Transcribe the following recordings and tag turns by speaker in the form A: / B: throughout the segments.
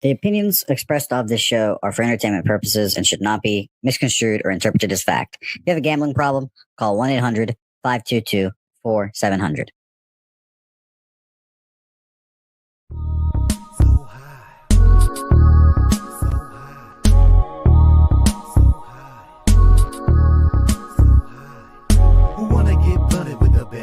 A: The opinions expressed of this show are for entertainment purposes and should not be misconstrued or interpreted as fact. If you have a gambling problem, call 1-800-522-4700.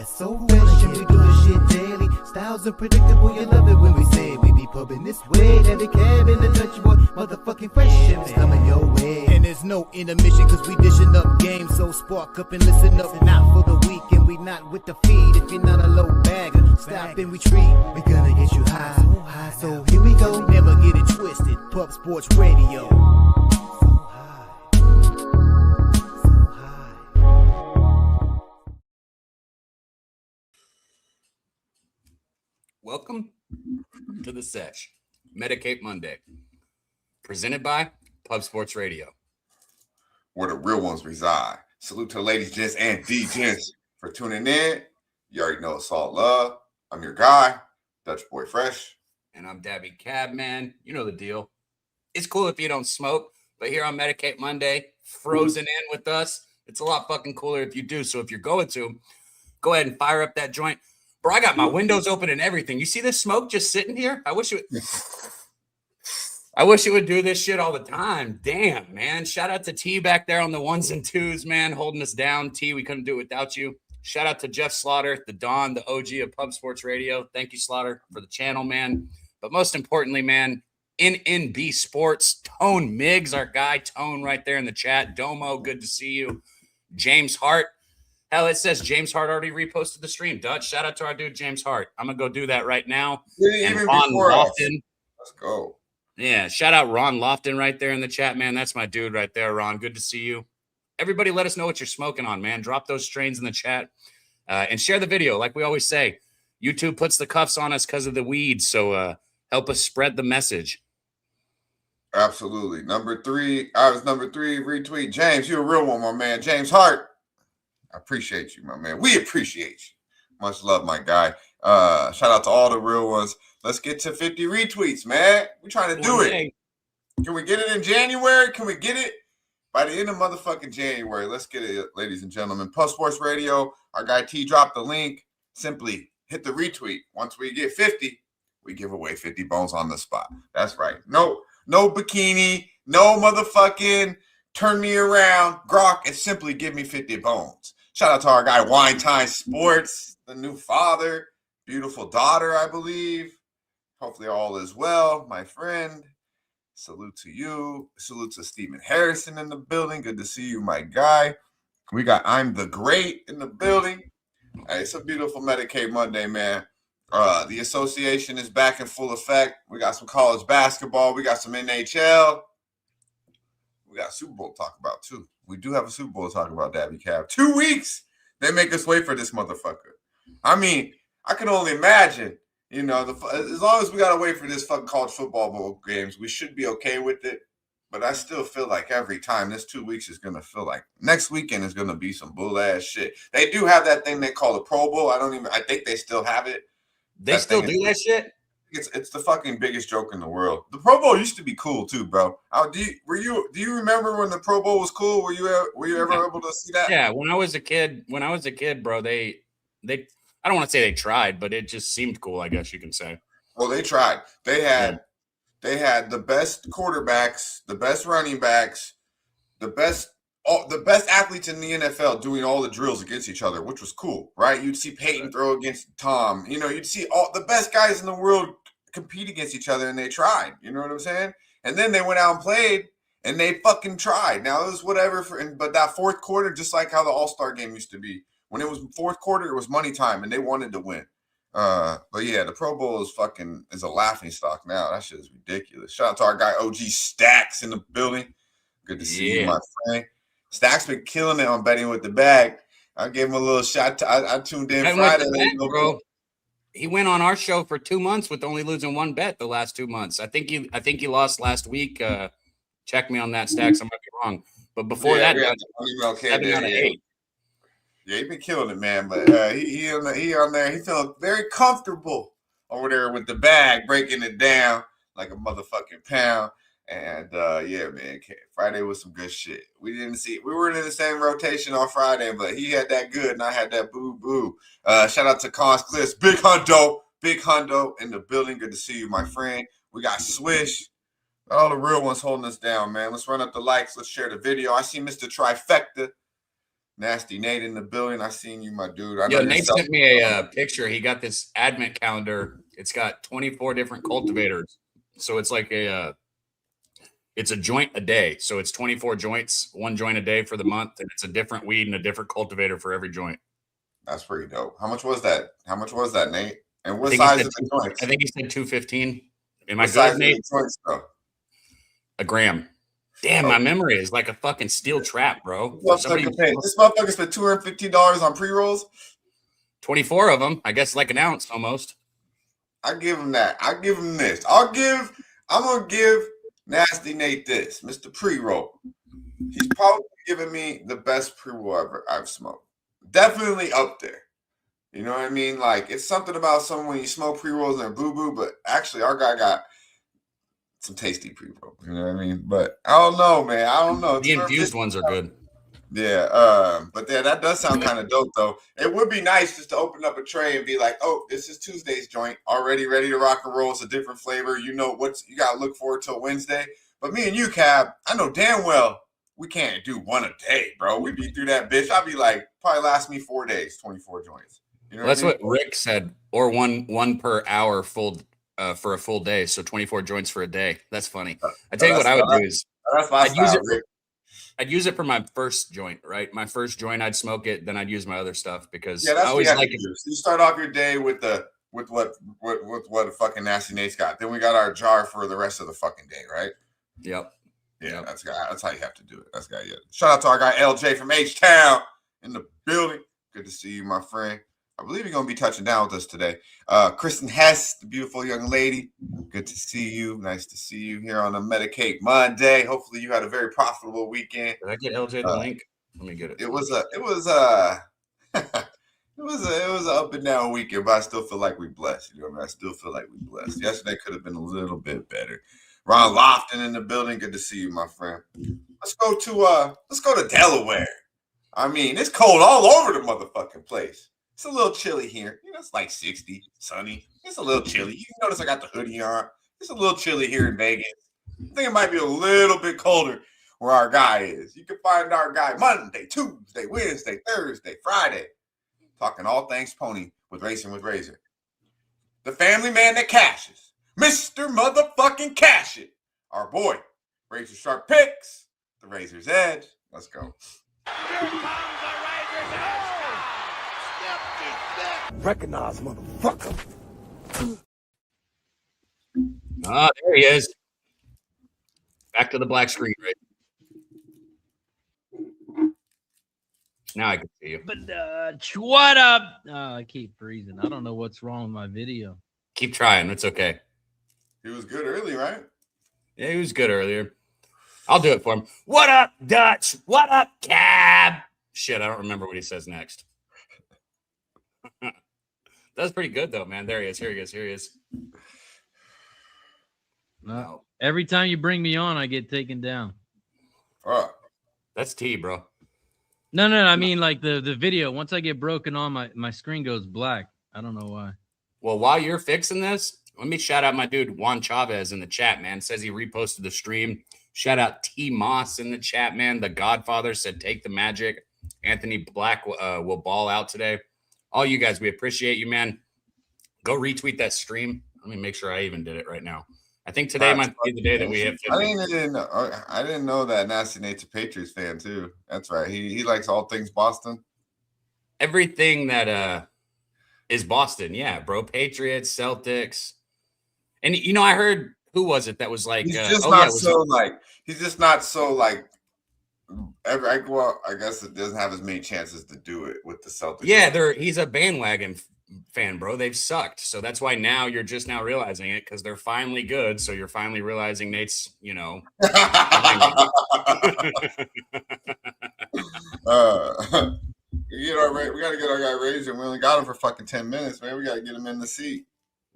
B: So fresh, and we do this shit daily. Styles unpredictable, you love it when we say it. We be pubbing this way, every cab in the country, boy, motherfucking fresh shit is coming your way. And there's no intermission, cause we dishing up games. So spark up and listen up, not for the week. And we not with the feed, if you're not a low bagger. Stop and retreat, we gonna get you high. So here we go, never get it twisted. Pub Sports Radio.
C: Welcome to the Sesh, Medicate Monday, presented by Pub Sports Radio,
D: where the real ones reside. Salute to ladies, gents, and D-gents for tuning in. You already know it's all love. I'm your guy, Dutch Boy Fresh.
C: And I'm Daby Cabman. You know the deal. It's cool if you don't smoke, but here on Medicate Monday, frozen in with us, it's a lot fucking cooler if you do. So if you're going to, go ahead and fire up that joint. Bro, I got my windows open and everything. You see this smoke just sitting here? I wish it would do this shit all the time. Damn, man. Shout out to T back there on the ones and twos, man, holding us down. T, we couldn't do it without you. Shout out to Jeff Slaughter, the Don, the OG of Pub Sports Radio. Thank you, Slaughter, for the channel, man. But most importantly, man, NNB Sports, Tone Miggs, our guy, Tone, right there in the chat. Domo, good to see you. James Hart. Hell, it says James Hart already reposted the stream. Dutch, shout out to our dude, James Hart. I'm going to go do that right now.
D: And Ron Lofton. Let's go.
C: Yeah, shout out Ron Lofton right there in the chat, man. That's my dude right there, Ron. Good to see you. Everybody let us know what you're smoking on, man. Drop those strains in the chat and share the video. Like we always say, YouTube puts the cuffs on us because of the weed, so help us spread the message.
D: Absolutely. Number 3, retweet. James, you're a real one, my man. James Hart. I appreciate you, my man. We appreciate you. Much love, my guy. Shout out to all the real ones. Let's get to 50 retweets, man. We're trying to do it. Can we get it in January? Can we get it by the end of motherfucking January? Let's get it, ladies and gentlemen. Pub Sports Radio. Our guy T dropped the link. Simply hit the retweet. Once we get 50, we give away 50 bones on the spot. That's right. No bikini. No motherfucking turn me around. Grok, and simply give me 50 bones. Shout out to our guy, Wine Time Sports, the new father, beautiful daughter, I believe. Hopefully all is well, my friend. Salute to you. Salute to Stephen Harrison in the building. Good to see you, my guy. We got I'm the Great in the building. Hey, it's a beautiful Medicate Monday, man. The association is back in full effect. We got some college basketball. We got some NHL. We got a Super Bowl to talk about, too. We do have a Super Bowl to talk about, Daby Cab. 2 weeks, they make us wait for this motherfucker. I mean, I can only imagine, you know, as long as we got to wait for this fucking college football bowl games, we should be okay with it. But I still feel like every time this 2 weeks is going to feel like next weekend is going to be some bull-ass shit. They do have that thing they call the Pro Bowl. I think they still have it.
C: They still do that shit?
D: It's the fucking biggest joke in the world. The Pro Bowl used to be cool too, bro. Do you remember when the Pro Bowl was cool? Were you ever able to see that?
C: Yeah, when I was a kid, bro, they I don't want to say they tried, but it just seemed cool, I guess you can say.
D: Well, they tried. They had the best quarterbacks, the best running backs, the best athletes in the NFL doing all the drills against each other, which was cool, right? You'd see Peyton throw against Tom. You know, you'd see all the best guys in the world compete against each other, and they tried. You know what I'm saying? And then they went out and played, and they fucking tried. Now, it was whatever. But that fourth quarter, just like how the All-Star game used to be, when it was fourth quarter, it was money time, and they wanted to win. But yeah, the Pro Bowl is a laughing stock now. That shit is ridiculous. Shout out to our guy OG Stacks in the building. Good to see you, my friend. Stacks been killing it on betting with the bag. I gave him a little shot. I tuned in Friday.
C: Bro. He went on our show for 2 months with only losing one bet the last 2 months. I think he lost last week. Check me on that, Stacks. I might be wrong. But before that, 7 out of 8.
D: Yeah, he's been killing it, man. But he on there. He felt very comfortable over there with the bag, breaking it down like a motherfucking pound. And yeah, man, Friday was some good shit. We weren't in the same rotation on Friday, but he had that good and I had that boo. Shout out to Cons Cliffs, Big Hundo in the building. Good to see you, my friend. We got Swish. All the real ones holding us down, man. Let's run up the likes. Let's share the video. I see Mr. Trifecta. Nasty Nate in the building. I seen you, my dude. I know
C: Nate sent me a picture. He got this advent calendar. It's got 24 different cultivators. So it's like it's a joint a day. So it's 24 joints, 1 joint a day for the month. And it's a different weed and a different cultivator for every joint.
D: That's pretty dope. How much was that? Nate? And what size of the joints?
C: I think he said 215. Am I good, Nate?
D: Joints,
C: a gram. Damn, my memory is like a fucking steel trap, bro.
D: This motherfucker spent $215 on pre-rolls.
C: 24 of them, I guess, like an ounce almost.
D: I give him that. I give him this. I'm gonna give Nasty Nate this, Mr. Pre-roll. He's probably giving me the best pre-roll ever I've smoked. Definitely up there. You know what I mean? Like, it's something about when you smoke pre-rolls and boo-boo, but actually our guy got some tasty pre-rolls. You know what I mean? But I don't know, man. I don't know.
C: The infused ones are good.
D: Yeah. But yeah, that does sound kind of dope, though. It would be nice just to open up a tray and be like, oh, this is Tuesday's joint. Already ready to rock and roll. It's a different flavor. You know what you got to look forward to Wednesday. But me and you, Cab, I know damn well we can't do one a day, bro. We'd be through that bitch. I'd be like, probably last me 4 days, 24 joints. You know
C: that's what Rick said, or one per hour full for a full day. So 24 joints for a day. That's funny. I tell you what I would do is I'd use it for my first joint, right? My first joint, I'd smoke it, then I'd use my other stuff because I always like it.
D: You start off your day with what fucking Nasty Nate's got. Then we got our jar for the rest of the fucking day, right?
C: Yep.
D: Yeah, that's how you have to do it. That's guy. Yeah. Shout out to our guy LJ from H-Town in the building. Good to see you, my friend. I believe you're gonna be touching down with us today. Kristen Hess, the beautiful young lady. Good to see you. Nice to see you here on a Medicate Monday. Hopefully you had a very profitable weekend.
C: Did I get LJ the link? Let me get it.
D: It was an up and down weekend, but I still feel like we blessed. You know what I mean? I still feel like we blessed. Yesterday could have been a little bit better. Ron Lofton in the building. Good to see you, my friend. Let's go to Delaware. I mean, it's cold all over the motherfucking place. It's a little chilly here. You know, it's like 60, sunny. It's a little chilly. You notice I got the hoodie on. It's a little chilly here in Vegas. I think it might be a little bit colder where our guy is. You can find our guy Monday, Tuesday, Wednesday, Thursday, Friday. Talking all things pony with Racing with Razor. The family man that cashes. Mr. Motherfucking Cash It. Our boy. Razor Sharp Picks. The Razor's Edge. Let's go.
B: Here comes the Razor's Edge. Recognize, motherfucker.
C: Ah, there he is. Back to the black screen, right? Now I can see you.
E: But what up? I keep freezing. I don't know what's wrong with my video.
C: Keep trying. It's okay.
D: He was good early, right?
C: Yeah, he was good earlier. I'll do it for him. What up, Dutch? What up, Cab? Shit, I don't remember what he says next. That's pretty good, though, man. There he is. Here he is.
E: No. Every time you bring me on, I get taken down.
C: That's T, bro.
E: No. I mean, like the video. Once I get broken on, my screen goes black. I don't know why.
C: Well, while you're fixing this, let me shout out my dude Juan Chavez in the chat, man. Says he reposted the stream. Shout out T Moss in the chat, man. The Godfather said, take the magic. Anthony Black will ball out today. All you guys, we appreciate you, man. Go retweet that stream. Let me make sure I even did it right now. I think today might be the day that we have 50.
D: I didn't know that Nasty Nate's a Patriots fan, too. That's right. He likes all things Boston.
C: Everything that is Boston. Yeah, bro. Patriots, Celtics. And, you know, I heard, who was it that was like,
D: he's just not so like, I guess it doesn't have as many chances to do it with the Celtics.
C: Yeah, he's a bandwagon fan, bro. They've sucked. So that's why now you're just now realizing it because they're finally good. So you're finally realizing Nate's, you know.
D: We got to get our guy Razor. We only got him for fucking 10 minutes, man. We got to get him in the seat.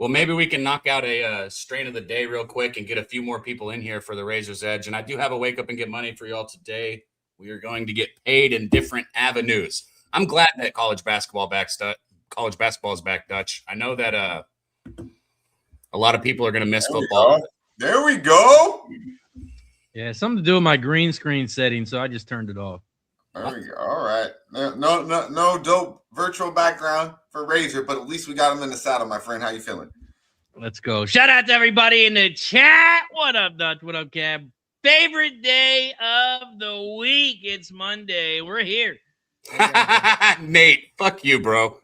C: Well, maybe we can knock out a strain of the day real quick and get a few more people in here for the Razor's Edge. And I do have a wake up and get money for y'all today. We are going to get paid in different avenues. I'm glad that college basketball is back, Dutch. I know that a lot of people are going to miss football.
D: There we go.
E: Yeah, something to do with my green screen setting, so I just turned it off.
D: There we go. All right. No dope virtual background for Razor, but at least we got him in the saddle, my friend. How you feeling?
E: Let's go. Shout out to everybody in the chat. What up, Dutch? What up, Cab? Favorite day of the week. It's Monday. We're here.
C: Nate, fuck you, bro.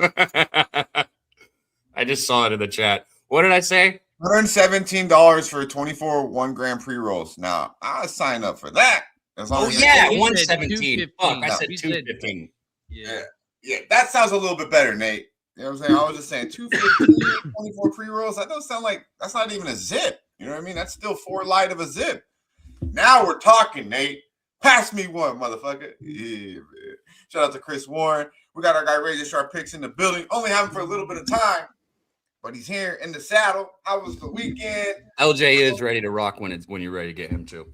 C: I just saw it in the chat. What did I say?
D: $117 for 24 1-gram pre-rolls. Now, I'll sign up for that. As long as
C: 117. Fuck, I said 215.
D: Yeah, that sounds a little bit better, Nate. You know what I'm saying? I was just saying 215, 24 pre-rolls. That don't sound like that's not even a zip. You know what I mean? That's still 4 light of a zip. Now we're talking, Nate. Pass me one, motherfucker. Yeah, man. Shout out to Chris Warren. We got our guy Razor Sharp Picks in the building. Only have him for a little bit of time, but he's here in the saddle. How was the weekend?
C: LJ is ready to rock when you're ready to get him too.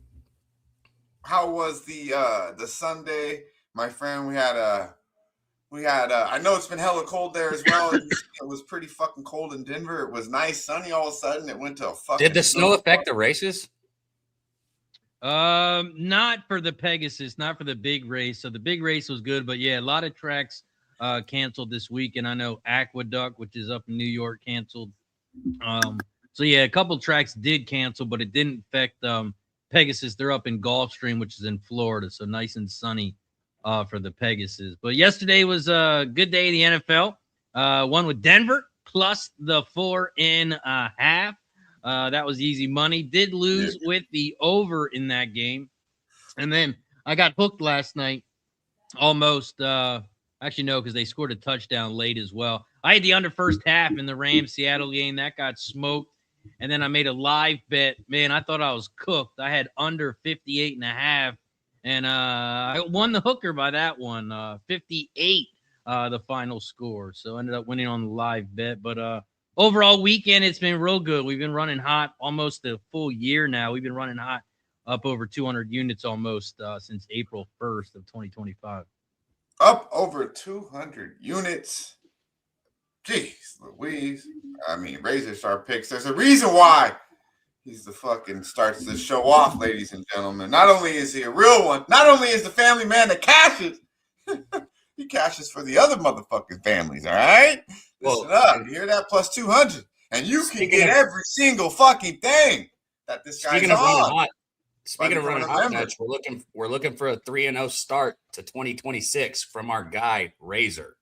D: How was the Sunday, my friend? We had I know it's been hella cold there as well. It was pretty fucking cold in Denver. It was nice, sunny all of a sudden. It went to a fucking.
C: Did the snow affect the races?
E: Not for the Pegasus, not for the big race. So the big race was good, but yeah, a lot of tracks canceled this week, and I know Aqueduct, which is up in New York, canceled. So yeah, a couple tracks did cancel, but it didn't affect Pegasus. They're up in Gulfstream, which is in Florida, so nice and sunny for the Pegasus. But yesterday was a good day in the NFL. One with Denver plus the 4.5. That was easy money. Did lose with the over in that game. And then I got hooked last night almost. Actually, no, because they scored a touchdown late as well. I had the under first half in the Rams-Seattle game. That got smoked. And then I made a live bet. Man, I thought I was cooked. I had under 58.5. And I won the hooker by that one. 58, the final score. So ended up winning on the live bet. But overall weekend, it's been real good. We've been running hot almost a full year now. We've been running hot up over 200 units almost since April 1st of 2025.
D: Up over 200 units. Jeez Louise. I mean, Razor Sharp Picks. There's a reason why he's the fucking starts the show off, ladies and gentlemen. Not only is he a real one, not only is the family man that cashes, he cashes for the other motherfucking families, all right? Listen up. You hear that? Plus 200. And you can get every single fucking thing that this guy's on.
C: Speaking of running hot, Dutch, we're looking for a 3-0 start to 2026 from our guy, Razor.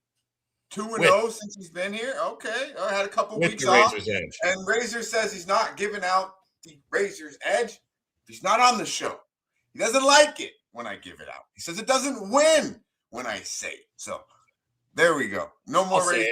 D: 2-0 since he's been here? Okay. I had a couple weeks off. And Razor says he's not giving out the Razor's Edge. He's not on the show. He doesn't like it when I give it out. He says it doesn't win when I say it. So there we go. No more Razor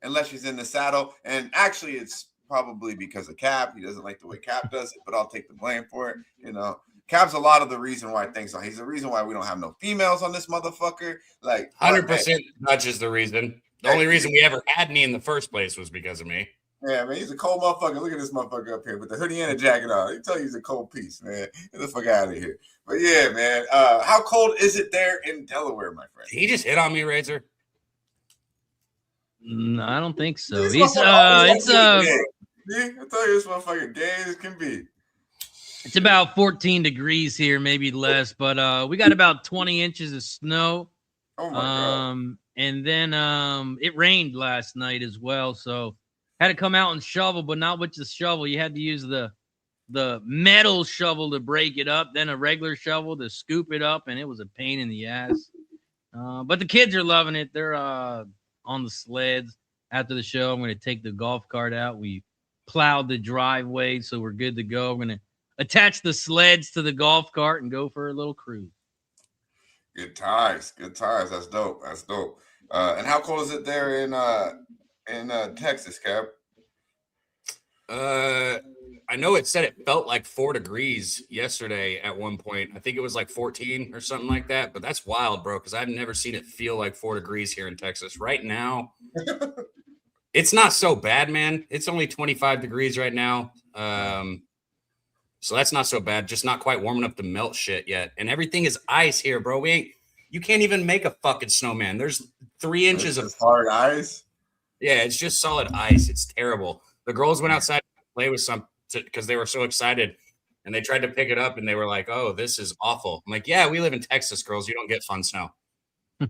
D: unless he's in the saddle. And actually, it's probably because of Cap. He doesn't like the way Cap does it, but I'll take the blame for it. You know, Cap's a lot of the reason why things are. He's the reason why we don't have no females on this motherfucker. Like
C: 100% Dutch is the reason. The only reason we ever had me in the first place was because of me.
D: Yeah, man, he's a cold motherfucker. Look at this motherfucker up here with the hoodie and a jacket on. He tell you he's a cold piece, man. Get the fuck out of here. But yeah, man. How cold is it there in Delaware, my friend?
C: Did he just hit on me, Razor?
E: No, I don't think so.
D: See, I tell you, this motherfucker gay as can be.
E: It's about 14 degrees here, maybe less, but we got about 20 inches of snow.
D: Oh my God.
E: And then it rained last night as well, so had to come out and shovel, but not with the shovel. You had to use the metal shovel to break it up, then a regular shovel to scoop it up, and it was a pain in the ass. But the kids are loving it. They're on the sleds. After the show, I'm going to take the golf cart out. We plowed the driveway, so we're good to go. We're going to attach the sleds to the golf cart and go for a little cruise.
D: Good ties. That's dope. And how cold is it there in Texas, Cap?
C: I know it said it felt like 4 degrees yesterday at one point. I think it was like 14 or something like that. But that's wild, bro, because I've never seen it feel like 4 degrees here in Texas. Right now, It's not so bad, man. It's only 25 degrees right now. So that's not so bad. Just not quite warm enough to melt shit yet. And everything is ice here, bro. You can't even make a fucking snowman. There's 3 inches of
D: hard ice.
C: Yeah, it's just solid ice. It's terrible. The girls went outside to play with some because they were so excited, and they tried to pick it up, and they were like, "Oh, this is awful." I'm like, "Yeah, we live in Texas, girls. You don't get fun snow."
D: Yeah,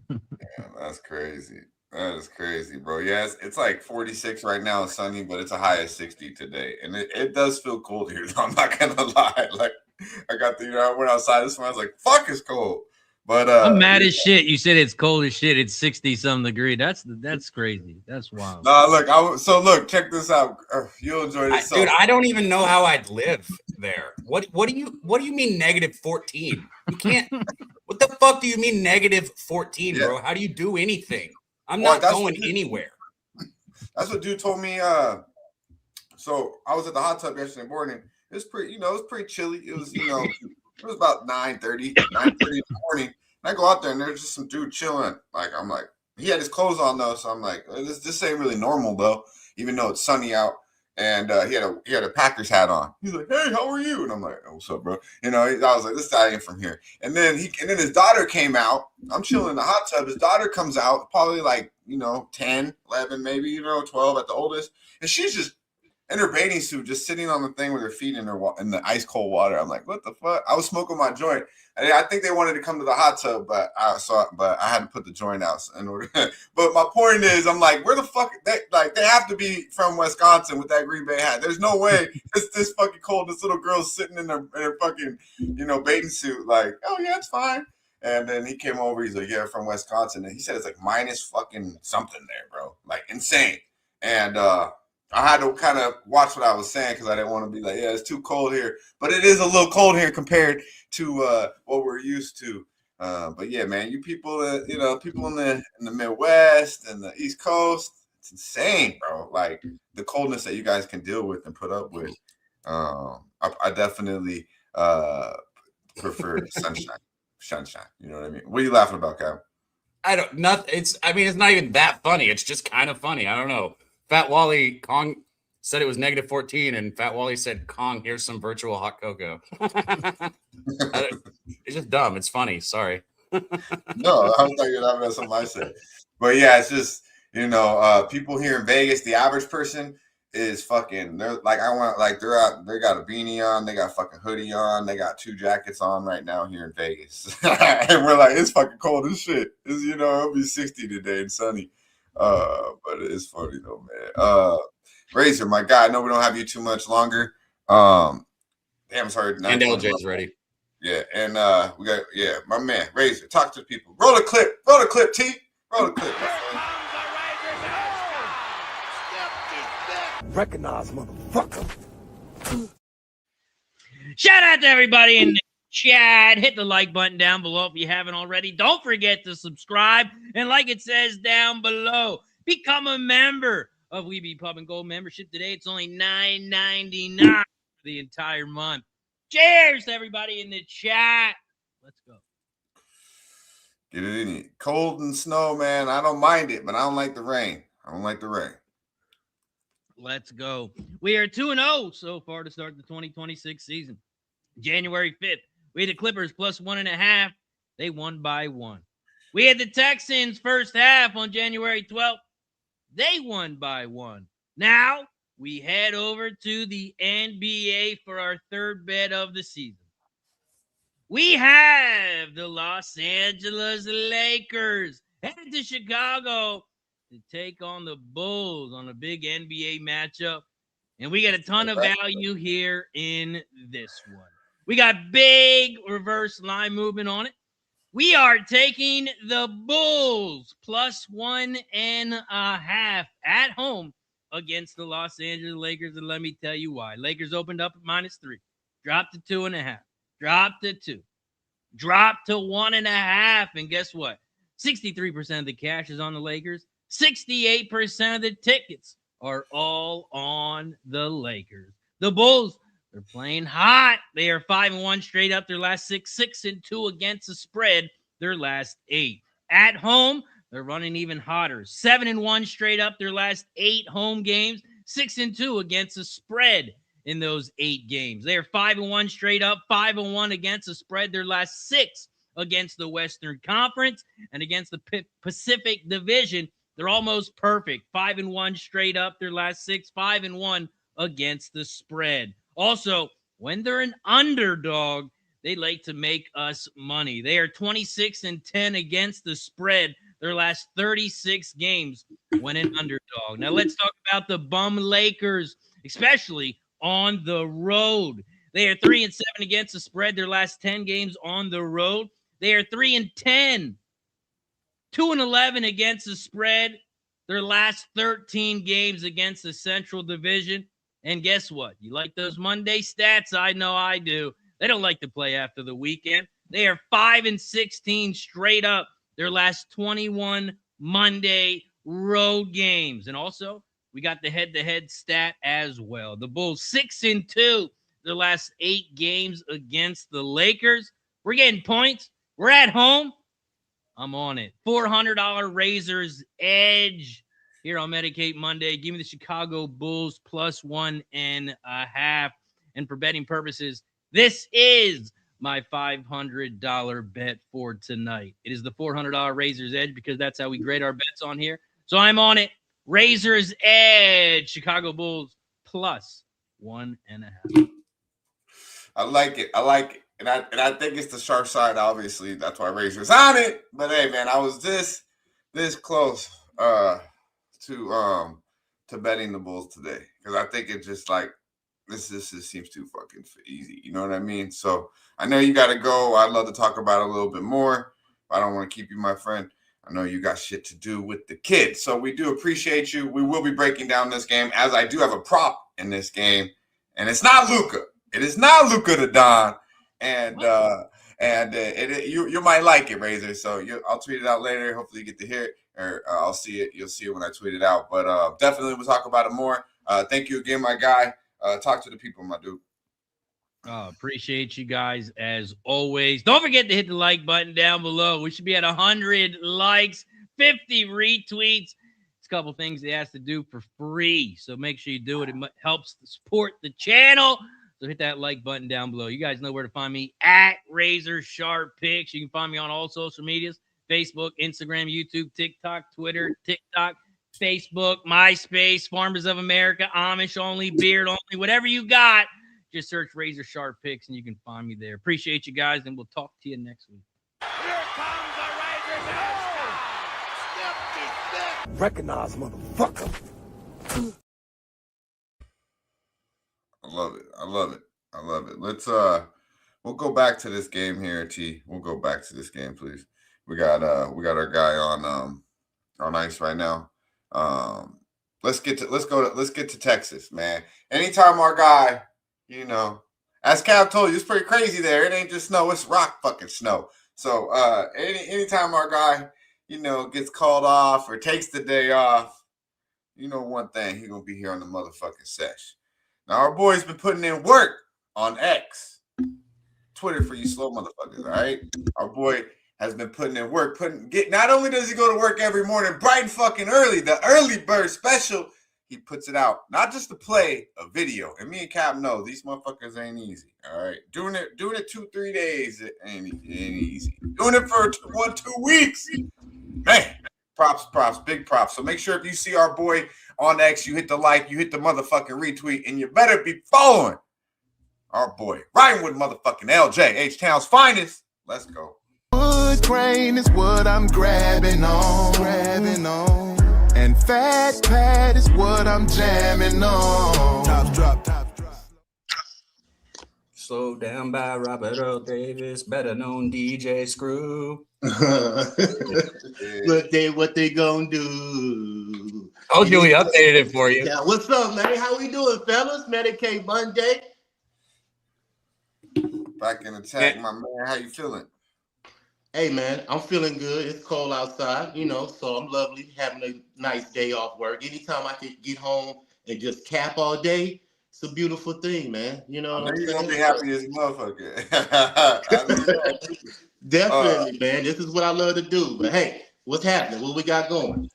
D: that's crazy. That is crazy, bro. Yeah, it's like 46 right now, sunny, but it's a high of 60 today, and it does feel cold here. I'm not gonna lie. Like I went outside this morning. I was like, "Fuck, it's cold." But
E: I'm mad as shit. You said it's cold as shit. It's 60-some degree. That's crazy. That's wild.
D: Nah, look, check this out. You'll enjoy this,
C: dude. I don't even know how I'd live there. What do you mean negative 14? You can't. What the fuck do you mean negative 14, bro? How do you do anything? I'm not going anywhere.
D: That's what dude told me. So I was at the hot tub yesterday morning. It was pretty, it was pretty chilly. It was, it was about 9:30 in the morning. And I go out there and there's just some dude chilling. Like, I'm like, he had his clothes on though. So I'm like, this ain't really normal though, even though it's sunny out. And he had a Packers hat on. He's like, "Hey, how are you?" And I'm like, "Oh, what's up, bro?" I was like, "This guy ain't from here." And then his daughter came out. I'm chilling in the hot tub. His daughter comes out, probably like 10, 11, maybe 12 at the oldest, and she's just in her bathing suit, just sitting on the thing with her feet in the ice cold water. I'm like, "What the fuck?" I was smoking my joint. I think they wanted to come to the hot tub, but I had to put the joint out in order. But my point is, I'm like, where the fuck? They have to be from Wisconsin with that Green Bay hat. There's no way it's this fucking cold. This little girl's sitting in her fucking bathing suit. Like, oh yeah, it's fine. And then he came over. He's like, "Yeah, from Wisconsin." And he said it's like minus fucking something there, bro. Like insane. And I had to kind of watch what I was saying because I didn't want to be like, "Yeah, it's too cold here." But it is a little cold here compared to what we're used to. But yeah, man, you people, people in the Midwest and the East Coast, it's insane, bro. Like the coldness that you guys can deal with and put up with. I definitely prefer sunshine. You know what I mean? What are you laughing about, Kyle?
C: It's not even that funny. It's just kind of funny. I don't know. Fat Wally Kong said it was negative 14, and Fat Wally said, "Kong, here's some virtual hot cocoa." It's just dumb. It's funny. Sorry.
D: No, I was like, you're laughing at something I said. But yeah, it's just, people here in Vegas, the average person is fucking, they're like, they're out, they got a beanie on, they got a fucking hoodie on, they got 2 jackets on right now here in Vegas. And we're like, it's fucking cold as shit. It's, it'll be 60 today and sunny. But it is funny though, man. Razor, my guy, I know we don't have you too much longer. Damn, sorry.
C: And LJ's ready.
D: Yeah, and we got my man Razor. Talk to the people. Roll a clip, T. Roll a clip.
B: Recognize, motherfucker.
E: Shout out to everybody in the chat. Hit the like button down below if you haven't already. Don't forget to subscribe. And like it says down below, become a member of We Be Pub and Gold membership today. It's only $9.99 for the entire month. Cheers to everybody in the chat. Let's go.
D: Get it in. Cold and snow, man. I don't mind it, but I don't like the rain.
E: Let's go. We are 2-0 so far to start the 2026 season. January 5th, we had the Clippers plus 1.5. They won by 1. We had the Texans first half on January 12th. They won by 1. Now we head over to the NBA for our third bet of the season. We have the Los Angeles Lakers headed to Chicago to take on the Bulls on a big NBA matchup. And we got a ton of value here in this one. We got big reverse line movement on it. We are taking the Bulls plus 1.5 at home against the Los Angeles Lakers. And let me tell you why. Lakers opened up at -3, dropped to 2.5, dropped to 2, dropped to 1.5. And guess what? 63% of the cash is on the Lakers. 68% of the tickets are all on the Lakers. The Bulls, they're playing hot. They are 5-1 straight up. Their last 6, 6-2 against the spread. Their last 8. At home, They're running even hotter. 7-1 straight up their last 8 home games. 6-2 against the spread in those 8 games. They are 5-1 straight up. 5-1 against the spread their last 6 against the Western Conference, and against the Pacific Division. They're almost perfect. 5-1 straight up their last 6. 5-1 against the spread. Also, when they're an underdog, they like to make us money. They are 26-10 against the spread their last 36 games when an underdog. Now let's talk about the bum Lakers, especially on the road. They are 3-7 against the spread their last 10 games on the road. They are 3-10, 2-11 against the spread their last 13 games against the Central Division. And guess what? You like those Monday stats? I know I do. They don't like to play after the weekend. They are 5-16 straight up their last 21 Monday road games. And also, we got the head-to-head stat as well. The Bulls 6-2 their last 8 games against the Lakers. We're getting points. We're at home. I'm on it. $400 Razor's Edge here on Medicate Monday. Give me the Chicago Bulls plus 1.5. And for betting purposes, this is my $500 bet for tonight. It is the $400 Razor's Edge because that's how we grade our bets on here. So I'm on it. Razor's Edge, Chicago Bulls plus 1.5.
D: I like it. I like it. And I think it's the sharp side, obviously. That's why Razor's on it. But hey, man, I was this close to betting the Bulls today. Because I think it's just like this just seems too fucking easy. You know what I mean? So I know you gotta go. I'd love to talk about it a little bit more. But I don't want to keep you, my friend. I know you got shit to do with the kids. So we do appreciate you. We will be breaking down this game, as I do have a prop in this game. And it's not Luka. It is not Luka the Don. And you might like it, Razor. So I'll tweet it out later. Hopefully you get to hear it, or I'll see it. You'll see it when I tweet it out. But definitely we'll talk about it more. Thank you again, my guy. Talk to the people, my dude.
E: Appreciate you guys as always. Don't forget to hit the like button down below. We should be at 100 likes, 50 retweets. It's a couple things they ask to do for free. So make sure you do it. It helps support the channel. So hit that like button down below. You guys know where to find me at Razor Sharp Picks. You can find me on all social medias: Facebook, Instagram, YouTube, TikTok, Twitter, Facebook, MySpace, Farmers of America, Amish only, Beard only, whatever you got. Just search Razor Sharp Picks and you can find me there. Appreciate you guys, and we'll talk to you next week.
B: Here comes the Razor's Edge.
F: Recognize, motherfucker.
D: I love it. Let's we'll go back to this game here, T. We'll go back to this game, please. We got our guy on ice right now. Let's get to Texas, man. Anytime our guy, as Cal told you, it's pretty crazy there. It ain't just snow, it's rock fucking snow. So anytime our guy, gets called off or takes the day off, one thing, he gonna be here on the motherfucking Sesh. Now, our boy's been putting in work on X, Twitter for you slow motherfuckers, all right? Our boy has been putting in work. Not only does he go to work every morning bright and fucking early, the early bird special, he puts it out, not just to play a video. And me and Cap know these motherfuckers ain't easy, all right? Doing it 2-3 days, it ain't easy. Doing it for 1-2 weeks, man. Props, big props. So make sure if you see our boy on X, you hit the like, you hit the motherfucking retweet, and you better be following our boy. Riding with motherfucking LJ, H-Town's finest. Let's go.
B: Wood grain is what I'm grabbing on. And fat pad is what I'm jamming on. Top drop.
C: Slowed down by Robert Earl Davis, better known DJ Screw.
F: What they gonna do?
C: Oh, we updated it for you.
F: Yeah, what's up, man? How we doing, fellas? Medicate Monday.
D: Back in attack, my man. How you feeling?
F: Hey, man, I'm feeling good. It's cold outside, so I'm lovely, having a nice day off work. Anytime I can get home and just cap all day, it's a beautiful thing, man. You know what I'm saying?
D: You're gonna be happy as a motherfucker.
F: Definitely, man. This is what I love to do. But hey, What's happening? What we got going?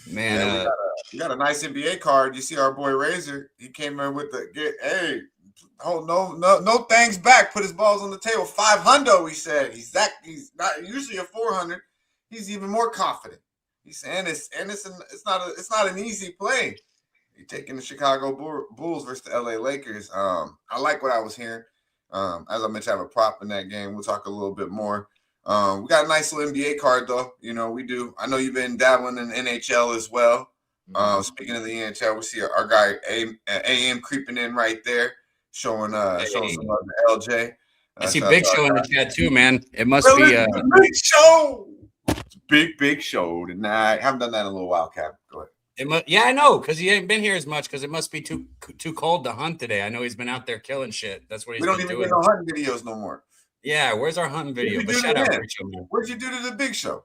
C: Man,
D: Yeah, we got a nice NBA card. You see our boy Razor. He came in with no thanks back. Put his balls on the table. 500. He said he's not usually a 400. He's even more confident. He's saying it's not an easy play. He taking the Chicago Bulls versus the LA Lakers. I like what I was hearing. As I mentioned, I have a prop in that game. We'll talk a little bit more. We got a nice little NBA card though. You know, we do. I know you've been dabbling in NHL as well. Speaking of the NHL, we see our guy AM creeping in right there, showing some love to LJ.
C: I see Big Show in the chat too, man. It must be
D: a big show. It's a big show tonight. Haven't done that in a little while, Cap. Go ahead.
C: Yeah, I know, because he ain't been here as much because it must be too cold to hunt today. I know he's been out there killing shit. That's what he's been doing. We don't even
D: get no hunting videos no more.
C: Yeah, where's our hunting video? But shout out, Big Show, man.
D: What'd you do to the Big Show?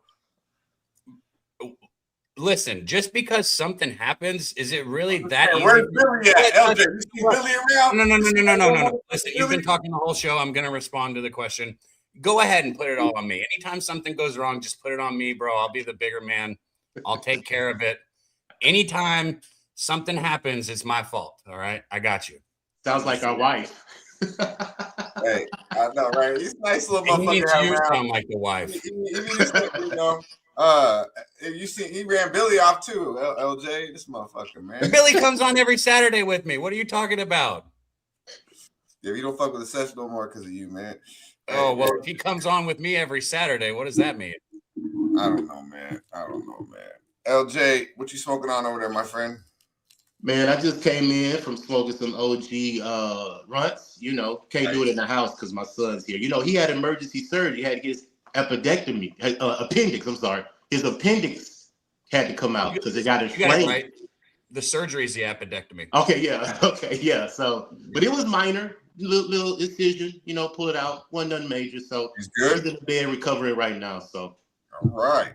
C: Listen, just because something happens, is it really that easy?
D: Where's Billy at? LJ, you see Billy around?
C: No. Listen, you've been talking the whole show. I'm going to respond to the question. Go ahead and put it all on me. Anytime something goes wrong, just put it on me, bro. I'll be the bigger man. I'll take care of it. Anytime something happens, it's my fault. All right? I got you.
F: Sounds like our wife.
D: Hey, I know, right? He's a nice little motherfucker.
C: You sound like the wife.
D: You see, he ran Billy off too. LJ, this motherfucker, man.
C: Billy comes on every Saturday with me. What are you talking about?
D: Yeah, you don't fuck with the Sesh no more because of you, man.
C: Oh, well, if he comes on with me every Saturday, what does that mean?
D: I don't know, man. LJ, what you smoking on over there, my friend?
F: Man, I just came in from smoking some OG runts. You know, can't do it in the house because my son's here. You know, he had emergency surgery. He had to get his appendix. I'm sorry. His appendix had to come out because it got inflamed.
C: Right. The surgery is the appendectomy.
F: Okay, yeah. So, but it was minor, little incision. You know, pull it out. Wasn't nothing major. So
D: he's good.
F: He's in the bed recovering right now. So.
D: All right.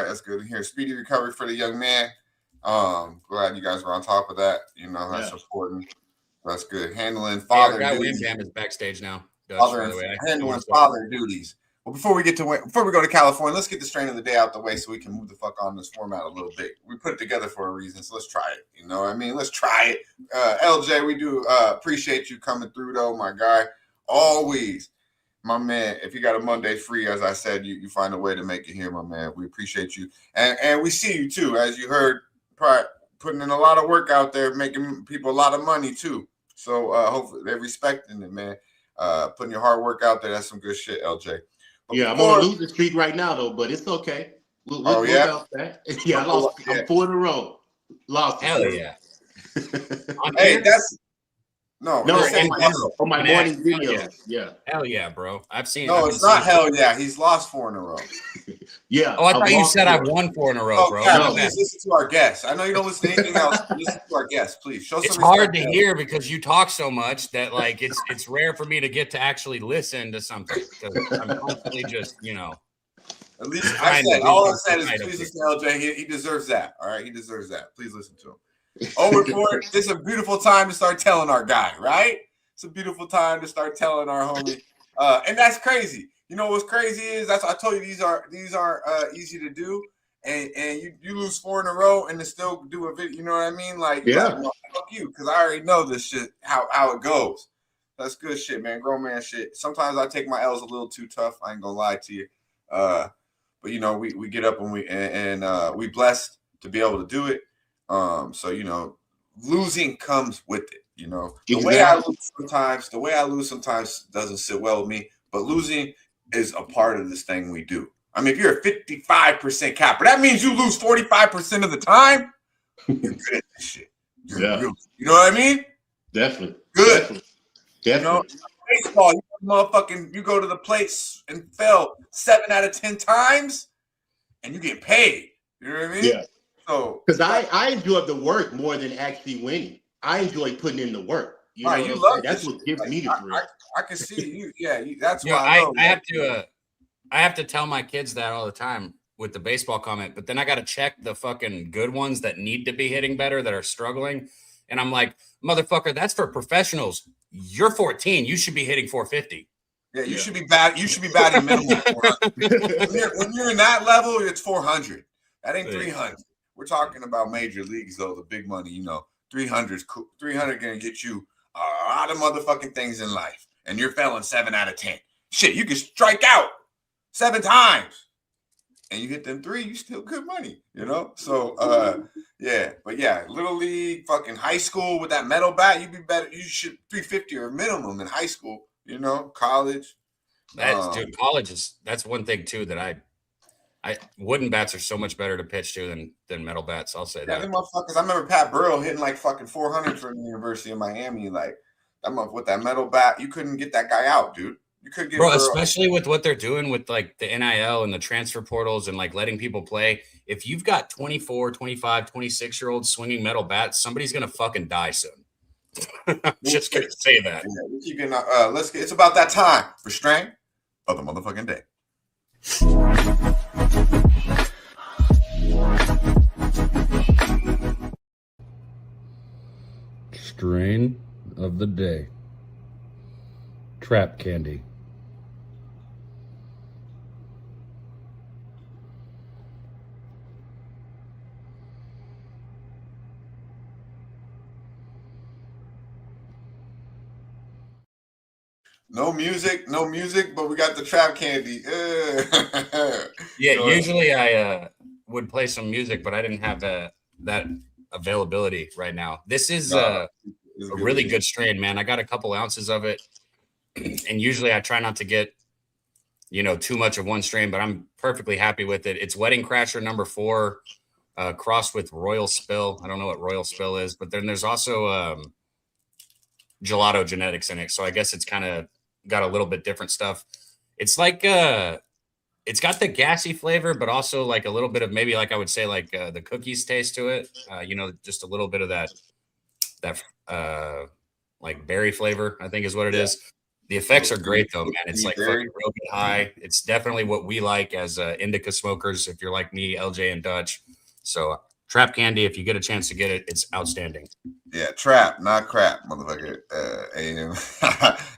D: That's good to hear. Speedy recovery for the young man. Glad you guys were on top of that. You know, that's important. That's good. Handling father duties.
C: Windham is backstage now.
D: Handling father duties. Well, before we go to California, let's get the strain of the day out the way so we can move the fuck on this format a little bit. We put it together for a reason, so let's try it. You know what I mean? Let's try it. LJ, we do appreciate you coming through, though, my guy. Always. My man, if you got a Monday free, as I said, you find a way to make it here, my man. We appreciate you. And we see you, too, as you heard, putting in a lot of work out there, making people a lot of money, too. So hopefully they're respecting it, man. Putting your hard work out there, that's some good shit, LJ. But
F: I'm on a losing streak right now, though, but it's okay. We'll bounce back. Yeah, I lost. I'm 4 in a row. Lost.
C: Hell yeah.
D: Hey, that's... No,
F: on my morning video. Yeah.
C: Hell yeah, bro. I've seen.
D: No, it's not hell yeah. He's lost 4 in a row.
F: Yeah.
C: Oh, I thought you said I've won 4 in a row, bro.
D: No, please listen to our guests. I know you don't listen to anything else. Listen to our guests, please. Show some
C: respect. It's hard to hear because you talk so much that like it's rare for me to get to actually listen to something because I'm constantly just
D: At least all I said is please listen to LJ. He deserves that. All right, he deserves that. Please listen to him. Over for it. This is a beautiful time to start telling our guy, right? It's a beautiful time to start telling our homie. And that's crazy. You know what's crazy is I told you these are easy to do. And you lose 4 in a row and to still do a video, you know what I mean? Like, fuck you, because I already know this shit, how it goes. That's good shit, man. Grown man shit. Sometimes I take my L's a little too tough. I ain't gonna lie to you. But we get up and we blessed to be able to do it. So losing comes with it. The way I lose sometimes doesn't sit well with me, but losing is a part of this thing we do. I mean, if you're a 55% capper, that means you lose 45% of the time. You're good at this shit. You know what I mean?
F: Definitely.
D: Good.
F: Definitely.
D: Baseball, you go to the place and fail 7 out of 10 times, and you get paid. You know what I mean?
F: Yeah.
D: So,
F: because I enjoy the work more than actually winning. I enjoy putting in the work.
D: You love
F: that's what gives me the thrill.
D: I can see you. Yeah, that's why
C: I have to tell my kids that all the time with the baseball comment, but then I got to check the fucking good ones that need to be hitting better that are struggling. And I'm like, motherfucker, that's for professionals. You're 14. You should be hitting 450.
D: Yeah, you should be bad. You should be batting minimum 400. When you're in that level, it's 400. That ain't 300. We're talking about major leagues, though, the big money. 300 is cool. 300 gonna get you a lot of motherfucking things in life, and you're failing 7 out of 10. Shit, you can strike out 7 times, and you hit them 3, you still good money. So yeah, but yeah, little league, fucking high school with that metal bat, you'd be better. You should 350 or minimum in high school. College.
C: Dude, college that's one thing too that I wooden bats are so much better to pitch to than metal bats. I'll say that.
D: Them motherfuckers. I remember Pat Burrell hitting like fucking 400 from the University of Miami. Like that with that metal bat, you couldn't get that guy out, dude. You couldn't get
C: Bro, especially with what they're doing with like the NIL and the transfer portals and like letting people play. If you've got 24, 25, 26-year-olds swinging metal bats, somebody's gonna fucking die soon. I'm just gonna say that.
D: Yeah, it's about that time for strain of the motherfucking day.
C: Strain of the day. Trap candy.
D: No music, but we got the trap candy.
C: Yeah, usually I would play some music, but I didn't have that availability right now. This is a really good strain, man. I got a couple ounces of it, and usually I try not to get too much of one strain, but I'm perfectly happy with it. It's Wedding Crasher number 4 crossed with Royal Spill. I don't know what Royal Spill is, but then there's also gelato genetics in it, so I guess it's kind of got a little bit different stuff. It's like it's got the gassy flavor, but also like a little bit of maybe like I would say like the cookies taste to it. Just a little bit of that like berry flavor, I think is what it is. The effects are great though, man. It's like fucking real good high. It's definitely what we like as indica smokers. If you're like me, LJ and Dutch. So trap candy, if you get a chance to get it, it's outstanding.
D: Yeah, trap, not crap, motherfucker.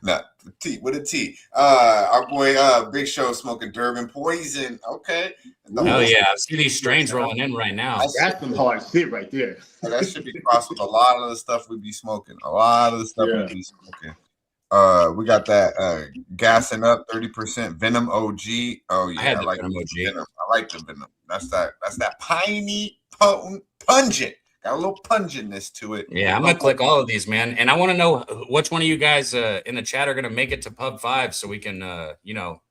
D: Not T with a T. Our boy Big Show smoking Durban Poison. Okay.
C: Oh yeah, I see these strains rolling in right now.
F: That's some hard shit right there.
D: That should be crossed with a lot of the stuff we be smoking. We be smoking. We got that gassing up 30% Venom OG. Oh yeah, I like Venom OG. I like the Venom. That's that piney, potent, pungent. Got a little pungentness to it.
C: Yeah, I'm gonna click all of these, man. And I want to know which one of you guys in the chat are gonna make it to Pub 5 so we can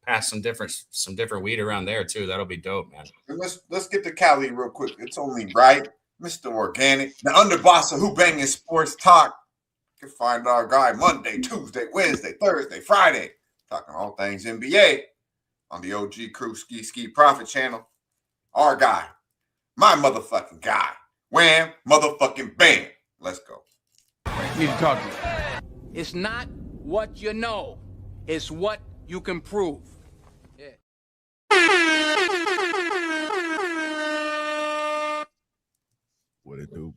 C: pass some different weed around there too. That'll be dope, man.
D: And let's get to Cali real quick. It's only right, Mr. Organic, the underboss of Who Banging Sports Talk. You can find our guy Monday, Tuesday, Wednesday, Thursday, Friday, talking all things NBA on the OG Crew Ski Profit channel. Our guy, my motherfucking guy. Wham, motherfucking bam. Let's go.
G: Need to talk to you. It's not what you know. It's what you can prove. Yeah.
H: What it do,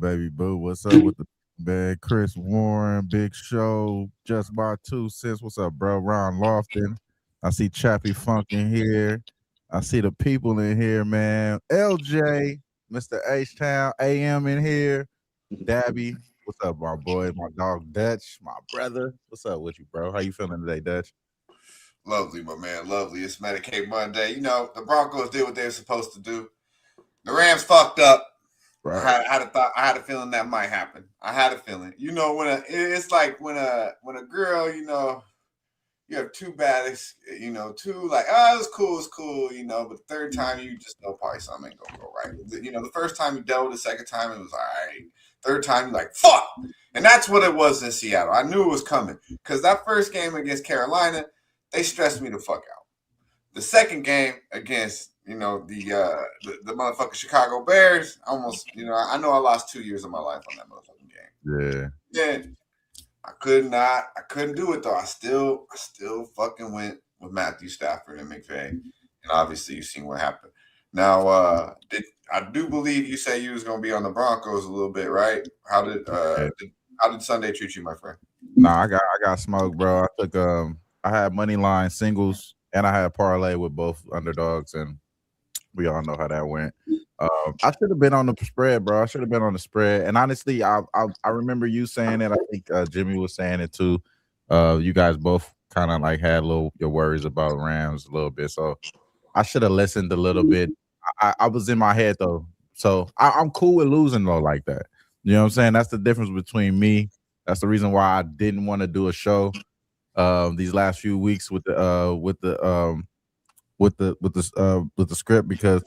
H: baby boo? What's up with the man? Chris Warren, Big Show, Just My 2 Cents. What's up, bro? Ron Lofton. I see Chappie Funk in here. I see the people in here, man. LJ. Mr. H-Town, AM in here. Daby, what's up, my boy? My dog, Dutch, my brother. What's up with you, bro? How you feeling today, Dutch?
D: Lovely, my man. Lovely. It's Medicate Monday. The Broncos did what they were supposed to do. The Rams fucked up. Right. I had a feeling that might happen. I had a feeling. It's like when a girl, you have two bad, two like, it's cool, but the third time you just know probably something ain't gonna go right. The first time you dealt with the second time, it was all right. Third time, you're like, fuck. And that's what it was in Seattle. I knew it was coming because that first game against Carolina, they stressed me the fuck out. The second game against, the motherfucking Chicago Bears, almost, I know I lost 2 years of my life on that motherfucking game. Yeah. I couldn't do it though. I still fucking went with Matthew Stafford and McVay. And obviously you've seen what happened. Now, I do believe you say you was gonna be on the Broncos a little bit, right? How did Sunday treat you, my friend?
H: Nah, I got smoked, bro. I had money line singles, and I had parlay with both underdogs, and we all know how that went. I should have been on the spread, bro. I should have been on the spread. And honestly, I remember you saying it. I think Jimmy was saying it too. You guys both kind of like had your worries about Rams a little bit, so I should have listened a little bit. I was in my head though, so I'm cool with losing though like that. You know what I'm saying? That's the difference between me. That's the reason why I didn't want to do a show these last few weeks with the script, because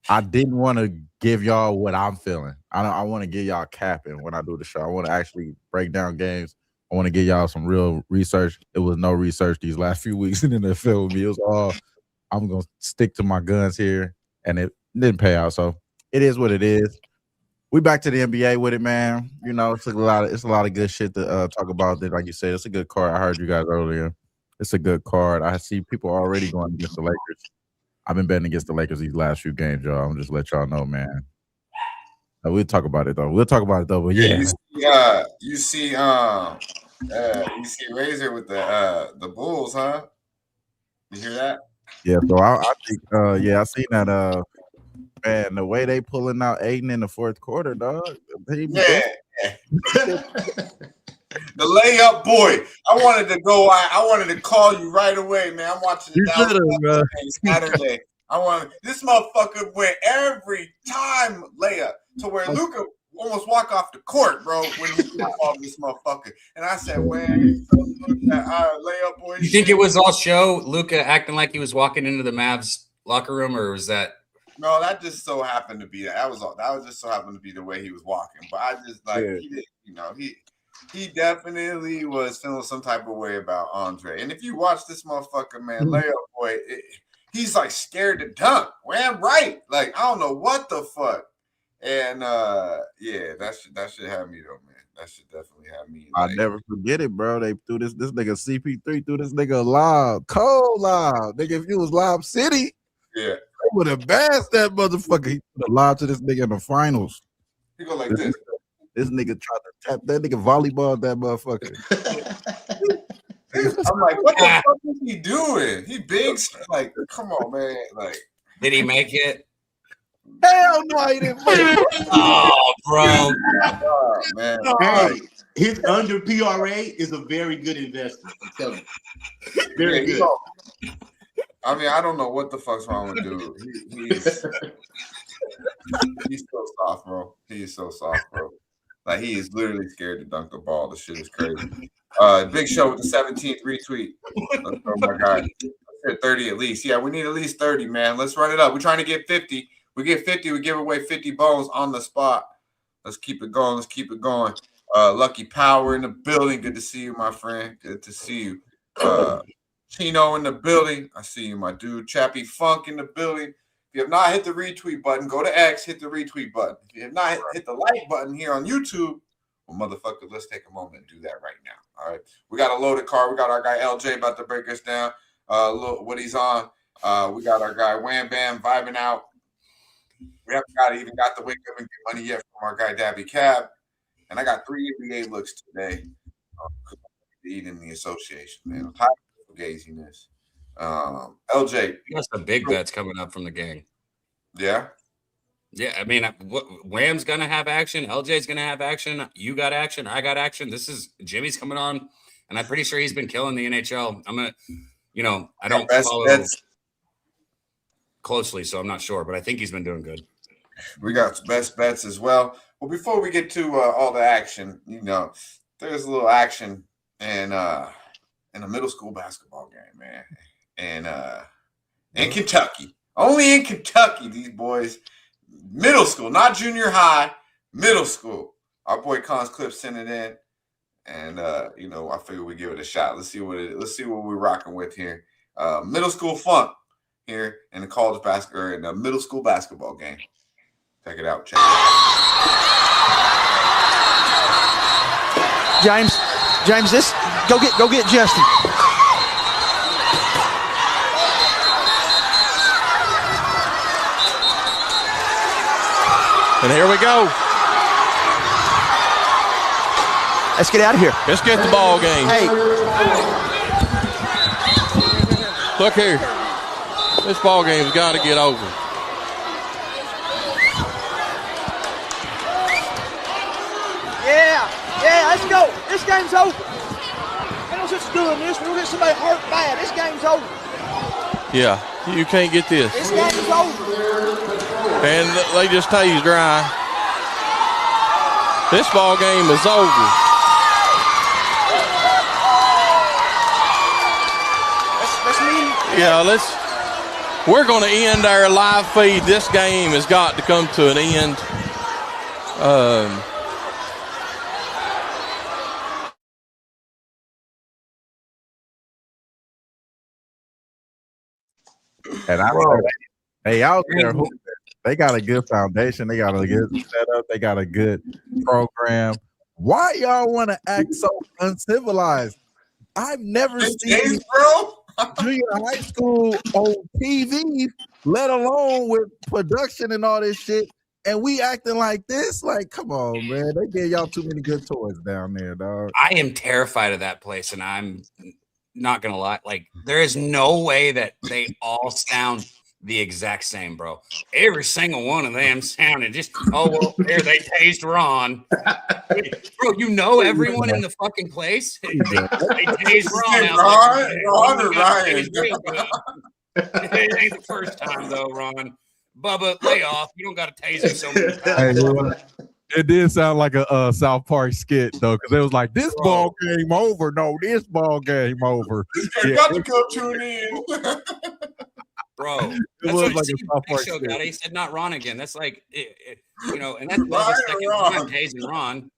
H: I didn't want to give y'all what I'm feeling. I want to give y'all capping when I do the show. I want to actually break down games. I want to give y'all some real research. It was no research these last few weeks in the NFL with me. It was all, I'm going to stick to my guns here, and it didn't pay out. So it is what it is. We back to the NBA with it, man. You know, it's a lot of good shit to talk about. That, like you said, it's a good card. I heard you guys earlier. It's a good card. I see people already going against the Lakers. I've been betting against the Lakers these last few games, y'all. I'm just let y'all know, man. We'll talk about it though. But yeah.
D: You see Razor with the Bulls, huh? You hear that?
H: Yeah. So I think I seen that. Man, the way they pulling out Aiden in the fourth quarter, dog.
D: The layup boy. I wanted to go. I wanted to call you right away, man. I'm watching the Saturday. This motherfucker went every time layup to where Luka almost walk off the court, bro, when he called this motherfucker. And I said, man, layup boy.
C: You think it was all show, Luka acting like he was walking into the Mavs locker room, or was that?
D: No, that just so happened to be that was just so happened to be the way he was walking. But I just he did, he definitely was feeling some type of way about Andre. And if you watch this motherfucker, man, layup boy, he's like scared to dunk. Ran right, like I don't know what the fuck. And that should have me though, man. That should definitely have me.
H: I never forget it, bro. They threw this nigga CP3 threw this nigga lob, cold lob. Nigga, if you was Lob City,
D: yeah.
H: They would have bashed that motherfucker. He put a lob to this nigga in the finals.
D: He go like this.
H: This nigga tried to tap that nigga volleyball that motherfucker.
D: I'm like, what the fuck is he doing? He big, like, come on, man. Like,
C: did he make it?
H: Hell no, he didn't make it.
C: Oh, bro.
D: Oh, man.
F: Hey, his under PRA is a very good investment. I'm telling you. Very good.
D: I mean, I don't know what the fuck's wrong with dude. He's so soft, bro. He is so soft, bro. Like, he is literally scared to dunk the ball. The shit is crazy. Big Show with the 17th retweet. Let's go, my guy. Let's hit 30 at least. Yeah, we need at least 30, man. Let's run it up. We're trying to get 50. We get 50, we give away 50 bones on the spot. Let's keep it going. Lucky Power in the building. Good to see you, my friend. Good to see you. Chino in the building. I see you, my dude. Chappie Funk in the building. If you have not hit the retweet button, go to X, hit the retweet button. If you have not hit the like button here on YouTube, well, motherfucker, let's take a moment and do that right now. All right. We got a loaded card. We got our guy LJ about to break us down. Look what he's on. We got our guy Wham Bam vibing out. We haven't even got the wake up and get money yet from our guy Daby Cab. And I got 3 NBA looks today. Eating the association, man. I'm tired of gaziness. LJ.
C: You got some big bets coming up from the gang.
D: Yeah.
C: Yeah, I mean, Wham's going to have action. LJ's going to have action. You got action. I got action. Jimmy's coming on, and I'm pretty sure he's been killing the NHL. I'm going to, I don't follow closely, so I'm not sure, but I think he's been doing good.
D: We got best bets as well. Well, before we get to all the action, there's a little action in a middle school basketball game, man. And in Kentucky. Only in Kentucky, these boys. Middle school, not junior high, middle school. Our boy Cons Clip sent it in. And I figured we'd give it a shot. Let's see what we're rocking with here. Middle school funk here in the college basketball, or in the middle school basketball game. Check it out,
I: James, this go get Justin. And here we go. Let's get out of here.
J: Let's get the ball game.
I: Hey.
J: Look here. This ball game's got to get over.
I: Yeah, let's go. This game's over. Ain't no sense doing this. We'll get somebody hurt bad. This game's over.
J: Yeah, you can't get this.
I: This game's over.
J: And they just tased dry. This ball game is over.
I: Let's mean.
J: Yeah, we're going to end our live feed. This game has got to come to an end.
H: And they out there hooping. They got a good foundation. They got a good setup. They got a good program. Why y'all want to act so uncivilized? I've never seen junior high school on TV, let alone with production and all this shit. And we acting like this? Like, come on, man. They gave y'all too many good toys down there, dog.
C: I am terrified of that place, and I'm not gonna lie. Like, there is no way that they all sound the exact same, bro. Every single one of them sounded just, oh, well, there they tased Ron. Bro, you know everyone in the fucking place. They tased Ron.
D: Ron or Ryan?
C: It ain't the first time, though, Ron. Bubba, lay off. You don't got to tase him so many times.
H: It did sound like a South Park skit, though, because it was like, this ball game over. No, this ball game over.
D: This guy got to go tune in.
C: Bro, that's what like a show got. He said not Ron again. That's like, you know, and that's the second time tasing Ron.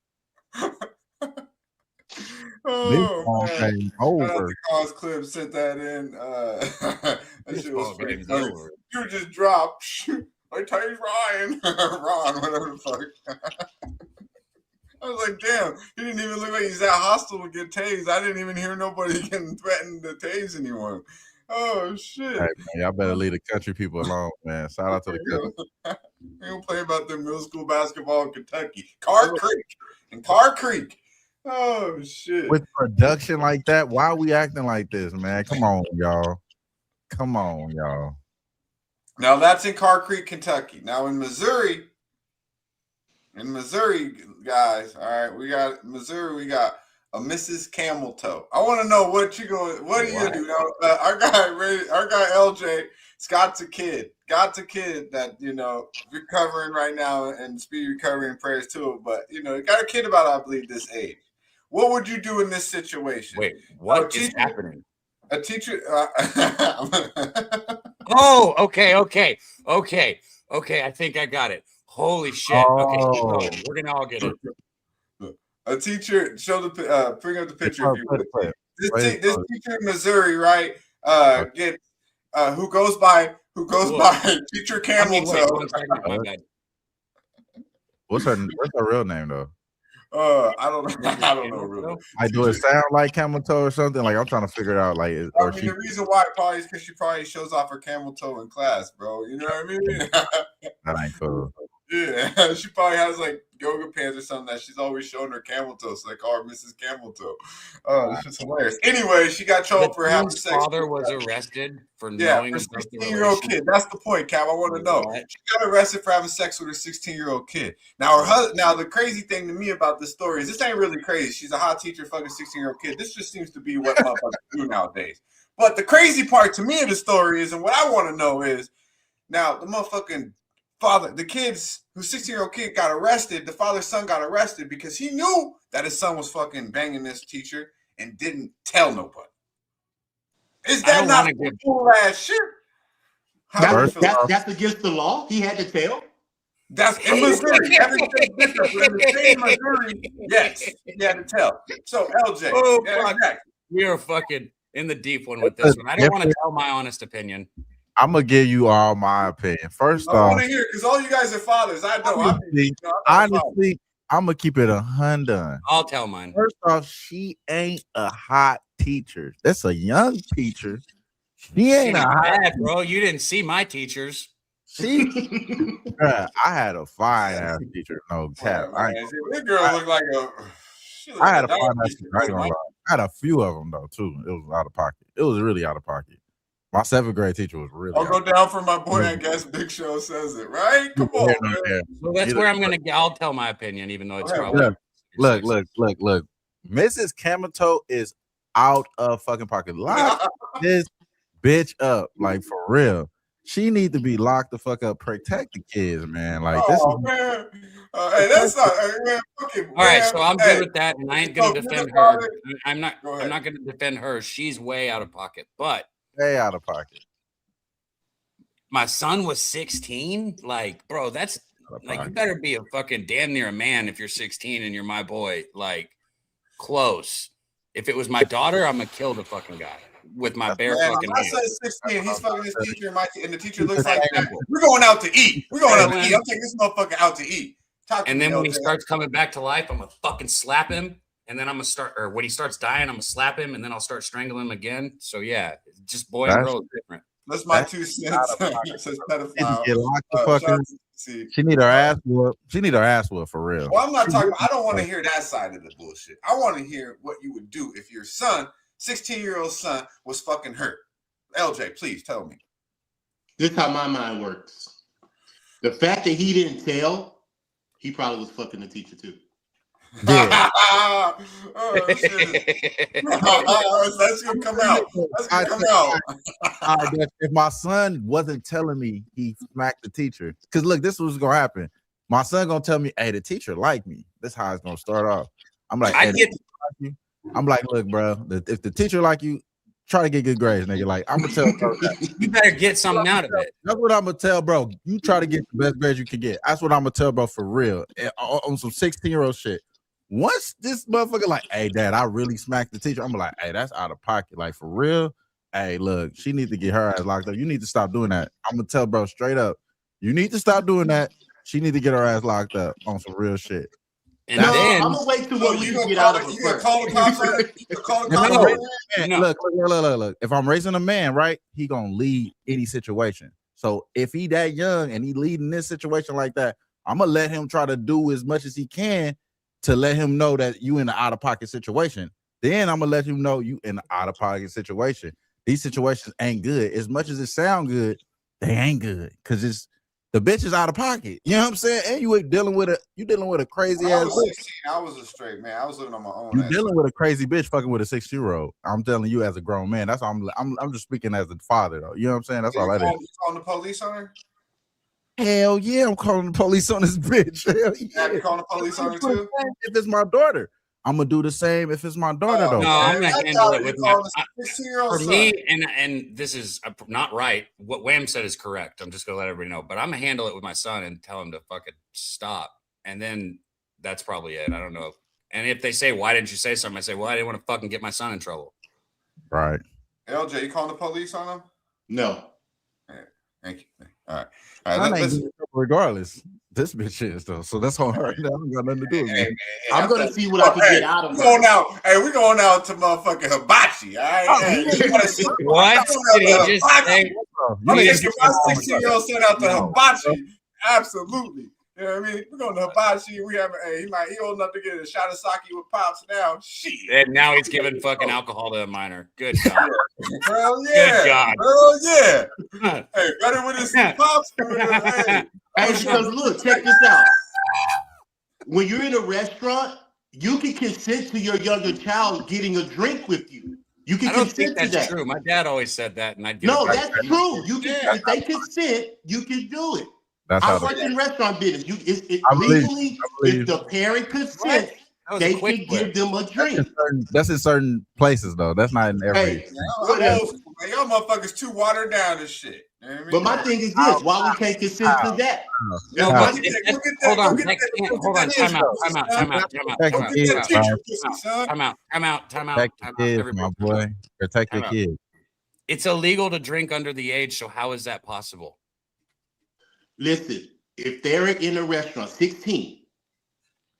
D: This over. Cause clip sent that in. That shit was pretty funny. You just dropped. I tased Ryan. Ron, whatever the fuck. I was like, damn, he didn't even look like he's that hostile to get tased. I didn't even hear nobody getting threatened to tase anyone. Oh, shit.
H: Hey, man, y'all better leave the country people alone, man. Shout out to the country.
D: They don't play about their middle school basketball in Kentucky. Carr Creek. Oh, shit.
H: With production like that, why are we acting like this, man? Come on, y'all.
D: Now, that's in Carr Creek, Kentucky. Now, in Missouri, guys, all right, we got Missouri, we got a Mrs. Camel Toe. I want to know what you gonna do now. Our guy LJ, Scott's a kid that, you know, recovering right now and speedy recovery and prayers to it. But, you know, got a kid about, I believe, this age. What would you do in this situation?
C: Wait, what is happening?
D: A teacher.
C: Oh, okay. I think I got it. Holy shit. Okay, we're gonna all get it.
D: A teacher, bring up the picture if you would. This teacher in Missouri, right? Who goes by Teacher Camel Toe.
H: What's her real name though?
D: I don't know really.
H: Do it sound like camel toe or something? Like I'm trying to figure it out. Like,
D: the reason why probably is because she probably shows off her camel toe in class, bro. You know what I mean?
H: That ain't cool.
D: Yeah, she probably has like yoga pants or something that she's always showing her camel toe, so they call her Mrs. Camel Toe. Oh, this is hilarious. Anyway, she got trouble for having sex.
C: Her father was arrested for knowing
D: for 16-year-old kid. That's the point, Cap. I want to know. She got arrested for having sex with her 16-year-old kid. Now, the crazy thing to me about this story is this ain't really crazy. She's a hot teacher, fucking 16-year-old kid. This just seems to be what motherfuckers do nowadays. But the crazy part to me of the story is, and what I want to know is, now the motherfucking father, the kid's whose 16-year-old kid got arrested, the father's son got arrested because he knew that his son was fucking banging this teacher and didn't tell nobody. Is that not cool ass shit?
F: That's against the law? He had to tell?
D: That's in Missouri. Everything's different. But in the state of Missouri, yes, he had to tell. So, LJ.
C: Oh, fuck. We are fucking in the deep one with this one. I don't want to tell my honest opinion.
H: I'm gonna give you all my opinion. First off,
D: I want to hear because all you guys are fathers. I know.
H: Honestly, I'm gonna keep it 100.
C: I'll tell mine.
H: First off, she ain't a hot teacher. That's a young teacher. She ain't a hot
C: bad, bro. You didn't see my teachers.
H: I had a fine ass teacher. No cap.
D: This girl looked like a.
H: I had a fine ass teacher. I had a few of them though too. It was out of pocket. It was really out of pocket. My 7th grade teacher was really.
D: I'll go down for my boy. I guess Big Show says it, right? Come on, man.
C: Well, that's where I'm gonna. I'll tell my opinion, even though it's probably.
H: Look. Mrs. Kamito is out of fucking pocket. Lock this bitch up, like for real. She need to be locked the fuck up. Protect the kids, man. Like this.
D: Man. Hey, that's not. Man,
C: all right, so I'm good with that, and I ain't gonna defend her. I'm not gonna defend her. She's way out of pocket, but
H: way out of pocket.
C: My son was 16. Like, bro, that's like you better be a fucking damn near a man if you're 16 and you're my boy. Like, close. If it was my daughter, I'm gonna kill the fucking guy with my bare fucking
D: hands. My son's 16. He's fucking his teacher, and the teacher looks like, we're going out to eat. We're going out to eat. I'm taking this motherfucker out to eat.
C: And then when he starts coming back to life, I'm gonna fucking slap him. And then I'm gonna start, or when he starts dying, I'm gonna slap him, and then I'll start strangling him again. So yeah, just boy and girl is different.
D: That's my 2 cents.
H: She need her ass whooped. She need her ass whooped for real.
D: Well, I'm not talking. I don't want to hear that side of the bullshit. I want to hear what you would do if your son, 16-year-old son, was fucking hurt. LJ, please tell me.
F: This is how my mind works. The fact that he didn't tell. He probably was fucking the teacher too.
H: Yeah.
D: That's gonna come out. That's gonna come out.
H: If my son wasn't telling me he smacked the teacher, because look, this was gonna happen. My son gonna tell me, "Hey, the teacher liked me." This is how it's gonna start off. I'm like, I'm like, look, bro. If the teacher like you, try to get good grades, nigga. Like, I'm gonna tell bro,
C: you better get something out of it.
H: That's what I'm gonna tell, bro. You try to get the best grades you can get. That's what I'm gonna tell, bro, for real. And on some 16-year-old shit. Once this motherfucker like, hey, dad, I really smacked the teacher. I'm like, hey, that's out of pocket. Like, for real. Hey, look, she needs to get her ass locked up. You need to stop doing that. I'm gonna tell bro straight up. You need to stop doing that. She need to get her ass locked up on some real shit.
F: And then I'm gonna wait till we get out of it. You gonna call the
H: cops? Look. If I'm raising a man, right, he gonna lead any situation. So if he that young and he leading this situation like that, I'm gonna let him try to do as much as he can to let him know that you in an out of pocket situation. Then I'm gonna let him know you in an out of pocket situation. These situations ain't good. As much as it sound good, they ain't good because it's. The bitch is out of pocket. You know what I'm saying? And you dealing with a crazy ass bitch.
D: I was a straight man. I was living on my own.
H: You dealing with a crazy bitch fucking with a 6-year-old. I'm telling you as a grown man. That's all I'm just speaking as a father though. You know what I'm saying? That's all that is.
D: You calling the police on her?
H: Hell yeah, I'm calling the police on this bitch. Hell yeah.
D: You calling the police on her too?
H: If it's my daughter. I'm gonna do the same if it's my daughter though.
C: No, I'm gonna handle it with my for me, and this is not right. What Wham said is correct. I'm just gonna let everybody know, but I'm gonna handle it with my son and tell him to fucking stop. And then that's probably it. I don't know. And if they say, "Why didn't you say something?" I say, "Well, I didn't want to fucking get my son in trouble."
H: Right.
D: LJ, you calling the police on him?
F: No.
D: Right. Thank you. All right.
H: Regardless. This bitch is though, so that's on her. That don't got nothing to do with me.
F: I'm gonna see what I can get out of her.
D: We're going out to motherfucking hibachi. All right.
C: What did he just say?
D: I'm gonna get my 16-year-old son out to hibachi. Absolutely. You know what I mean? We're going to hibachi. We have he old enough to get a shot of sake with pops now. Shit.
C: And now he's giving fucking alcohol to a minor. Good God.
D: Hell yeah.
C: Good God.
D: Hell yeah. Hey, better with his pops.
F: Hey, because look, check this out. When you're in a restaurant, you can consent to your younger child getting a drink with you. You can consent to that.
C: True. My dad always said that, and I
F: No, that's true. You can if they consent, you can do it. I work in restaurant business. Legally, if the parent consents, they can give them a drink.
H: That's in certain places, though. That's not in every.
D: Y'all motherfuckers too watered down this shit. You know what I mean?
F: But my thing is this: why we can't consent to that?
C: No, but hold on. Time out.
H: My boy, protect your kids.
C: It's illegal to drink under the age, so how is that possible?
F: Listen, if they're in a restaurant, 16,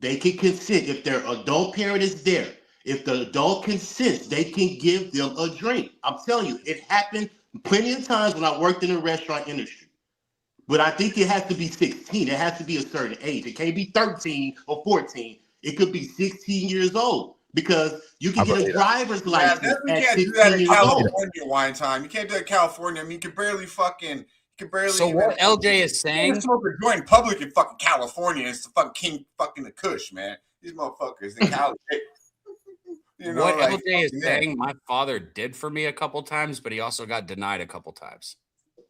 F: they can consent. If their adult parent is there, if the adult consents, they can give them a drink. I'm telling you, it happened plenty of times when I worked in the restaurant industry. But I think it has to be 16. It has to be a certain age. It can't be 13 or 14. It could be 16 years old. because you can get a driver's license
D: definitely
F: at
D: can't do
F: 16
D: that in
F: years old.
D: California, wine time. You can't do that in California. I mean, you can barely.
C: So what LJ is saying?
D: You smoke a joint in public in fucking California. It's the fucking king fucking the Kush, man. These motherfuckers in Cali. You know,
C: what
D: like,
C: LJ is saying, my father did for me a couple times, but he also got denied a couple times.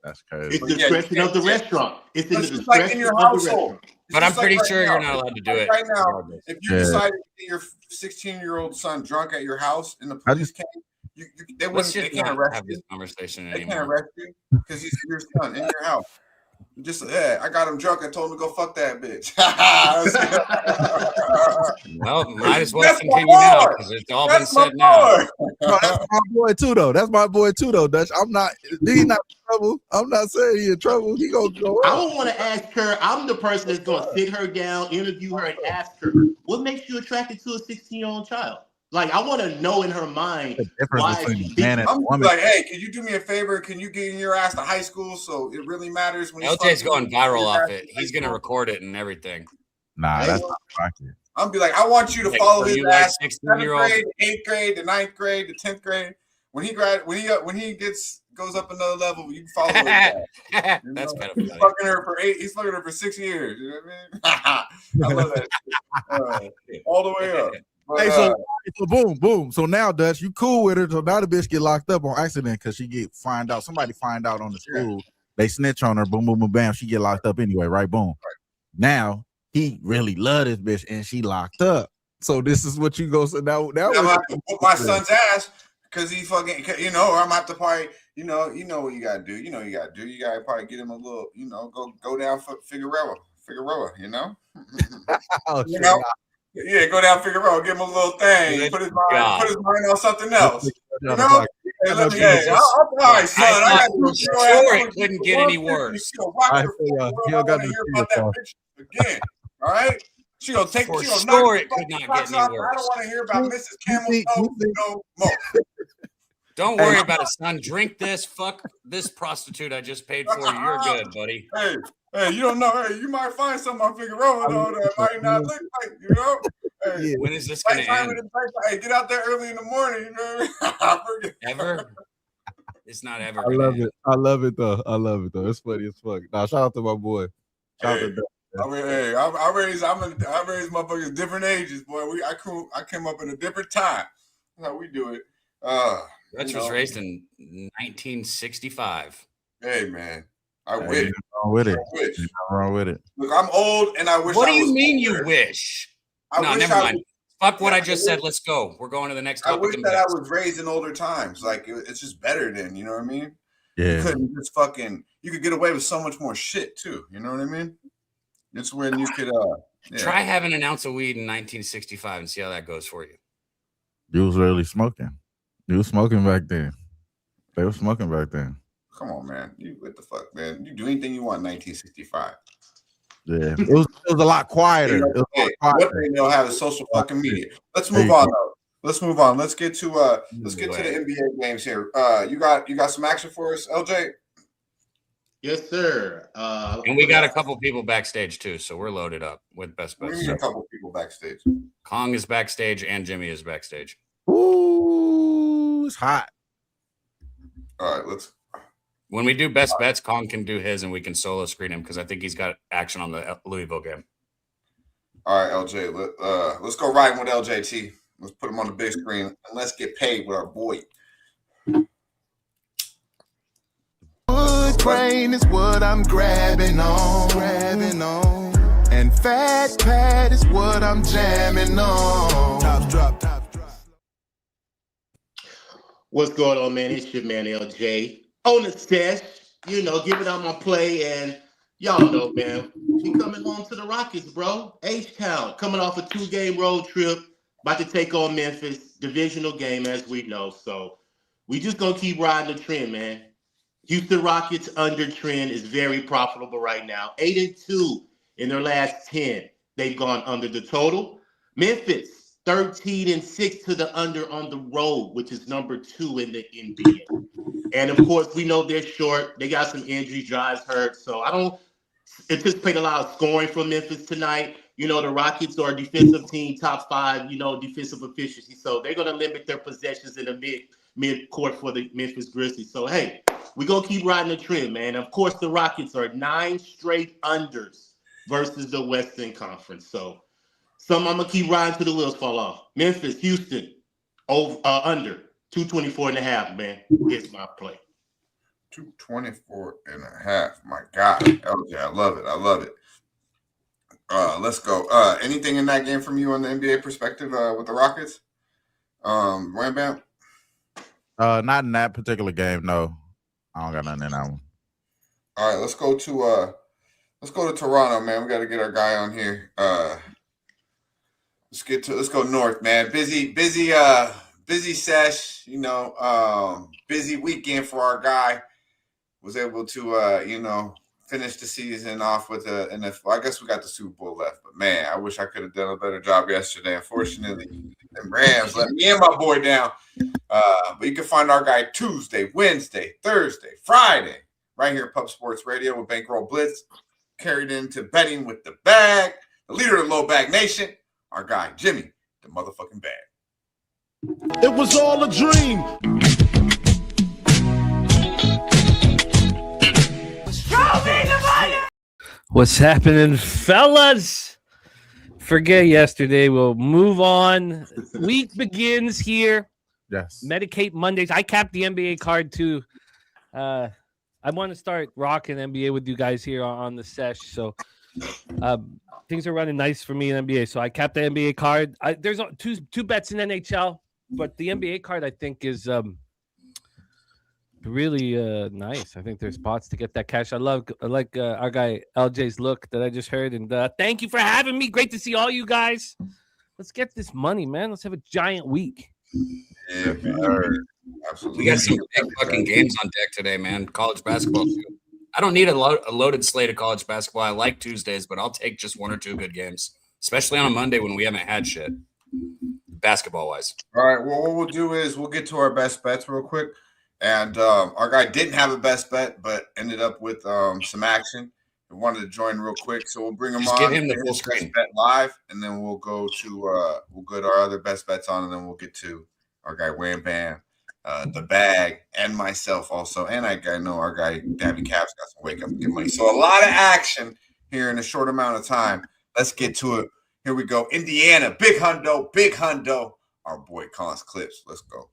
H: That's crazy.
F: It's the discretion of the restaurant. It's in the
D: just like
F: discretion
D: in your
F: of the
D: household.
F: restaurant.
C: But I'm pretty
D: right
C: sure
D: now.
C: you're not allowed to do it.
D: Right now, if you
H: Yeah.
D: decided to get your 16-year-old son drunk at your house and the police came, they
C: Let's
D: wouldn't. They
C: just
D: can't
C: not
D: arrest
C: have
D: you.
C: this conversation
D: They can't
C: anymore.
D: arrest you because he's your son in your house. Just I got him drunk. I told him to go fuck that bitch.
C: Well, might as well
D: That's
C: continue
D: my
C: now
D: boy.
C: because it's all
D: That's
C: been
D: my
C: said now.
D: boy.
H: No, that's my boy too, though. That's my boy too, though. Dutch. I'm not. He's not in trouble. I'm not saying he in trouble. He gonna go.
F: I don't want to ask her. I'm the person that's going to sit her down, interview her, and ask her, what makes you attracted to a 16-year-old child? Like, I want to know in her mind
H: The difference
F: why
H: between
F: she's
H: a man and a
D: I'm
H: woman.
D: like, hey, can you do me a favor? Can you get in your ass to high school so it really matters when
C: LJ's
D: fucking
C: going viral
D: your
C: off
D: ass
C: it.
D: to high
C: He's gonna
D: school?
C: record it and everything.
H: Nah, that's not fucking.
D: I'm be like, I want you to
C: Like,
D: follow
C: so
D: his
C: you like
D: ass.
C: 16-year-old?
D: 7th grade, 8th grade, the 9th grade, the 10th grade. When he goes up another level, you can follow his ass. You
C: That's
D: know?
C: kind of
D: He's
C: funny.
D: fucking her for 8. He's fucking her for 6 years. You know what I mean? I love that shit. All the way up. But,
H: Hey, so boom. So now, Dutch, you cool with her. So now the bitch get locked up on accident because somebody find out on the school. They snitch on her. Boom, boom, boom, bam. She get locked up anyway, right? Boom. Now he really love this bitch and she locked up. So this is what you go. So now
D: I'm gonna have to whoop my son's ass because he fucking, or I'm gonna have to probably, you know what you gotta do. You gotta probably get him a little, go down for Figueroa, you know?
H: Oh,
D: You know? Yeah, go down Figueroa, give him a little thing,
C: Good
D: put his
C: God.
D: mind on something else. You know?
H: Fuck.
D: Hey, let me, hey, all right, son.
C: I
D: I
C: thought
D: got
C: for sure it couldn't get any worse.
H: I feel you.
D: I
H: You don't got
D: want to
H: no
D: hear
H: fear,
D: about that
H: Paul.
D: bitch again. All right? She gonna take.
C: For
D: She gonna
C: sure
D: knock
C: it could not
D: socks
C: get any
D: off. I
C: worse.
D: don't want to hear about Mrs. Camel
H: think-
D: Toe
H: you think-
D: no more.
C: Don't worry about it, son. Drink this. Fuck this prostitute I just paid for. You're good, buddy.
D: Hey, you don't know. Hey, you might find something on Figueroa though that might not look like, you know. Hey,
C: When is this gonna end?
D: Hey, get out there early in the morning. You know.
C: Ever? It's not ever.
H: I
C: gonna
H: love
C: end.
H: it. I love it though. It's funny as fuck. Nah, shout out to my boy. Shout out to Dutch.
D: I mean, hey, I raised motherfuckers different ages, boy. I came up in a different time. That's how we do it.
C: Dutch was raised in 1965.
D: Hey, man, I
H: Hey,
D: wish.
H: nothing wrong with it.
D: I wish.
H: Nothing wrong with it.
D: Look, I'm old, and I wish.
C: What
D: I
C: do you
D: was
C: mean you
D: older.
C: wish?
D: I
C: No,
D: wish
C: never
D: I
C: mind.
D: was-
C: Fuck what
D: Yeah,
C: I just said. Let's go. We're going to the next
D: I
C: topic.
D: wish
C: in
D: that I
C: bets.
D: was raised in older times. Like it's just better then. You know what I mean? You
H: Yeah.
D: couldn't just fucking. You could get away with so much more shit too. You know what I mean? It's when you could. Yeah.
C: Try having an ounce of weed in 1965 and see how that goes for you.
H: You was really smoking. You was smoking back then. They were smoking back then.
D: Come on, man. What the fuck, man? You do anything you want in 1965.
H: Yeah. It was a lot quieter. It was a lot
D: What
H: quieter.
D: they know how to social fucking media. Let's move on though. Let's move on. Let's get to the NBA games here. You got some action for us, LJ?
F: Yes, sir.
C: And we got a couple people backstage too, so we're loaded up with best
D: We
C: bets.
D: need a couple people backstage.
C: Kong is backstage and Jimmy is backstage.
H: Ooh, it's hot.
D: All right,
C: When we do best bets, Kong can do his and we can solo screen him because I think he's got action on the Louisville game.
D: All right, LJ. Let's go riding with LJT. Let's put him on the big screen and let's get paid with our boy.
B: Wood grain is what I'm grabbing on. And fat pad is what I'm jamming on. Top drop.
F: What's going on, man? It's your man LJ on the Sesh. Giving out my play, and y'all know, man, we coming home to the Rockets, bro. H-Town coming off a 2-game road trip, about to take on Memphis, divisional game as we know. So we just gonna keep riding the trend, man. Houston Rockets under trend is very profitable right now. 8-2 in their last 10. They've gone under the total. Memphis 13-6 to the under on the road, which is number 2 in the NBA. And of course, we know they're short. They got some injuries, drives hurt. So I don't anticipate a lot of scoring from Memphis tonight. the Rockets are a defensive team, top 5, defensive efficiency. So they're going to limit their possessions in the mid-court for the Memphis Grizzlies. So, hey, we're going to keep riding the trend, man. Of course, the Rockets are 9 straight unders versus the Western Conference. So I'm going to keep riding till the wheels fall off. Memphis, Houston, under 224.5, man. It's my play.
D: 224.5. My God. LJ, I love it. I love it. Let's go. Anything in that game from you on the NBA perspective with the Rockets? Wham Bam?
H: Not in that particular game, no. I don't got nothing in that one.
D: All right, let's go to Toronto, man. We got to get our guy on here. Let's go north, man. Busy Sesh, busy weekend for our guy. Was able to finish the season off with I guess we got the Super Bowl left, but man, I wish I could have done a better job yesterday. Unfortunately, the Rams let me and my boy down. But you can find our guy Tuesday, Wednesday, Thursday, Friday, right here at Pub Sports Radio with Bankroll Blitz, carried into betting with the bag, the leader of the Low Bag Nation, our guy Jimmy, the motherfucking bag.
K: It was all a dream.
L: What's happening, fellas? Forget yesterday. We'll move on. Week begins here.
H: Yes.
L: Medicate Mondays. I capped the NBA card too. I want to start rocking NBA with you guys here on the sesh. So things are running nice for me in NBA. So I capped the NBA card. There's two bets in NHL, but the NBA card I think is really nice. I think there's spots to get that cash. I like our guy LJ's look that I just heard, and thank you for having me. Great to see all you guys. Let's get this money, man. Let's have a giant week.
D: Yeah, man. Absolutely.
C: We got some big fucking games on deck today, man. College basketball too. I don't need a loaded slate of college basketball. I like Tuesdays, but I'll take just 1 or 2 good games, especially on a Monday when we haven't had shit basketball wise.
D: All right. Well, what we'll do is we'll get to our best bets real quick. And our guy didn't have a best bet, but ended up with some action. We wanted to join real quick, so we'll bring him on.
C: Give him the full screen.
D: Best bet live, and then we'll go to our other best bets on, and then we'll get to our guy Wham Bam, the bag, and myself also. And I know our guy Daby Cap's got some wake up and get money. So a lot of action here in a short amount of time. Let's get to it. Here we go. Indiana, big hundo. Our boy Collins Clips. Let's go.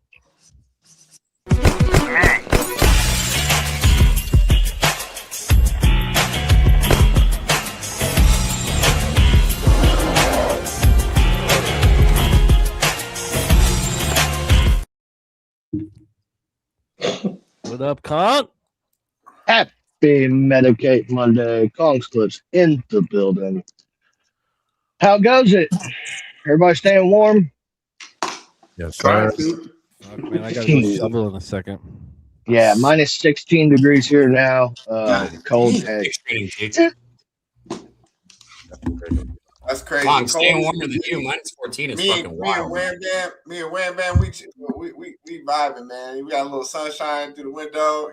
L: What up, Con?
M: Happy Medicate Monday. Kong's Clips in the building. How goes it? Everybody staying warm?
H: Yes, sir.
L: Oh, man, I gotta go shovel in a second.
M: Yeah, minus 16 degrees here now. Cold day.
D: That's crazy.
C: I'm staying warmer than you. Minus 14 is fucking wild.
D: Me and Wham Bam, we vibing, man. We got a little sunshine through the window.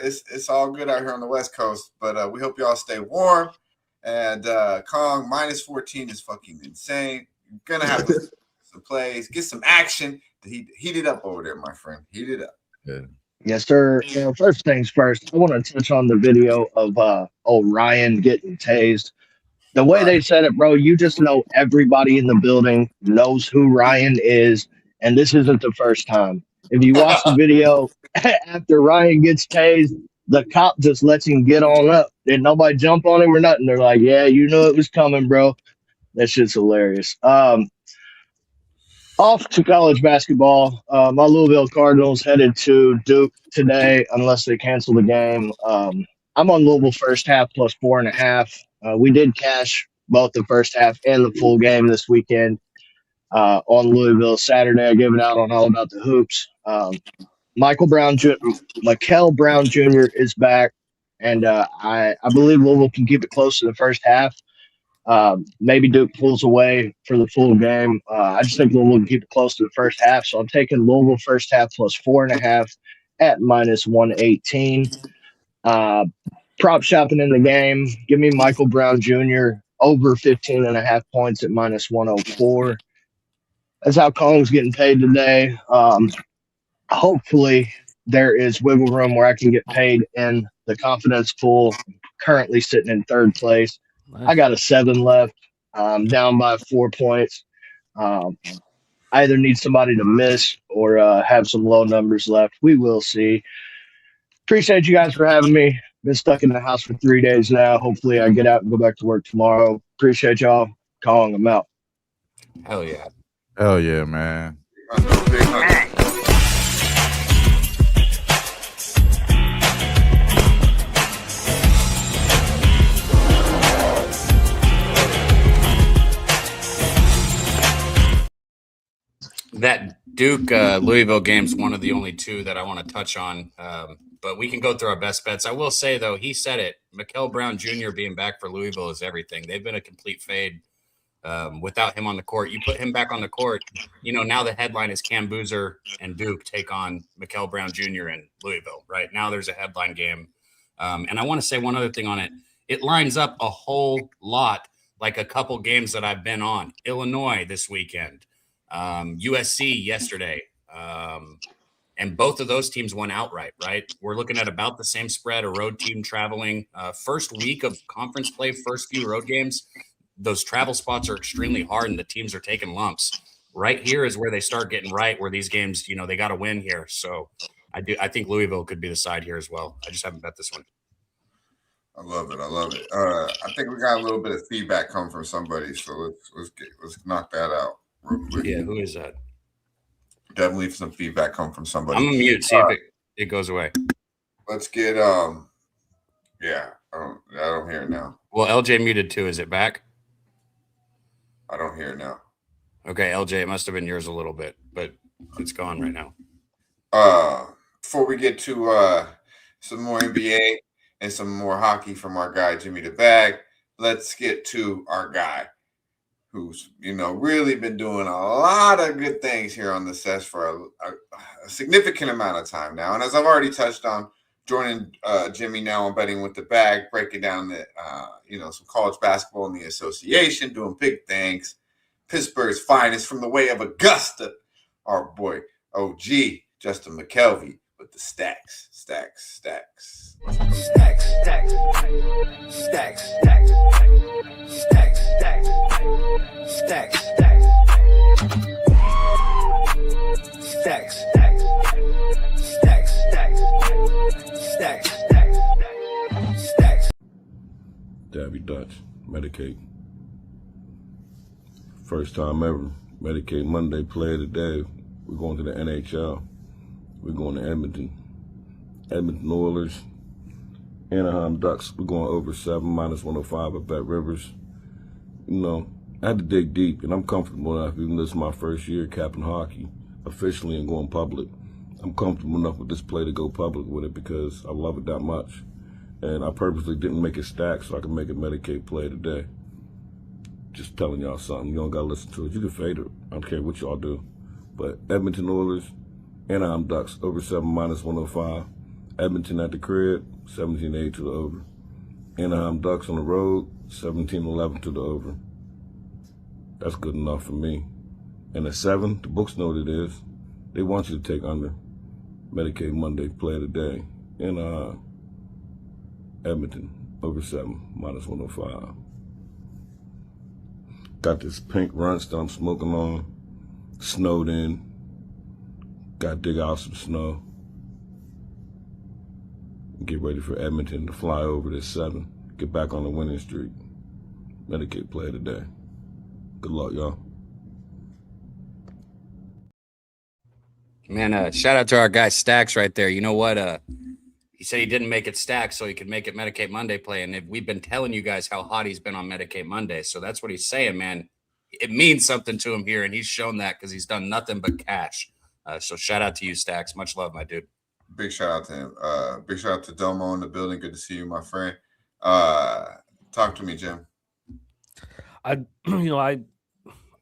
D: It's all good out here on the West Coast. But we hope y'all stay warm. And Kong, minus 14 is fucking insane. You're gonna have to some plays, get some action. Heat it up over there, my friend. Heat it up.
H: Yeah.
M: Yes, sir. First things first, I want to touch on the video of old Ryan getting tased. The way they said it, bro, you just know everybody in the building knows who Ryan is, and this isn't the first time. If you watch the video after Ryan gets tased, the cop just lets him get on up. Did nobody jump on him or nothing? They're like, yeah, you knew it was coming, bro. That shit's hilarious. Off to college basketball. My Louisville Cardinals headed to Duke today, unless they cancel the game. I'm on Louisville first half plus 4.5. We did cash both the first half and the full game this weekend on Louisville. Saturday, I gave it out on All About the Hoops. Mikel Brown Jr. is back, and I believe Louisville can keep it close to the first half. Maybe Duke pulls away for the full game. I just think Louisville can keep it close to the first half, so I'm taking Louisville first half plus 4.5 at minus 118. Prop shopping in the game. Give me Mikel Brown Jr. over 15.5 points at minus 104. That's how Kong's getting paid today. Hopefully there is wiggle room where I can get paid in the confidence pool. Currently sitting in third place.
L: Nice.
M: I got a 7 left, down by 4 points. I either need somebody to miss or have some low numbers left. We will see. Appreciate you guys for having me. Been stuck in the house for 3 days now. Hopefully I get out and go back to work tomorrow. Appreciate y'all. Calling them out.
C: Hell yeah.
H: Hell yeah, man.
C: That Duke Louisville game's one of the only two that I want to touch on, but we can go through our best bets. I will say, though, he said it. Mikael Brown Jr. being back for Louisville is everything. They've been a complete fade without him on the court. You put him back on the court, now the headline is Cam Boozer and Duke take on Mikael Brown Jr. and Louisville. Right now there's a headline game. And I want to say one other thing on it. It lines up a whole lot like a couple games that I've been on. Illinois this weekend. USC yesterday, and both of those teams won outright, right? We're looking at about the same spread, a road team traveling. First week of conference play, first few road games, those travel spots are extremely hard and the teams are taking lumps. Right here is where they start getting right, where these games, they got to win here. So I think Louisville could be the side here as well. I just haven't bet this one.
D: I love it. I think we got a little bit of feedback come from somebody, so let's knock that out real quick.
C: Yeah, who is that?
D: Definitely some feedback come from somebody.
C: I'm gonna mute, see if it goes away.
D: Let's get I don't hear it now.
C: Well, LJ muted too. Is it back?
D: I don't hear it now.
C: Okay, LJ, it must have been yours a little bit, but it's gone right now.
D: Before we get to some more NBA and some more hockey from our guy Jimmy the Bag, let's get to our guy who's really been doing a lot of good things here on the Sesh for a significant amount of time now. And as I've already touched on, joining Jimmy now on Betting with the Bag, breaking down the some college basketball in the association, doing big things. Pittsburgh's finest from the way of Augusta, our boy OG Justin McKelvey with the stacks.
N: Daby Dutch, Medicate. First time ever, Medicate Monday play of the day. We're going to the NHL. We're going to Edmonton Oilers, Anaheim Ducks. We're going over 7 minus 105 at Bet Rivers. I had to dig deep, and I'm comfortable enough, even though this is my first year capping hockey officially and going public. I'm comfortable enough with this play to go public with it because I love it that much. And I purposely didn't make it stack so I can make a Medicate play today. Just telling y'all something. You don't got to listen to it. You can fade it. I don't care what y'all do. But Edmonton Oilers, Anaheim Ducks, over 7 minus 105. Edmonton at the crib, 17-8 to the over. Anaheim Ducks on the road, 17-11 to the over. That's good enough for me. And at 7, the books know what it is. They want you to take under. Medicate Monday play of the day. In Edmonton, over 7 minus 105. Got this pink runch that I'm smoking on. Snowed in. Got to dig out some snow. Get ready for Edmonton to fly over this 7. Get back on the winning streak. Medicate play of the day. Good luck, y'all.
C: Man, shout out to our guy Stacks right there. You know what? He said he didn't make it stack so he could make it Medicate Monday play. And we've been telling you guys how hot he's been on Medicate Monday. So that's what he's saying, man. It means something to him here, and he's shown that because he's done nothing but cash. So shout out to you, Stacks. Much love, my dude.
D: Big shout out to him. Big shout out to Domo in the building. Good to see you, my friend. Talk to me, Jim.
L: I'm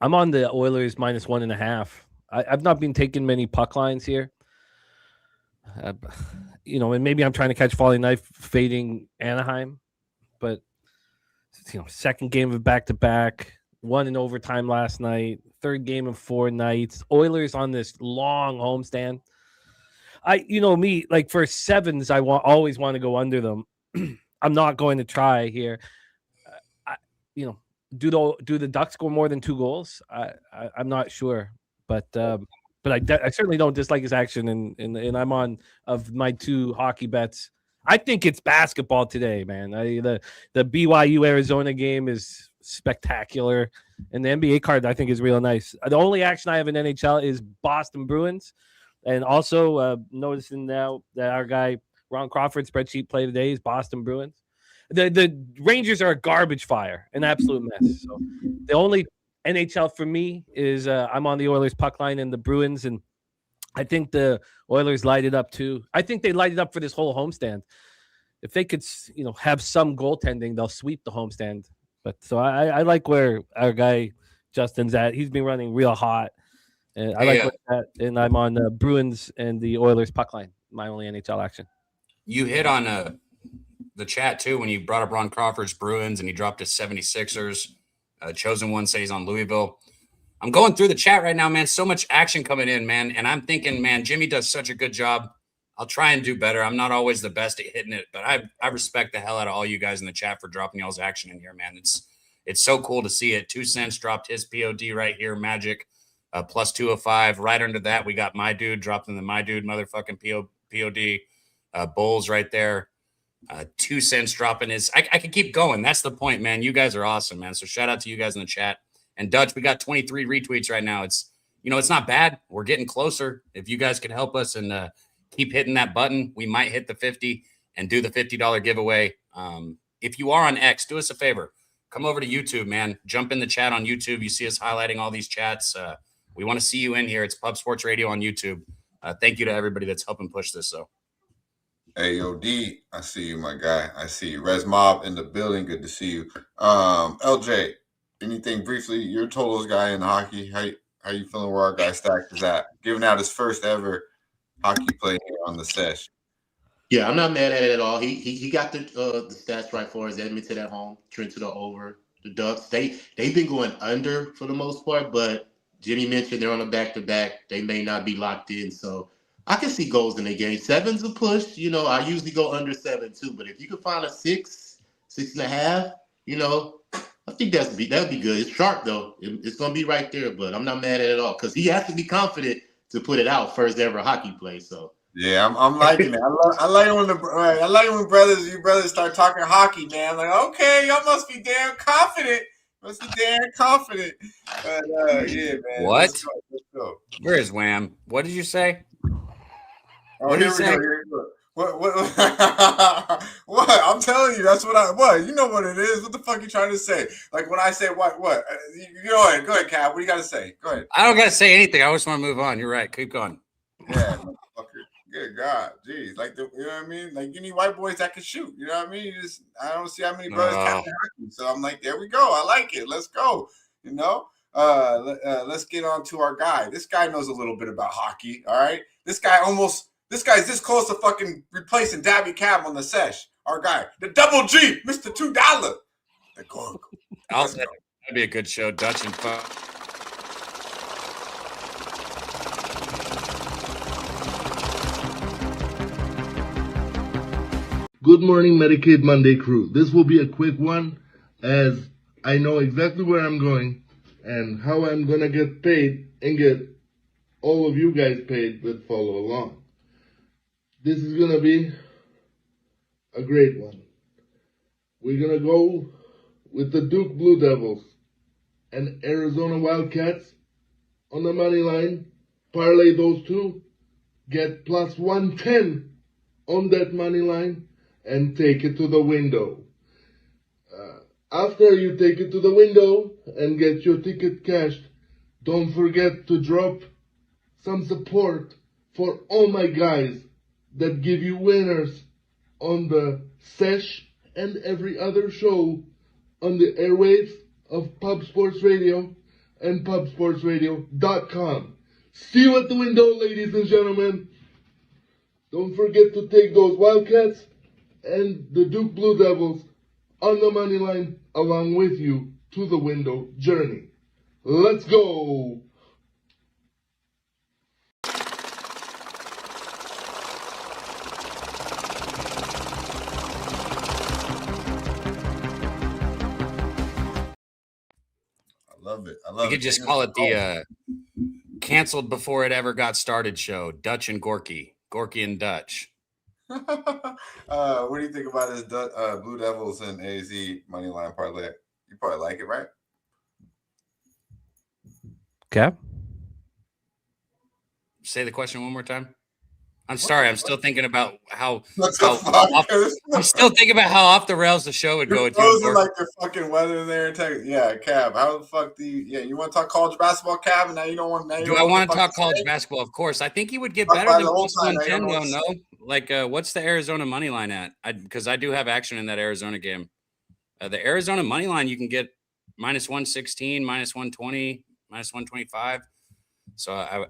L: on the Oilers minus 1.5. I've not been taking many puck lines here. And maybe I'm trying to catch volley knife fading Anaheim, but second game of back-to-back, one in overtime last night, third game in 4 nights. Oilers on this long homestand. Me, like for sevens, I always want to go under them. I'm not going to try here. Do the Ducks score more than 2 goals? I'm not sure, but I certainly don't dislike his action, and I'm on of my 2 hockey bets. I think it's basketball today, man. The BYU Arizona game is spectacular, and the NBA card I think is real nice. The only action I have in NHL is Boston Bruins, and also noticing now that our guy Ron Crawford spreadsheet play today is Boston Bruins. The Rangers are a garbage fire, an absolute mess. So the only NHL for me is I'm on the Oilers puck line and the Bruins, and I think the Oilers light it up too. I think they light it up for this whole homestand. If they could, have some goaltending, they'll sweep the homestand. But so I like where our guy Justin's at. He's been running real hot, and I like that. And I'm on the Bruins and the Oilers puck line. My only NHL action.
C: You hit on the chat too when you brought up Ron Crawford's Bruins and he dropped his 76ers. Chosen One says he's on Louisville. I'm going through the chat right now, man. So much action coming in, man. And I'm thinking, man, Jimmy does such a good job. I'll try and do better. I'm not always the best at hitting it, but I respect the hell out of all you guys in the chat for dropping y'all's action in here, man. It's so cool to see it. 2 cents dropped his POD right here, Magic, plus 205. Right under that, we got My Dude dropped in the My Dude motherfucking POD. Bulls right there. 2 cents dropping his. I can keep going. That's the point, man. You guys are awesome, man. So shout out to you guys in the chat. And Dutch, we got 23 retweets right now. It's not bad. We're getting closer. If you guys could help us and keep hitting that button, we might hit the 50 and do the $50 giveaway. If you are on X, do us a favor. Come over to YouTube, man. Jump in the chat on YouTube. You see us highlighting all these chats. We want to see you in here. It's Pub Sports Radio on YouTube. Thank you to everybody that's helping push this, though.
D: Hey, yo, D, I see you, my guy. I see you. Res Mob in the building. Good to see you. LJ, anything briefly? You're a totals guy in hockey. How you feeling where our guy Stack is at? Giving out his first ever hockey play here on the Sesh.
F: Yeah, I'm not mad at it at all. He got the stats right for us. Edmonton at home, Trenton over. The Ducks, they've been going under for the most part, but Jimmy mentioned they're on a back-to-back. They may not be locked in, so I can see goals in the game. 7's a push. I usually go under 7 too, but if you can find a 6, 6.5, I think that'd be good. It's sharp though. It's gonna be right there, but I'm not mad at it at all because he has to be confident to put it out first ever hockey play. So
D: yeah, I'm liking it. I like when you brothers start talking hockey, man. Like, okay, y'all must be damn confident. But yeah, man.
C: What?
D: Let's go.
C: Where is Wham? What did you say?
D: Oh, here we go. What? What? I'm telling you, that's what you know what it is. What the fuck you trying to say? Like when I say what? You go ahead, Cap. What do you got to say? Go ahead.
C: I don't got to say anything. I just want to move on. You're right. Keep going.
D: Yeah, motherfucker. Good God, jeez. Like you know what I mean? Like you need white boys that can shoot. You know what I mean? I don't see how many brothers captain hockey. So I'm like, there we go. I like it. Let's go. Let's get on to our guy. This guy knows a little bit about hockey. All right. This guy's this close to fucking replacing Daby Cab on the Sesh. Our guy, the Double G, Mr. $2. The Gorg.
C: That'd be a good show, Dutch and fun.
K: Good morning, Medicate Monday crew. This will be a quick one as I know exactly where I'm going and how I'm going to get paid and get all of you guys paid that follow along. This is going to be a great one. We're going to go with the Duke Blue Devils and Arizona Wildcats on the money line. Parlay those two. Get plus 110 on that money line and take it to the window. After you take it to the window and get your ticket cashed, don't forget to drop some support for all my guys that give you winners on the Sesh and every other show on the airwaves of Pub Sports Radio and pubsportsradio.com. See you at the window, ladies and gentlemen. Don't forget to take those Wildcats and the Duke Blue Devils on the money line along with you to the window journey. Let's go.
D: Love it. I
C: We
D: love
C: could
D: it.
C: just call it the canceled before it ever got started show. Dutch and Gorky. Gorky and Dutch.
D: What do you think about this Blue Devils and AZ money line parlay? You probably like it, right?
L: Okay.
C: Say the question one more time. I'm sorry. I'm still thinking about how
D: I'm
C: still thinking about how off the rails the show would go.
D: You're
C: With you,
D: frozen like the fucking weather there in Texas. Yeah, Cab. How the fuck do you? Yeah, you want to talk college basketball, Cab, and now you don't want.
C: Do I want to talk college basketball? Of course. I think he would get better than plus 110 though. No, like what's the Arizona money line at? Because I do have action in that Arizona game. The Arizona money line you can get minus 116, minus 120, minus 125. So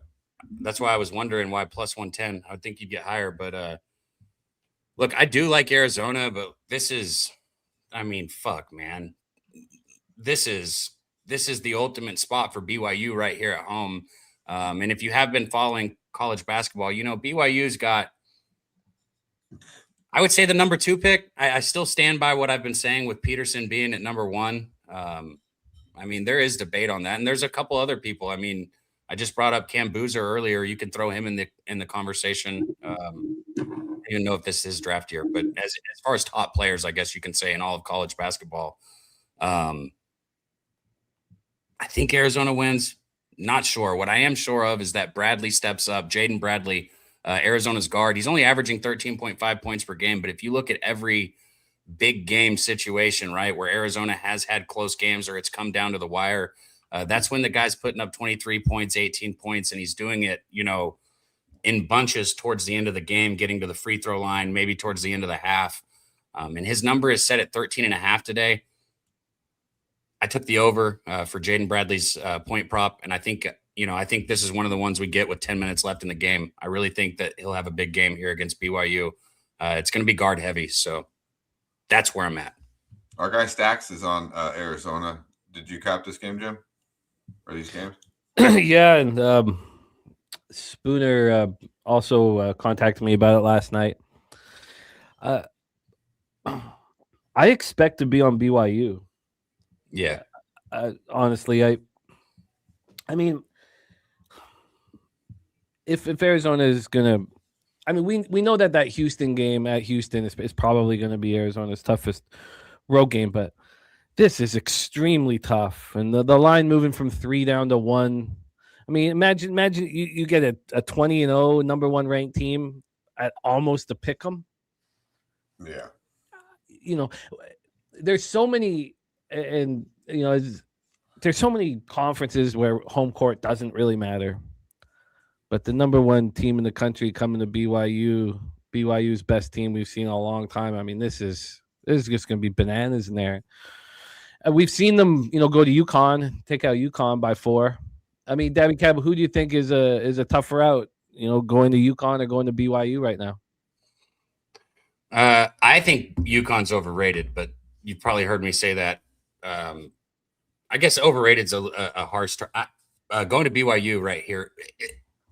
C: that's why I was wondering why plus 110. I would think you'd get higher, but look, I do like Arizona, but this is, I mean, fuck, man. This is the ultimate spot for BYU right here at home. And if you have been following college basketball, you know, BYU's got, I would say, the number 2 pick. I still stand by what I've been saying with Peterson being at number 1. I mean, there is debate on that. And there's a couple other people. I mean, I just brought up Cam Boozer earlier. You can throw him in the conversation. I don't even know if this is his draft year, but as far as top players, I guess you can say in all of college basketball, I think Arizona wins. Not sure. What I am sure of is that Bradley steps up. Jaden Bradley, Arizona's guard. He's only averaging 13.5 points per game, but if you look at every big game situation, right, where Arizona has had close games or it's come down to the wire, that's when the guy's putting up 23 points, 18 points, and he's doing it, you know, in bunches towards the end of the game, getting to the free throw line, maybe towards the end of the half. And his number is set at 13.5 today. I took the over for Jaden Bradley's point prop, and I think, you know, I think this is one of the ones we get with 10 minutes left in the game. I really think that he'll have a big game here against BYU. It's going to be guard heavy, so that's where I'm at.
D: Our guy Stacks is on Arizona. Did you cap this game, Jim? Or these games?
L: Yeah, and Spooner also contacted me about it last night. I expect to be on BYU.
C: Yeah.
L: Honestly, I mean, if Arizona is gonna, I mean, we know that Houston game at Houston is probably going to be Arizona's toughest road game, but this is extremely tough, and the line moving from 3 down to 1. I mean, imagine you get a 20-0 number 1 ranked team at almost a pick 'em.
D: Yeah,
L: you know, there's so many, and you know, there's so many conferences where home court doesn't really matter, but the number 1 team in the country coming to BYU's best team we've seen in a long time. I mean, this is just going to be bananas in there. We've seen them, you know, go to UConn, take out UConn by 4. I mean, Daby Cab, who do you think is a tougher route? You know, going to UConn or going to BYU right now?
C: I think UConn's overrated, but you've probably heard me say that. I guess overrated's a harsh term. Going to BYU right here,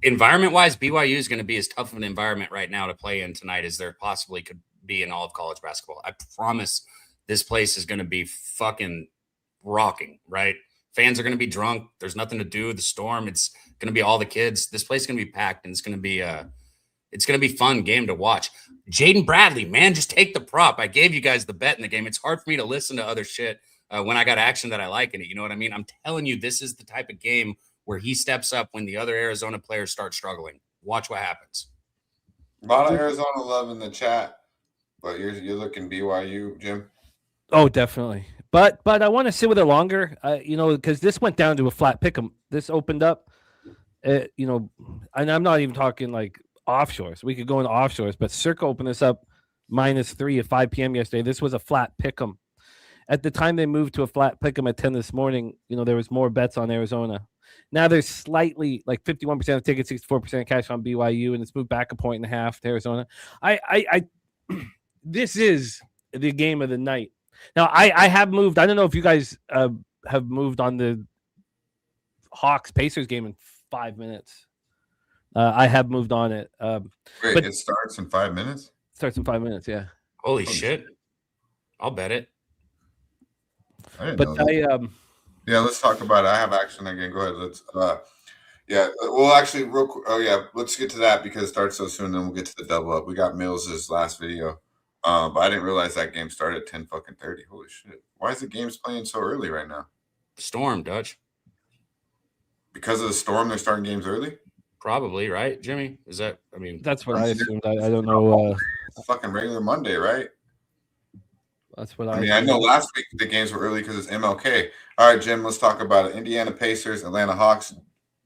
C: environment-wise, BYU is going to be as tough of an environment right now to play in tonight as there possibly could be in all of college basketball. I promise this place is going to be fucking rocking, right? Fans are going to be drunk. There's nothing to do. The Storm, it's going to be all the kids. This place is going to be packed, and it's going to be fun game to watch. Jaden Bradley, man, just take the prop. I gave you guys the bet in the game. It's hard for me to listen to other shit when I got action that I like in it. You know what I mean? I'm telling you, this is the type of game where he steps up when the other Arizona players start struggling. Watch what happens.
D: A lot of Arizona love in the chat, but you're looking BYU, Jim.
L: Oh, definitely. But I want to sit with it longer, you know, because this went down to a flat pick 'em. This opened up, you know, and I'm not even talking like offshores. We could go into offshores, but Circa opened this up -3 at 5 p.m. yesterday. This was a flat pick 'em. At the time they moved to a flat pick 'em at 10 this morning, you know, there was more bets on Arizona. Now there's slightly like 51% of tickets, 64% cash on BYU, and it's moved back 1.5 to Arizona. This is the game of the night. Now, I have moved. I don't know if you guys have moved on the Hawks Pacers game in 5 minutes. I have moved on it.
D: Wait,
L: but
D: it starts in 5 minutes?
L: Starts in 5 minutes, yeah.
C: Holy shit. I'll bet it.
D: I didn't know that. Yeah, let's talk about it. I have action again. Go ahead. Let's yeah, well actually real quick. Oh yeah, let's get to that because it starts so soon, then we'll get to the double up. We got Mills's last video. But I didn't realize that game started at 10 fucking 30. Holy shit. Why is the games playing so early right now?
C: Storm, Dutch.
D: Because of the storm, they're starting games early?
C: Probably, right, Jimmy? Is that, I mean,
L: that's what I assumed. I don't know.
D: It's fucking regular Monday, right?
L: That's what
D: I mean, I know last week the games were early because it's MLK. All right, Jim, let's talk about it. Indiana Pacers, Atlanta Hawks.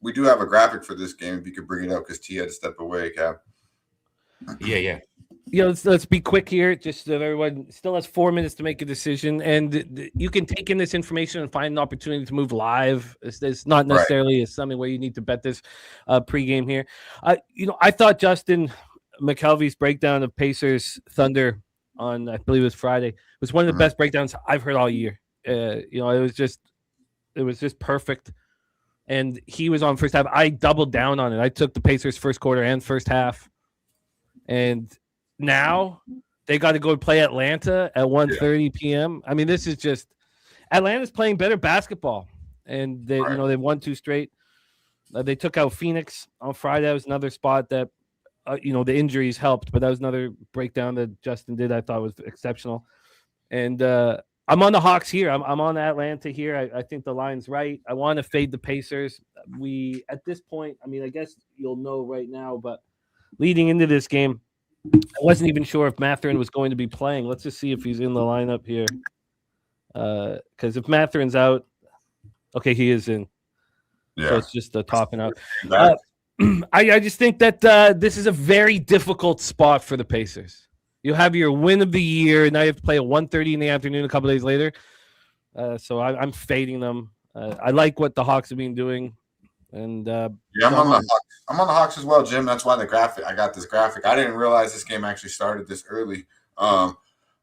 D: We do have a graphic for this game if you could bring it up because T had to step away, Cap.
C: Yeah.
L: Yeah, let's be quick here. Just so everyone still has 4 minutes to make a decision, and you can take in this information and find an opportunity to move live. It's not necessarily something where you need to bet this pregame here. I thought Justin McKelvey's breakdown of Pacers Thunder on, I believe it was Friday, was one of the best breakdowns I've heard all year. It was just perfect. And he was on first half. I doubled down on it. I took the Pacers first quarter and first half. And now they got to go play Atlanta at 1:30 p.m. I mean, this is just Atlanta's playing better basketball, and they they won 2 straight. They took out Phoenix on Friday. That was another spot that the injuries helped, but that was another breakdown that Justin did. I thought was exceptional. And I'm on the Hawks here. I'm on Atlanta here. I think the line's right. I want to fade the Pacers. We at this point, I mean, I guess you'll know right now, but leading into this game, I wasn't even sure if Mathurin was going to be playing. Let's just see if he's in the lineup here. Because if Mathurin's out, okay, he is in. Yeah. So it's just topping out. I just think that this is a very difficult spot for the Pacers. You have your win of the year. Now you have to play at 1:30 in the afternoon a couple days later. So I'm fading them. I like what the Hawks have been doing. And I'm
D: on the Hawks. I'm on the Hawks as well, Jim. That's why I got this graphic. I didn't realize this game actually started this early. I'm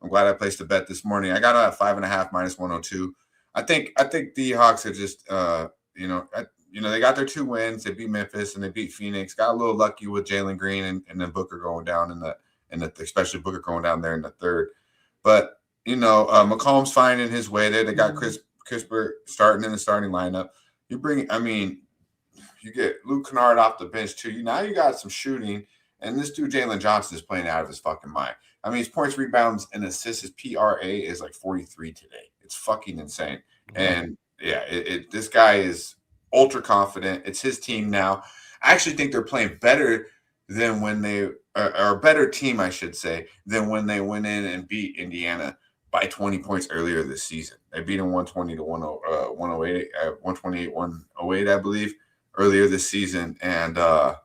D: glad I placed a bet this morning. I got it at 5.5 minus 102. I think the Hawks are just they got their 2 wins. They beat Memphis and they beat Phoenix. Got a little lucky with Jalen Green and then Booker going down especially Booker going down there in the third. But McCollum's finding his way there. They got Chris starting in the starting lineup. You get Luke Kennard off the bench too. Now you got some shooting, and this dude Jalen Johnson is playing out of his fucking mind. I mean, his points, rebounds, and assists, his PRA is like 43 today. It's fucking insane. And yeah, this guy is ultra confident. It's his team now. I actually think they're playing better than when they are a better team, I should say, than when they went in and beat Indiana by 20 points earlier this season. They beat them 120 to 108, 128, I believe, earlier this season. And I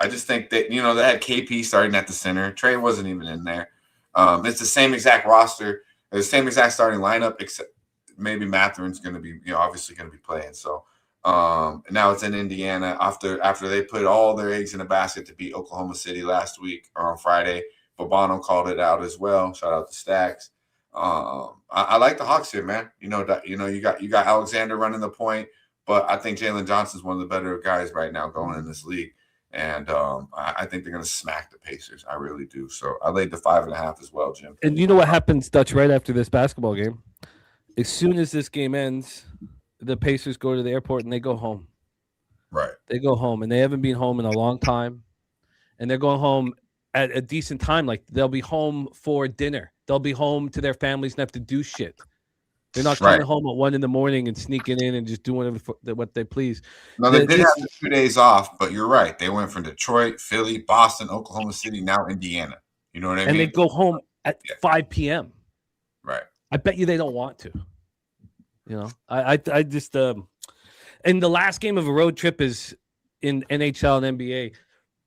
D: just think that, they had KP starting at the center. Trey wasn't even in there. It's the same exact roster, the same exact starting lineup, except maybe Mathurin's going to be, obviously going to be playing. So now it's in Indiana after they put all their eggs in a basket to beat Oklahoma City last week or on Friday. Bobano called it out as well. Shout out to Stacks. I like the Hawks here, man. You got Alexander running the point, but I think Jalen Johnson's one of the better guys right now going in this league. And I think they're going to smack the Pacers. I really do. So I laid the 5.5 as well, Jim.
L: And you know what happens, Dutch, right after this basketball game? As soon as this game ends, the Pacers go to the airport and they go home.
D: Right.
L: They go home, and they haven't been home in a long time. And they're going home at a decent time. Like, they'll be home for dinner. They'll be home to their families and have to do shit. They're not coming home at 1 a.m. and sneaking in and just doing what they please.
D: No, they did have 2 days off, but you're right. They went from Detroit, Philly, Boston, Oklahoma City, now Indiana. You know what I mean?
L: And they go home at 5 p.m.
D: Right.
L: I bet you they don't want to. I just and the last game of a road trip is in NHL and NBA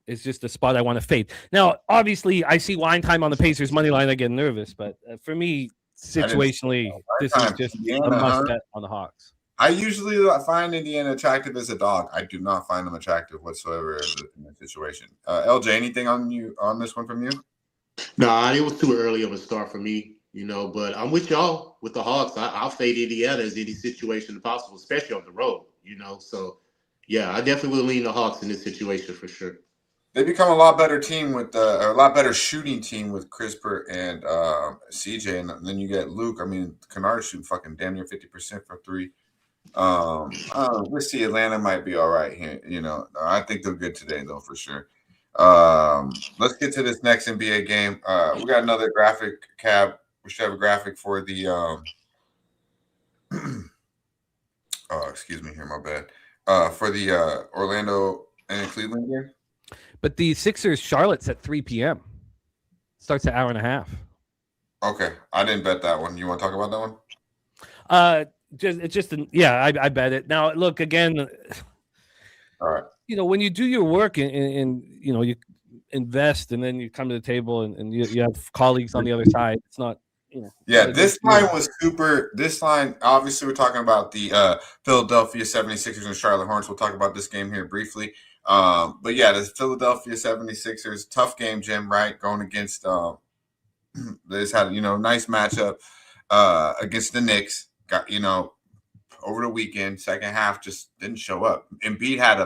L: is just a spot I want to fade. Now, obviously, I see line time on the Pacers money line. I get nervous, but for me, situationally, this is just a must bet on the Hawks.
D: I usually find Indiana attractive as a dog. I do not find them attractive whatsoever in this situation. LJ, anything on this one from you?
F: Nah, it was too early of a start for me. But I'm with y'all with the Hawks. I'll fade Indiana as any situation possible, especially on the road, So, yeah, I definitely will lean the Hawks in this situation for sure.
D: They become a lot better team with a lot better shooting team with CRISPR and CJ, and then you get Luke. I mean, Kennard shooting fucking damn near 50% for three. We'll see. Atlanta might be all right here. I think they're good today though for sure. Let's get to this next NBA game. We got another graphic, Cab. We should have a graphic for the. Oh, excuse me here, my bad. For the Orlando and Cleveland game.
L: But the Sixers Charlotte's at 3 p.m. Starts an hour and a half.
D: Okay, I didn't bet that one. You want to talk about that one?
L: I bet it. Now, look again.
D: All right.
L: When you do your work and you invest, and then you come to the table and you have colleagues on the other side. It's not.
D: Yeah, this line was super. This line, obviously, we're talking about the Philadelphia 76ers and Charlotte Hornets. We'll talk about this game here briefly. But yeah, the Philadelphia 76ers, tough game, Jim, right? Going against they just had nice matchup against the Knicks. Got over the weekend, second half just didn't show up. Embiid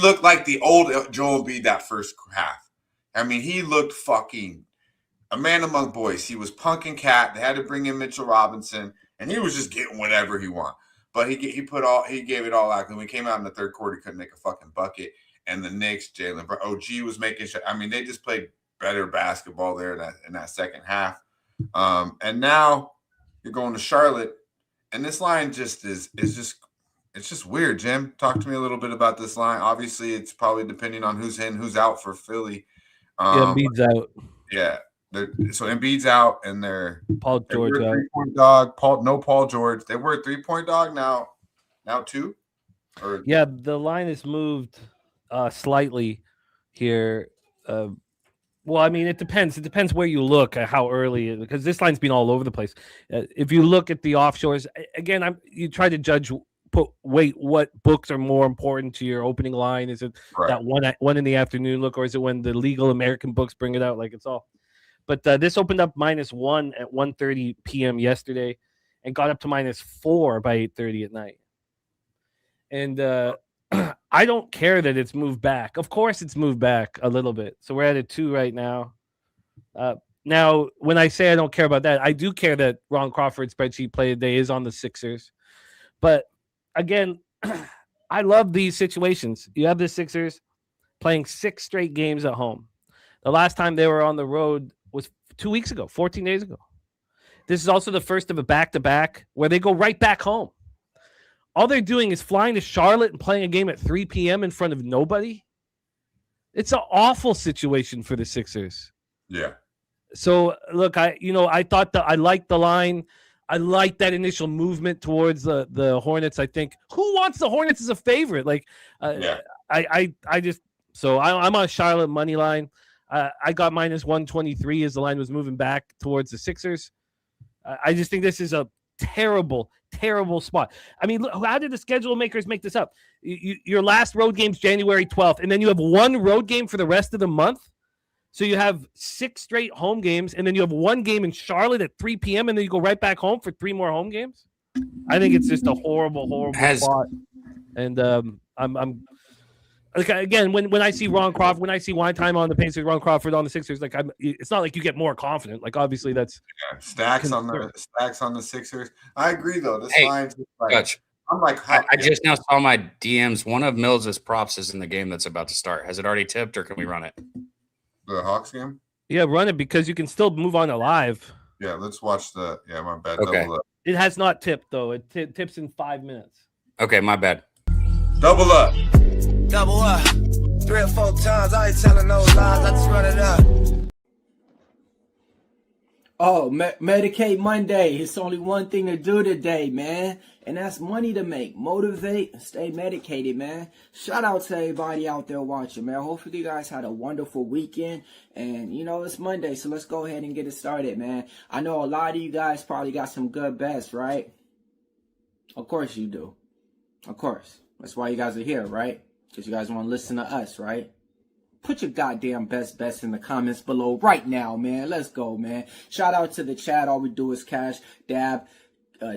D: looked like the old Joel Embiid that first half. I mean, he looked fucking a man among boys. He was punking Cat. They had to bring in Mitchell Robinson, and he was just getting whatever he wanted. But he gave it all out. And when we came out in the third quarter, he couldn't make a fucking bucket. And the Knicks, Jalen Brown, OG was making shit. I mean, they just played better basketball there in that second half. And now you're going to Charlotte, and this line just is just weird. Jim, talk to me a little bit about this line. Obviously, it's probably depending on who's in, who's out for Philly.
L: Embiid's out.
D: Yeah. So Embiid's out, and they're
L: Paul George out.
D: 3-point dog. Paul George. They were a 3-point dog. Now 2.
L: Yeah, the line has moved slightly here. Well, I mean, it depends. It depends where you look at how early, because this line's been all over the place. If you look at the offshores, again, you try to judge. What books are more important to your opening line? Is it that one in the afternoon look, or is it when the legal American books bring it out? Like it's all. But this opened up -1 at 1:30 p.m. yesterday, and got up to -4 by 8:30 at night. And I don't care that it's moved back. Of course, it's moved back a little bit. So we're at a 2 right now. Now, when I say I don't care about that, I do care that Ron Crawford's spreadsheet play today is on the Sixers. But again, I love these situations. You have the Sixers playing 6 straight games at home. The last time they were on the road was 2 weeks ago, 14 days ago. This is also the first of a back-to-back where they go right back home. All they're doing is flying to Charlotte and playing a game at 3 p.m. in front of nobody. It's an awful situation for the Sixers.
D: Yeah.
L: So, look, I thought that I liked the line. I like that initial movement towards the Hornets. I think who wants the Hornets as a favorite? Like, I'm on Charlotte money line. I got -123 as the line was moving back towards the Sixers. I just think this is a terrible, terrible spot. I mean, look, how did the schedule makers make this up? Your last road game's January 12th, and then you have one road game for the rest of the month. So you have 6 straight home games, and then you have one game in Charlotte at 3 p.m., and then you go right back home for 3 more home games. I think it's just a horrible, horrible spot. And I'm like, again, when I see Ron Crawford, when I see wine time on the Pacers, Ron Crawford on the Sixers, like it's not like you get more confident. Like obviously that's
D: stacks on the Sixers. I agree though. This line's like,
C: Dutch,
D: I'm like,
C: I just now saw my DMs. One of Mills' props is in the game that's about to start. Has it already tipped, or can we run it?
D: The Hawks game?
L: Yeah, run it because you can still move on to live.
D: Yeah, let's watch the. Yeah, my bad.
C: Okay.
D: Double up.
L: It has not tipped though. It tips in 5 minutes.
C: Okay, my bad.
D: Double up.
O: Double up. 3 or 4 times. I ain't telling no lies. I just run it up.
P: Oh, Medicate Monday. It's only one thing to do today, man. And that's money to make. Motivate and stay medicated, man. Shout out to everybody out there watching, man. Hopefully you guys had a wonderful weekend. And, it's Monday, so let's go ahead and get it started, man. I know a lot of you guys probably got some good bets, right? Of course you do. Of course. That's why you guys are here, right? Because you guys want to listen to us, right? Put your goddamn best in the comments below right now, man. Let's go, man. Shout out to the chat. All we do is Cash, Dab,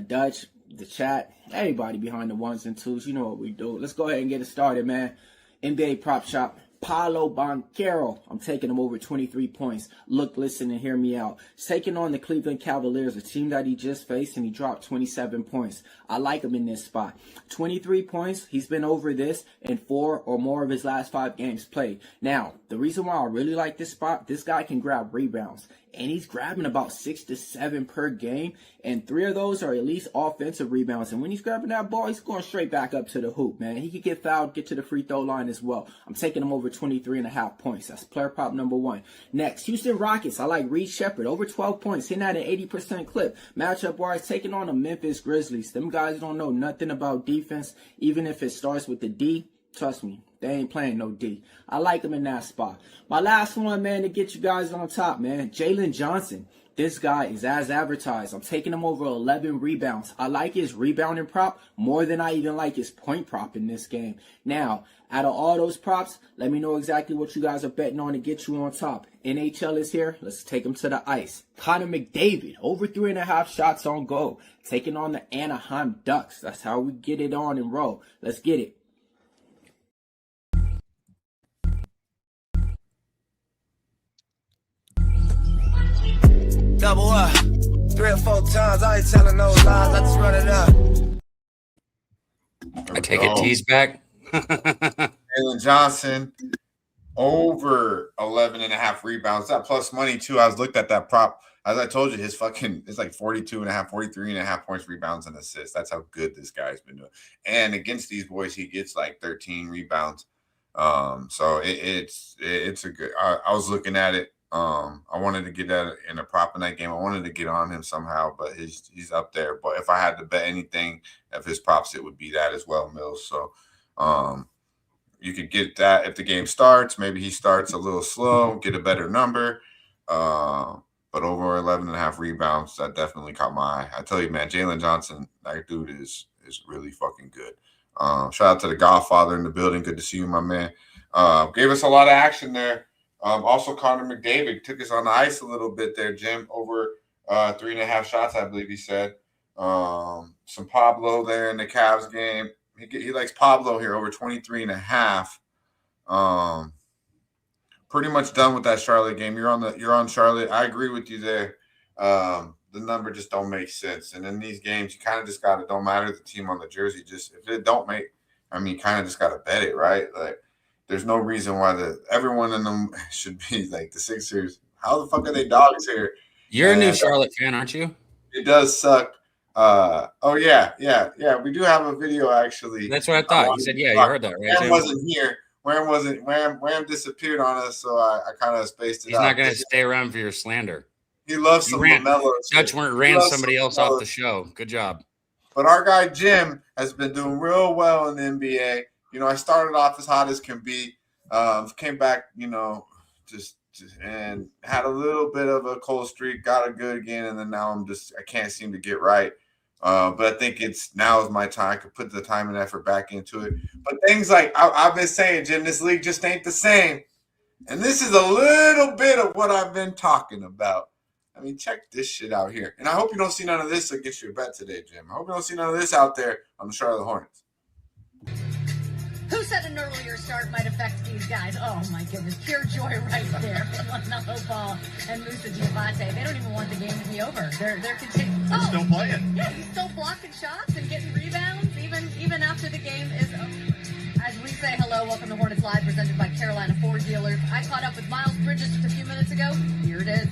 P: Dutch, the chat, everybody behind the ones and twos. You know what we do. Let's go ahead and get it started, man. NBA Prop Shop. Paulo Banchero. I'm taking him over 23 points. Look, listen, and hear me out. He's taking on the Cleveland Cavaliers, a team that he just faced, and he dropped 27 points. I like him in this spot. 23 points. He's been over this in 4 or more of his last 5 games played. Now, the reason why I really like this spot, this guy can grab rebounds. And he's grabbing about 6 to 7 per game. And 3 of those are at least offensive rebounds. And when he's grabbing that ball, he's going straight back up to the hoop, man. He could get fouled, get to the free throw line as well. I'm taking him over 23.5 points. That's player prop number 1. Next, Houston Rockets. I like Reed Shepherd. Over 12 points. Hitting at an 80% clip. Matchup wise, taking on the Memphis Grizzlies. Them guys don't know nothing about defense. Even if it starts with the D, trust me, they ain't playing no D. I like him in that spot. My last one, man, to get you guys on top, man. Jalen Johnson. This guy is as advertised. I'm taking him over 11 rebounds. I like his rebounding prop more than I even like his point prop in this game. Now, out of all those props, let me know exactly what you guys are betting on to get you on top. NHL is here. Let's take him to the ice. Connor McDavid, over 3.5 shots on goal. Taking on the Anaheim Ducks. That's how we get it on and roll. Let's get it.
O: Double up, 3 or 4 times. I ain't telling no lies. I just run it up.
C: I take it. T's back.
D: Jalen Johnson over 11.5 rebounds. That plus money too. I was looked at that prop. As I told you, it's like 42.5, 43.5 points, rebounds, and assists. That's how good this guy's been doing. And against these boys, he gets like 13 rebounds. So it's a good. I was looking at it. I wanted to get that in a prop in that game. I wanted to get on him somehow, but he's up there. But if I had to bet anything of his props, it would be that as well, Mills. So you could get that if the game starts. Maybe he starts a little slow, get a better number. But over 11.5 rebounds, that definitely caught my eye. I tell you, man, Jalen Johnson, that dude is really fucking good. Shout out to the Godfather in the building. Good to see you, my man. Gave us a lot of action there. Also, Connor McDavid took us on the ice a little bit there, Jim. Over 3.5 shots, I believe he said. Some Pablo there in the Cavs game. He likes Pablo here, over 23.5. Pretty much done with that Charlotte game. You're on Charlotte. I agree with you there. The number just don't make sense. And in these games, you kind of just got to, don't matter the team on the jersey. Just if it don't make, I mean, kind of just got to bet it, right? Like, there's no reason why everyone in them should be like the Sixers. How the fuck are they dogs here?
C: You're a new Charlotte fan, aren't you?
D: It does suck. Oh yeah. We do have a video actually.
C: That's what I thought. You said, yeah, you heard that, right?
D: Wham wasn't here. Wham disappeared on us, so I kind of spaced it out.
C: He's not going to stay around for your slander.
D: He loves some LaMelo.
C: Dutch ran somebody else off the show. Good job.
D: But our guy Jim has been doing real well in the NBA. You know, I started off as hot as can be. Came back, you know, just and had a little bit of a cold streak. Got it good again, and then now I can't seem to get right. But I think now is my time. I could put the time and effort back into it. But things like I've been saying, Jim, this league just ain't the same. And this is a little bit of what I've been talking about. I mean, check this shit out here. And I hope you don't see none of this against your bet today, Jim. I hope you don't see none of this out there on the Charlotte Hornets.
Q: Who said an earlier start might affect these guys? Oh, my goodness. Pure joy right there. LaMelo Ball and Musa Diabate. They don't even want the game to be over. They're continuing.
R: They're still playing.
Q: Yeah, he's still blocking shots and getting rebounds even after the game is over. As we say hello, welcome to Hornets Live, presented by Carolina Ford Dealers. I caught up with Miles Bridges just a few minutes ago. Here it is.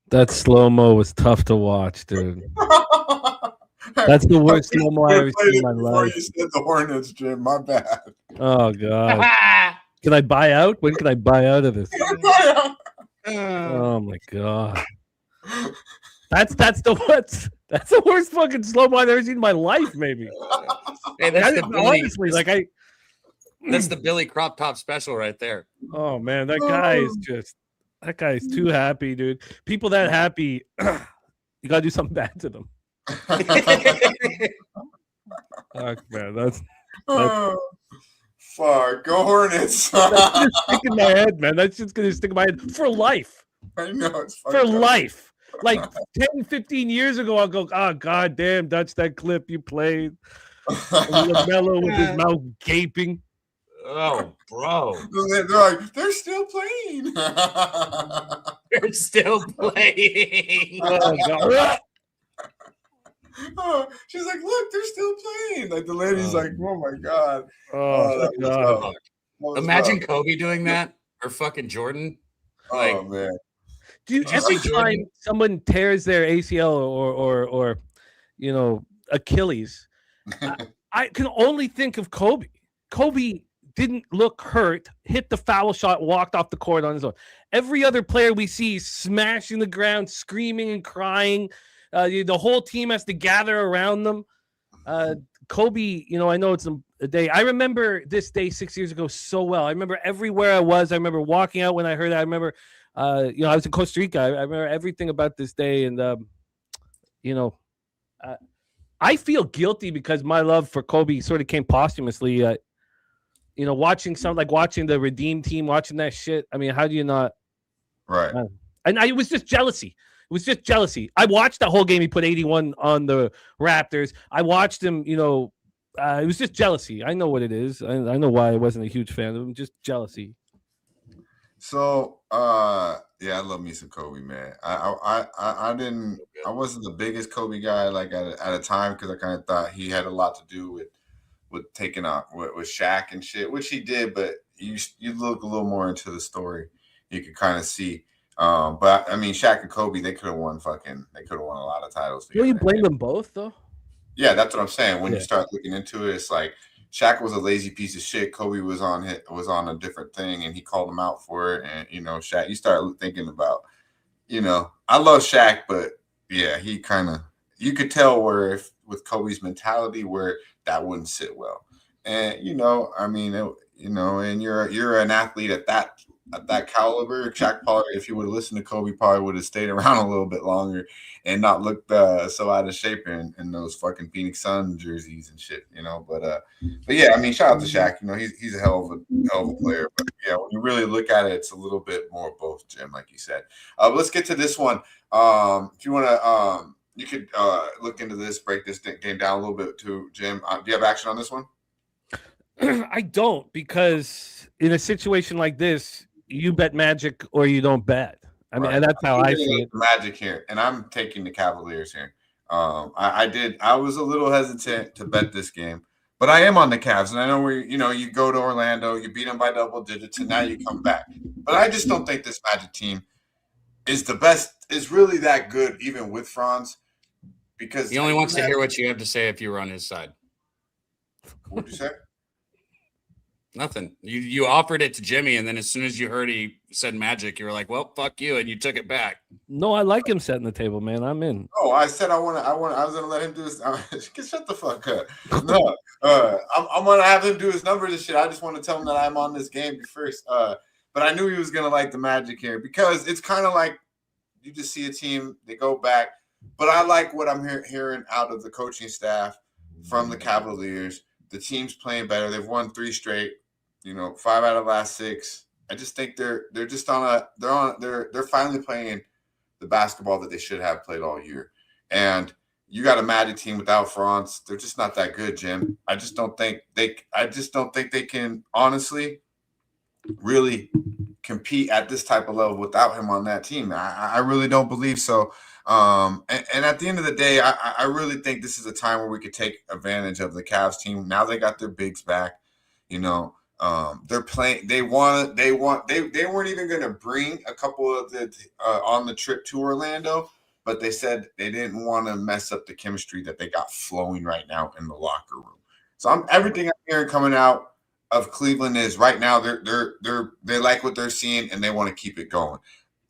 L: That slow-mo was tough to watch, dude. That's the worst slow-mo I've ever seen in my life.
D: You said the Hornets, Jim. My bad.
L: Oh, God. Can I buy out? When can I buy out of this? Oh, my God. That's the worst fucking slow-mo I've ever seen in my life, maybe.
C: Hey, that's the Billy,
L: honestly,
C: that's the Billy Crop Top special right there.
L: Oh, man, that guy is too happy, dude. People that happy, you gotta do something bad to them. Fuck, man, that's
D: Fuck, go Hornets.
L: That's gonna stick in my head, man. That's just gonna stick in my head for life.
D: I know it's
L: for life. Like 10, 15 years ago, I'll go, oh, God damn, that's that clip you played. LaMelo with his mouth gaping.
C: Oh, bro.
D: They're like, they're still playing.
C: They're still playing.
L: Oh, God.
D: Oh, she's like, look, they're still playing. Like the lady's like, oh my God.
L: Oh, God.
C: Imagine Kobe doing that or fucking Jordan. Like,
D: oh man.
L: Dude, every time someone tears their ACL or you know, Achilles, I can only think of Kobe. Kobe didn't look hurt, hit the foul shot, walked off the court on his own. Every other player we see smashing the ground, screaming and crying. The whole team has to gather around them. Kobe, you know, I know it's a day. I remember this day 6 years ago so well. I remember everywhere I was. I remember walking out when I heard that. I remember, you know, I was in Costa Rica. I remember everything about this day. And, you know, I feel guilty because my love for Kobe sort of came posthumously. You know, watching the Redeem team, watching that shit. I mean, how do you not?
D: Right.
L: And it was just jealousy. It was just jealousy. I watched that whole game. He put 81 on the Raptors. I watched him, you know, it was just jealousy. I know what it is. I know why I wasn't a huge fan of him. Just jealousy.
D: So, yeah, I love me some Kobe, man. I wasn't the biggest Kobe guy like at a time because I kind of thought he had a lot to do with taking out with Shaq and shit, which he did. But you look a little more into the story, you could kind of see. But I mean, Shaq and Kobe, they could have won a lot of titles.
L: Will you blame them both though?
D: Yeah, that's what I'm saying. When you start looking into it, it's like Shaq was a lazy piece of shit. Kobe was on a different thing, and he called him out for it. And you know, Shaq, you start thinking about, you know, I love Shaq, but yeah, he kind of, you could tell where if with Kobe's mentality where that wouldn't sit well. And you know, I mean, you know, and you're an athlete at that caliber. Shaq probably, if you would have listened to Kobe, probably would have stayed around a little bit longer and not looked so out of shape in those fucking Phoenix Sun jerseys and shit, you know. But yeah, I mean, shout out to Shaq. You know, he's a hell of a player. But yeah, when you really look at it, it's a little bit more of both, Jim, like you said. But let's get to this one. If you want to, you could look into this, break this game down a little bit too, Jim. Do you have action on this one?
L: I don't, because in a situation like this, you bet Magic or you don't bet. I mean, and that's how I see it.
D: Magic here, and I'm taking the Cavaliers here. I was a little hesitant to bet this game, but I am on the Cavs, and I know where you go to Orlando, you beat them by double digits, and now you come back. But I just don't think this Magic team is the best, is really that good, even with Franz, because
C: he only wants to hear what you have to say if you were on his side.
D: What'd you say?
C: Nothing. You offered it to Jimmy, and then as soon as you heard he said Magic, you were like, "Well, fuck you," and you took it back.
L: No, I like him setting the table, man. I'm in.
D: Oh, I said I was gonna let him do his. Shut the fuck up. No, I'm gonna have him do his numbers and shit. I just want to tell him that I'm on this game first. But I knew he was gonna like the Magic here because it's kind of like you just see a team, they go back. But I like what I'm hearing out of the coaching staff from the Cavaliers. The team's playing better. They've won 3 straight. 5 out of the last 6. I just think they're finally playing the basketball that they should have played all year. And you got a Magic team without Franz. They're just not that good, Jim. I just don't think they can honestly really compete at this type of level without him on that team. I really don't believe so. And at the end of the day, I really think this is a time where we could take advantage of the Cavs team. Now they got their bigs back. They're playing. They weren't even going to bring a couple of the on the trip to Orlando, but they said they didn't want to mess up the chemistry that they got flowing right now in the locker room. So everything I'm hearing coming out of Cleveland is right now they like what they're seeing and they want to keep it going.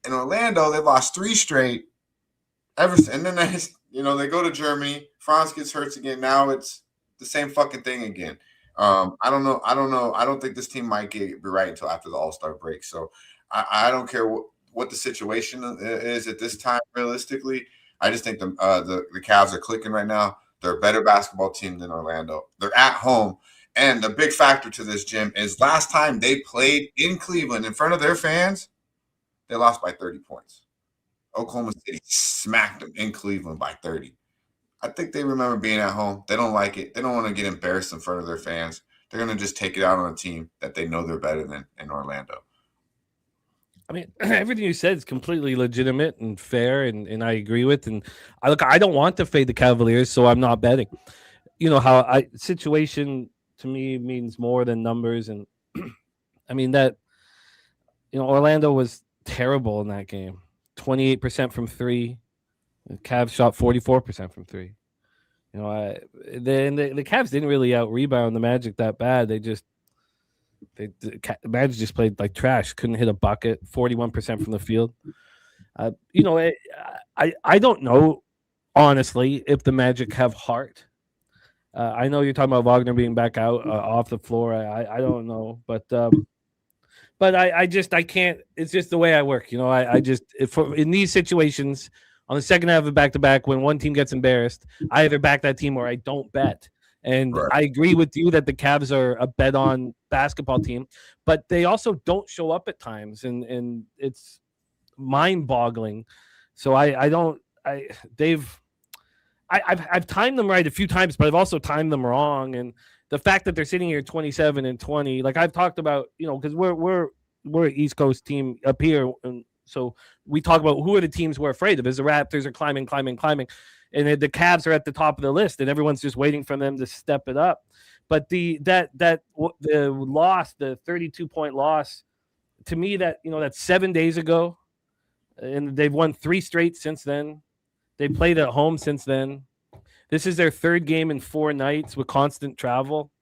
D: In Orlando, they lost 3 straight. And then they go to Germany. Franz gets hurt again. Now it's the same fucking thing again. I don't know. I don't think this team might be right until after the All-Star break. So I don't care what the situation is at this time. Realistically, I just think the Cavs are clicking right now. They're a better basketball team than Orlando. They're at home, And the big factor to this, Jim, is last time they played in Cleveland in front of their fans, they lost by 30 points. Oklahoma City smacked them in Cleveland by 30. I think they remember being at home. They don't like it. They don't want to get embarrassed in front of their fans. They're going to just take it out on a team that they know they're better than in Orlando.
L: I mean, everything you said is completely legitimate and fair, and I agree with. And I don't want to fade the Cavaliers, so I'm not betting. You know how situation to me means more than numbers, and I mean that. Orlando was terrible in that game. 28% from three. The Cavs shot 44% from three. The Cavs didn't really out rebound the Magic that bad. The Magic just played like trash. Couldn't hit a bucket. 41% from the field. I don't know honestly if the Magic have heart. I know you're talking about Wagner being back out off the floor. I don't know, but I can't. It's just the way I work. In these situations. On the second half of back-to-back, when one team gets embarrassed, I either back that team or I don't bet. And right. I agree with you that the Cavs are a bet-on basketball team, but they also don't show up at times, and it's mind-boggling. So I've timed them right a few times, but I've also timed them wrong. And the fact that they're sitting here 27-20, like I've talked about, because we're an East Coast team up here, and so we talk about who are the teams we're afraid of. As the Raptors are climbing, and the Cavs are at the top of the list, and everyone's just waiting for them to step it up. But the loss, the 32-point loss, to me that's 7 days ago, and they've won 3 straight since then. They played at home since then. This is their 3rd game in 4 nights with constant travel.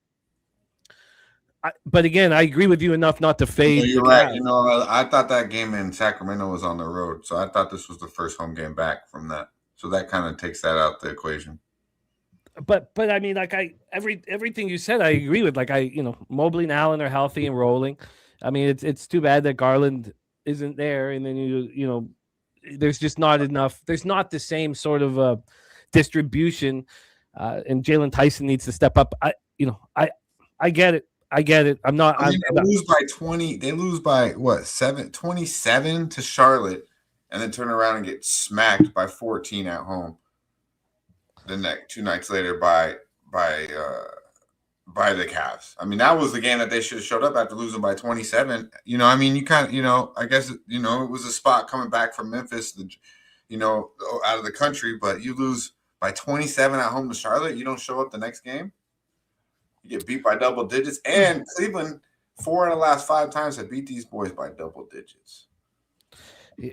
L: But again, I agree with you enough not to fade.
D: You're right. I thought that game in Sacramento was on the road, so I thought this was the first home game back from that. So that kind of takes that out the equation.
L: But I mean, everything you said, I agree with. Mobley and Allen are healthy and rolling. I mean, it's too bad that Garland isn't there, and then there's just not enough. There's not the same sort of distribution, and Jalen Tyson needs to step up. I get it. I get it. They
D: lose by 20. They lose by 27 to Charlotte, and then turn around and get smacked by 14 at home. The next 2 nights later by the Cavs. I mean, that was the game that they should have showed up after losing by 27. I guess it was a spot coming back from Memphis, out of the country, but you lose by 27 at home to Charlotte. You don't show up the next game. You get beat by double digits, and Cleveland 4 in the last 5 times have beat these boys by double digits.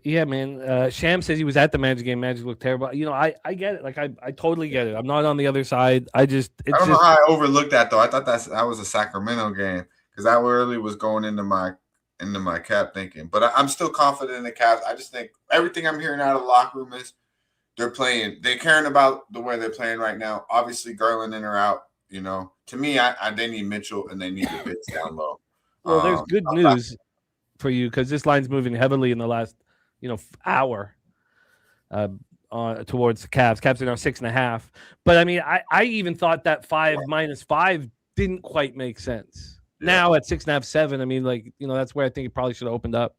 L: Yeah, man. Sham says he was at the Magic game. Magic looked terrible. I get it. Like I totally get it. I'm not on the other side. I don't
D: know how I overlooked that though. I thought that was a Sacramento game because I really was going into my cap thinking. But I'm still confident in the Cavs. I just think everything I'm hearing out of the locker room is they're caring about the way they're playing right now. Obviously, Garland in or out. To me, they need Mitchell and they need the bits down low.
L: Well, there's good news for you because this line's moving heavily in the last, hour towards the Cavs. Cavs are now 6.5. But I mean, I even thought that 5 minus 5 didn't quite make sense. Yeah. Now at 6.5, 7, I mean, that's where I think it probably should have opened up.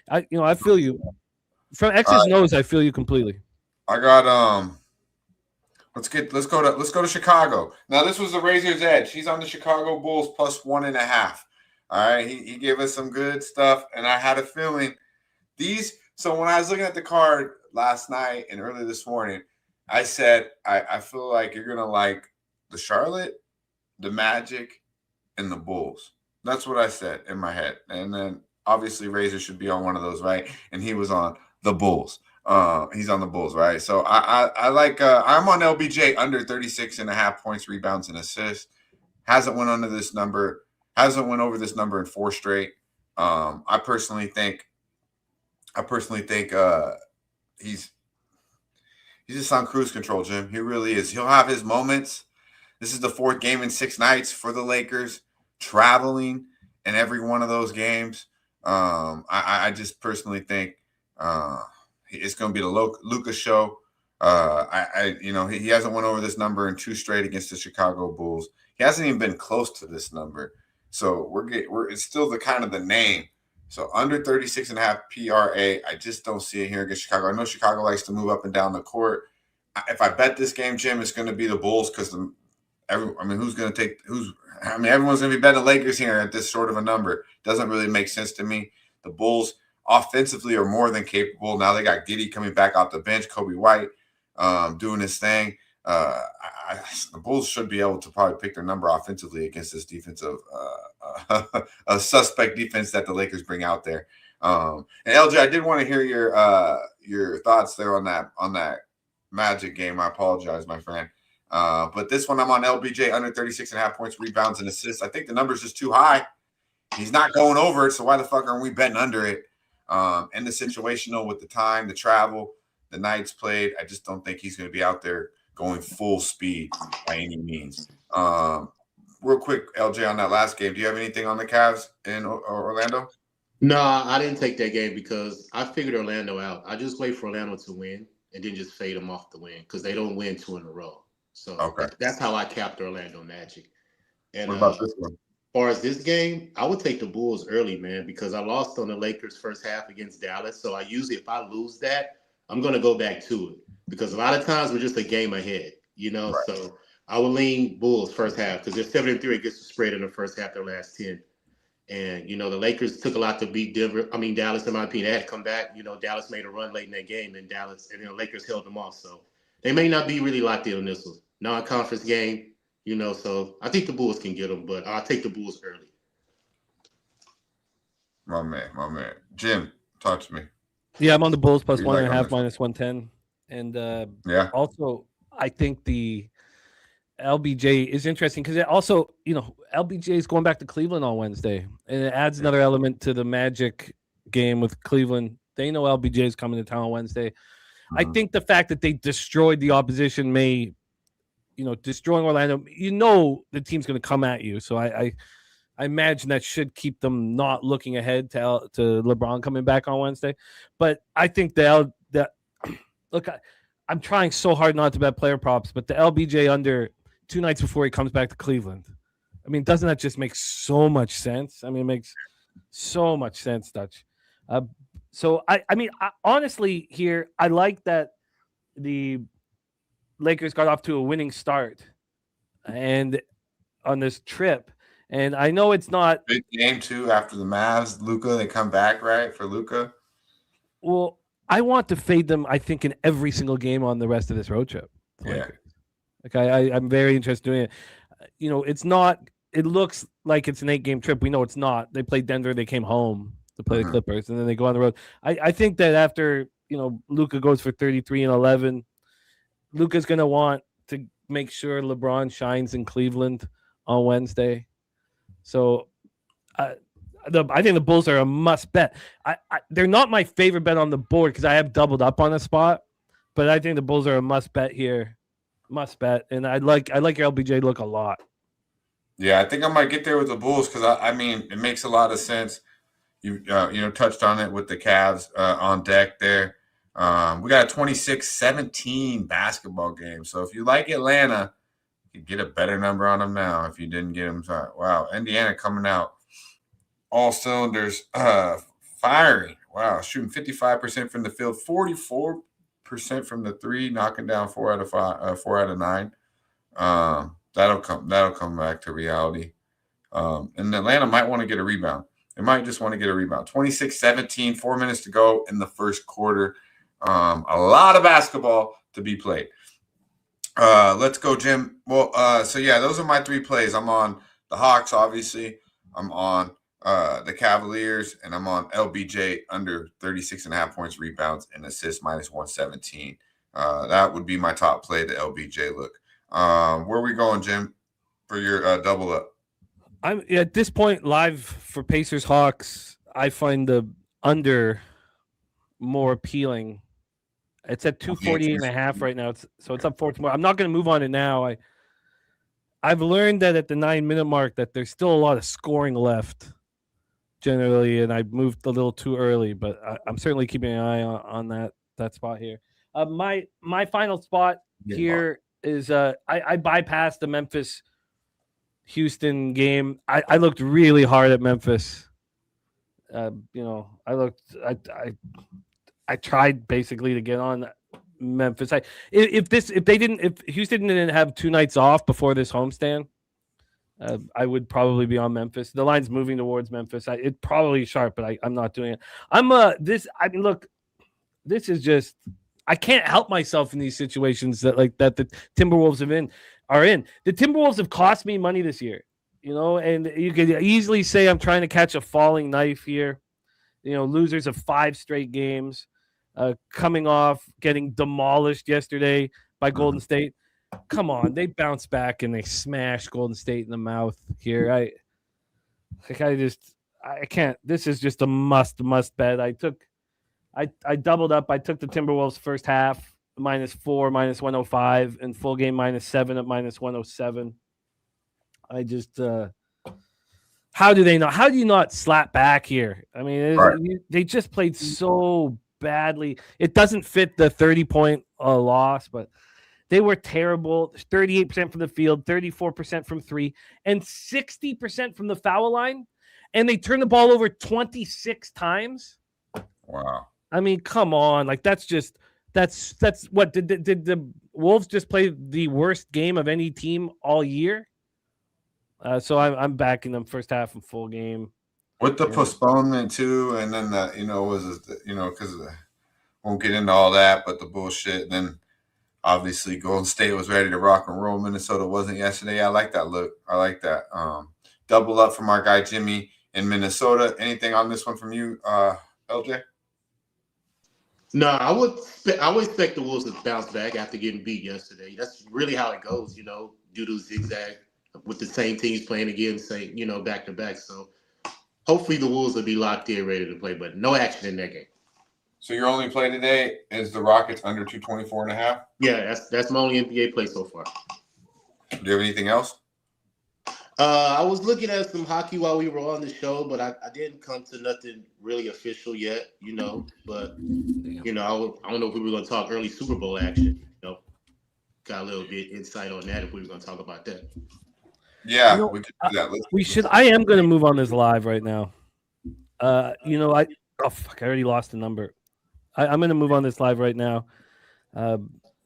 L: I feel you. From X's nose, I feel you completely.
D: I got Let's go to Chicago. Now this was the Razor's Edge. He's on the Chicago Bulls plus 1.5. All right, he gave us some good stuff, and I had a feeling So when I was looking at the card last night and early this morning, I said I feel like you're gonna like the Charlotte, the Magic, and the Bulls. That's what I said in my head, and then obviously Razor should be on one of those, right? And he was on the Bulls. He's on the Bulls, right? So I like I'm on LBJ under 36.5 points, rebounds, and assists. Hasn't went over this number in 4 straight. I personally think he's just on cruise control, Jim. He really is. He'll have his moments. This is the 4th game in 6 nights for the Lakers, traveling in every one of those games. I just personally think it's going to be the Luka show. He hasn't went over this number in 2 straight against the Chicago Bulls. He He hasn't even been close to this number. So it's still the kind of the name. So under 36.5 PRA, I just don't see it here against Chicago. I know Chicago likes to move up and down the court. If I bet this game, Jim, it's going to be the Bulls because everyone's going to be betting the Lakers here at this sort of a number. Doesn't really make sense to me. The Bulls offensively are more than capable. Now they got Giddey coming back off the bench, Kobe White doing his thing. The Bulls should be able to probably pick their number offensively against this defensive, a suspect defense that the Lakers bring out there. And LJ, I did want to hear your thoughts there on that Magic game. I apologize, my friend. But this one, I'm on LBJ under 36.5 points, rebounds, and assists. I think the number's just too high. He's not going over it, so why the fuck are we betting under it? And the situational with the time, the travel, the nights played, I just don't think he's going to be out there going full speed by any means. Real quick, LJ, on that last game, do you have anything on the Cavs in Orlando?
F: No, I didn't take that game because I figured Orlando out. I just wait for Orlando to win and then just fade them off the win because they don't win 2 in a row. So that's how I capped Orlando Magic. And
D: what about this one?
F: As far as this game, I would take the Bulls early, man, because I lost on the Lakers first half against Dallas. So I usually, if I lose that, I'm going to go back to it because a lot of times we're just a game ahead, Right. So I would lean Bulls first half because they're 7-3 against the spread in the first half, their last 10. And, the Lakers took a lot to beat Dallas, in my opinion. They had to come back. Dallas made a run late in that game, and the Lakers held them off. So they may not be really locked in on this one. Non-conference game, so I think the Bulls can get them, but I'll take the Bulls early.
D: My man. Jim, talk to me.
L: Yeah, I'm on the Bulls plus 1.5 minus 110. And also, I think the LBJ is interesting because it also, LBJ is going back to Cleveland on Wednesday, and it adds another element to the Magic game with Cleveland. They know LBJ is coming to town on Wednesday. I think the fact that they destroyed the opposition may, destroying Orlando, the team's going to come at you. So I imagine that should keep them not looking ahead to LeBron coming back on Wednesday. But I think look, I'm trying so hard not to bet player props, but the LBJ under 2 nights before he comes back to Cleveland. I mean, doesn't that just make so much sense? I mean, it makes so much sense, Dutch. So I honestly here, I like that the Lakers got off to a winning start and on this trip. And I know it's not
D: big game too after the Mavs, Luka, they come back, right? For Luka.
L: Well, I want to fade them, I think, in every single game on the rest of this road trip.
D: Yeah.
L: Okay, I'm very interested in doing it. It's not, it looks like it's an 8-game trip. We know it's not. They played Denver, they came home to play the Clippers, and then they go on the road. I think that after, Luka goes for 33 and 11, Luka's going to want to make sure LeBron shines in Cleveland on Wednesday. So I think the Bulls are a must bet. They're not my favorite bet on the board because I have doubled up on a spot, but I think the Bulls are a must bet here. Must bet. And I like your LBJ look a lot.
D: Yeah, I think I might get there with the Bulls because, it makes a lot of sense. You touched on it with the Cavs on deck there. We got a 26-17 basketball game. So if you like Atlanta, you can get a better number on them now. If you didn't get them, sorry. Wow, Indiana coming out all cylinders, firing. Wow, shooting 55% from the field, 44% from the 3, knocking down 4 out of 9. That'll come back to reality. And Atlanta might want to get a rebound. They might just want to get a rebound. 26-17, 4 minutes to go in the first quarter. A lot of basketball to be played. Let's go, Jim. Well, those are my 3 plays. I'm on the Hawks, obviously. I'm on the Cavaliers, and I'm on LBJ under 36.5 points, rebounds, and assists minus 117. That would be my top play, the LBJ look. Where are we going, Jim, for your double up?
L: I'm at this point live for Pacers Hawks. I find the under more appealing. It's at 248.5 right now. It's up 14 more. I'm not going to move on it now. I've learned that at the 9-minute mark that there's still a lot of scoring left generally, and I moved a little too early, but I'm certainly keeping an eye on that spot here. My final spot here is I bypassed the Memphis Houston game, I looked really hard at Memphis. I tried basically to get on Memphis. If Houston didn't have 2 nights off before this homestand, I would probably be on Memphis. The line's moving towards Memphis. It's probably sharp, but I'm not doing it. Look, this is just, I can't help myself in these situations that the Timberwolves are in. The Timberwolves have cost me money this year, and you could easily say I'm trying to catch a falling knife here. Losers of 5 straight games, coming off getting demolished yesterday by Golden State. Come on, they bounced back and they smashed Golden State in the mouth here. I can't. This is just a must bet. I doubled up. I took the Timberwolves first half -4, -105, and full game -7 at -107. I just how do you not slap back here? I mean, they just played so badly. It doesn't fit the 30-point loss, but they were terrible. 38% from the field, 34% from 3, and 60% from the foul line. And they turned the ball over 26 times.
D: Wow.
L: I mean, come on. That's what did the Wolves just play the worst game of any team all year? So I'm backing them first half and full game.
D: With the postponement too, and then because won't get into all that, but the bullshit. And then obviously Golden State was ready to rock and roll. Minnesota wasn't yesterday. I like that look. I like that. Double up from our guy Jimmy in Minnesota. Anything on this one from you, LJ?
F: No, I would expect the Wolves to bounce back after getting beat yesterday. That's really how it goes, due to zigzag with the same teams playing again, back to back. So hopefully the Wolves will be locked in, ready to play, but no action in that game.
D: So your only play today is the Rockets under 224.5?
F: Yeah, that's my only NBA play so far.
D: Do you have anything else?
F: I was looking at some hockey while we were on the show, but I didn't come to nothing really official yet, But, I don't know if we were going to talk early Super Bowl action. Got a little bit insight on that if we were going to talk about that.
D: Yeah, we could do that.
L: We should. I am going to move on this live right now. I already lost the number. I'm going to move on this live right now.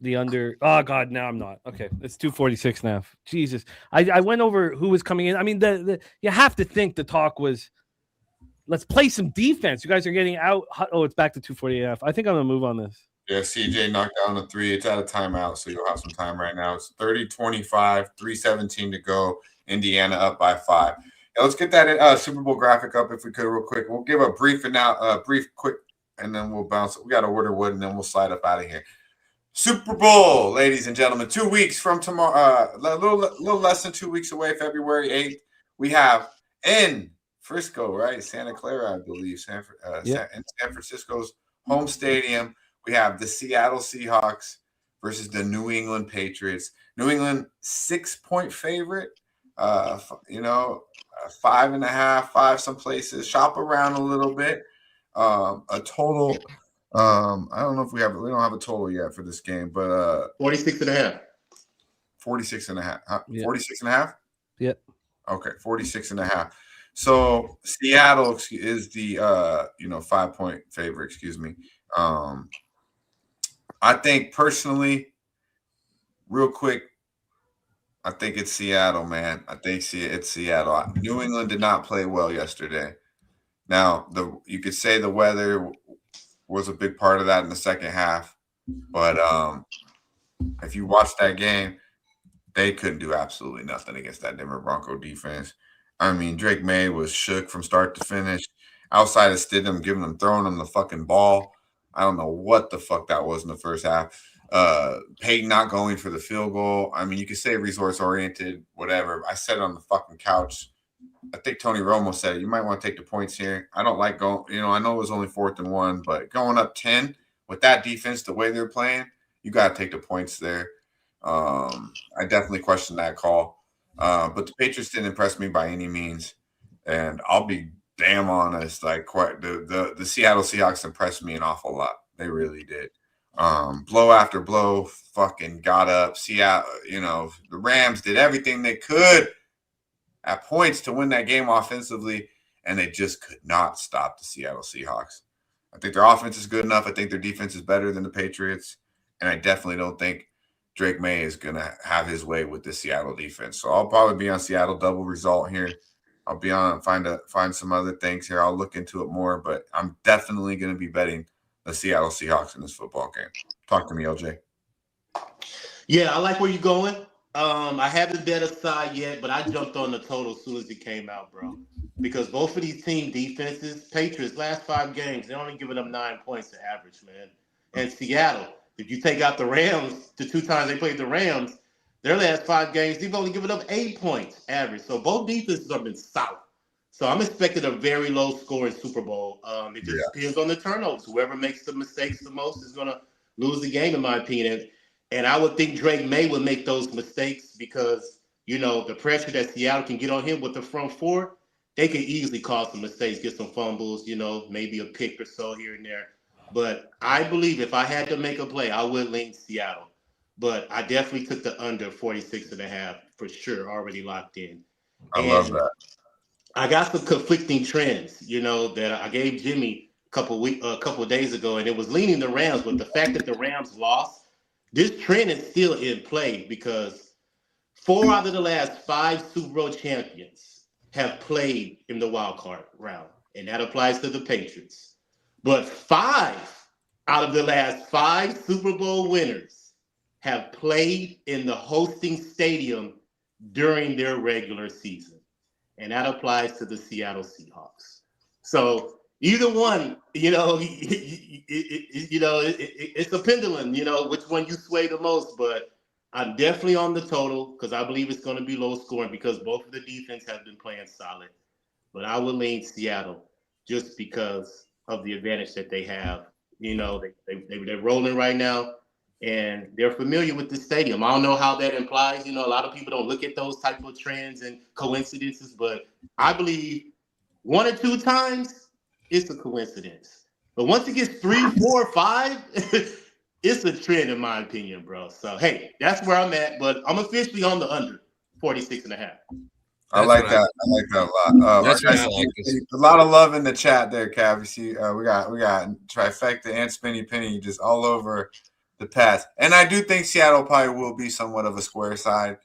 L: The under. Oh God, now I'm not. Okay, it's 246 now. Jesus, I went over who was coming in. I mean, you have to think the talk was, let's play some defense. You guys are getting out. Oh, it's back to 248. I think I'm going to move on this.
D: Yeah, CJ knocked down a 3. It's out of timeout, so you'll have some time right now. It's 30-25, 3:17 to go. Indiana up by 5. Yeah, let's get that Super Bowl graphic up if we could real quick. We'll give a brief quick, and then we'll bounce. We got to order wood, and then we'll slide up out of here. Super Bowl, ladies and gentlemen, 2 weeks from tomorrow, a little less than 2 weeks away, February 8th. We have in Frisco, right? Santa Clara, I believe, in San Francisco's home stadium. We have the Seattle Seahawks versus the New England Patriots. New England 6-point favorite. 5.5, 5 some places. Shop around a little bit. A total. I don't know if we don't have a total yet for this game, but
F: 46.5.
D: 46.5.
L: Yeah.
D: 46.5?
L: Yep.
D: Okay, 46.5. So Seattle is the 5-point favorite, excuse me. I think personally, real quick, I think it's Seattle, man. I think it's Seattle. New England did not play well yesterday. Now, you could say the weather was a big part of that in the second half, but if you watch that game, they couldn't do absolutely nothing against that Denver Bronco defense. I mean, Drake May was shook from start to finish. Outside of Stidham throwing them the fucking ball. I don't know what the fuck that was in the first half. Peyton not going for the field goal. I mean, you could say resource-oriented, whatever. I said it on the fucking couch. I think Tony Romo said it. You might want to take the points here. I don't like going, I know it was only 4th and 1, but going up 10 with that defense, the way they're playing, you got to take the points there. I definitely question that call. But the Patriots didn't impress me by any means. And I'll be damn honest, the Seattle Seahawks impressed me an awful lot. They really did. Blow after blow, fucking got up. Seattle, the Rams did everything they could at points to win that game offensively, and they just could not stop the Seattle Seahawks. I think their offense is good enough. I think their defense is better than the Patriots, and I definitely don't think Drake May is going to have his way with the Seattle defense. So I'll probably be on Seattle double result here. I'll be on find some other things here. I'll look into it more, but I'm definitely going to be betting the Seattle Seahawks in this football game. Talk to me, LJ.
F: Yeah, I like where you're going. I haven't bet a side yet, but I jumped on the total as soon as it came out, bro. Because both of these team defenses, Patriots, last 5 games, they're only giving up 9 points to average, man. And Seattle, if you take out the Rams, the 2 times they played the Rams, their last 5 games, they've only given up 8 points average. So both defenses have been solid. So I'm expecting a very low scoring Super Bowl. It just depends on the turnovers. Whoever makes the mistakes the most is going to lose the game, in my opinion. And I would think Drake May would make those mistakes because, you know, the pressure that Seattle can get on him with the front 4, they can easily cause some mistakes, get some fumbles, you know, maybe a pick or so here and there. But I believe if I had to make a play, I would lean Seattle. But I definitely took the under 46.5 for sure, already locked in.
D: I love that.
F: I got some conflicting trends, you know, that I gave Jimmy a couple of days ago, and it was leaning the Rams. But the fact that the Rams lost, this trend is still in play because 4 out of the last 5 Super Bowl champions have played in the wild card round, and that applies to the Patriots. But 5 out of the last 5 Super Bowl winners have played in the hosting stadium during their regular season, and that applies to the Seattle Seahawks. So either one, you know, it's a pendulum, you know, which one you sway the most. But I'm definitely on the total because I believe it's going to be low scoring because both of the defense have been playing solid. But I would lean Seattle just because of the advantage that they have. You know, they're rolling right now, and they're familiar with the stadium. I don't know how that implies. You know, a lot of people don't look at those type of trends and coincidences, but I believe 1 or 2 times it's a coincidence. But once it gets 3, 4, 5, it's a trend in my opinion, bro. So, hey, that's where I'm at, but I'm officially on the under 46.5.
D: I like that. I like that a lot.
C: That's what I like.
D: A lot of love in the chat there, Cav. You see, we got trifecta and Spinny Penny just all over the pass. And I do think Seattle probably will be somewhat of a square side.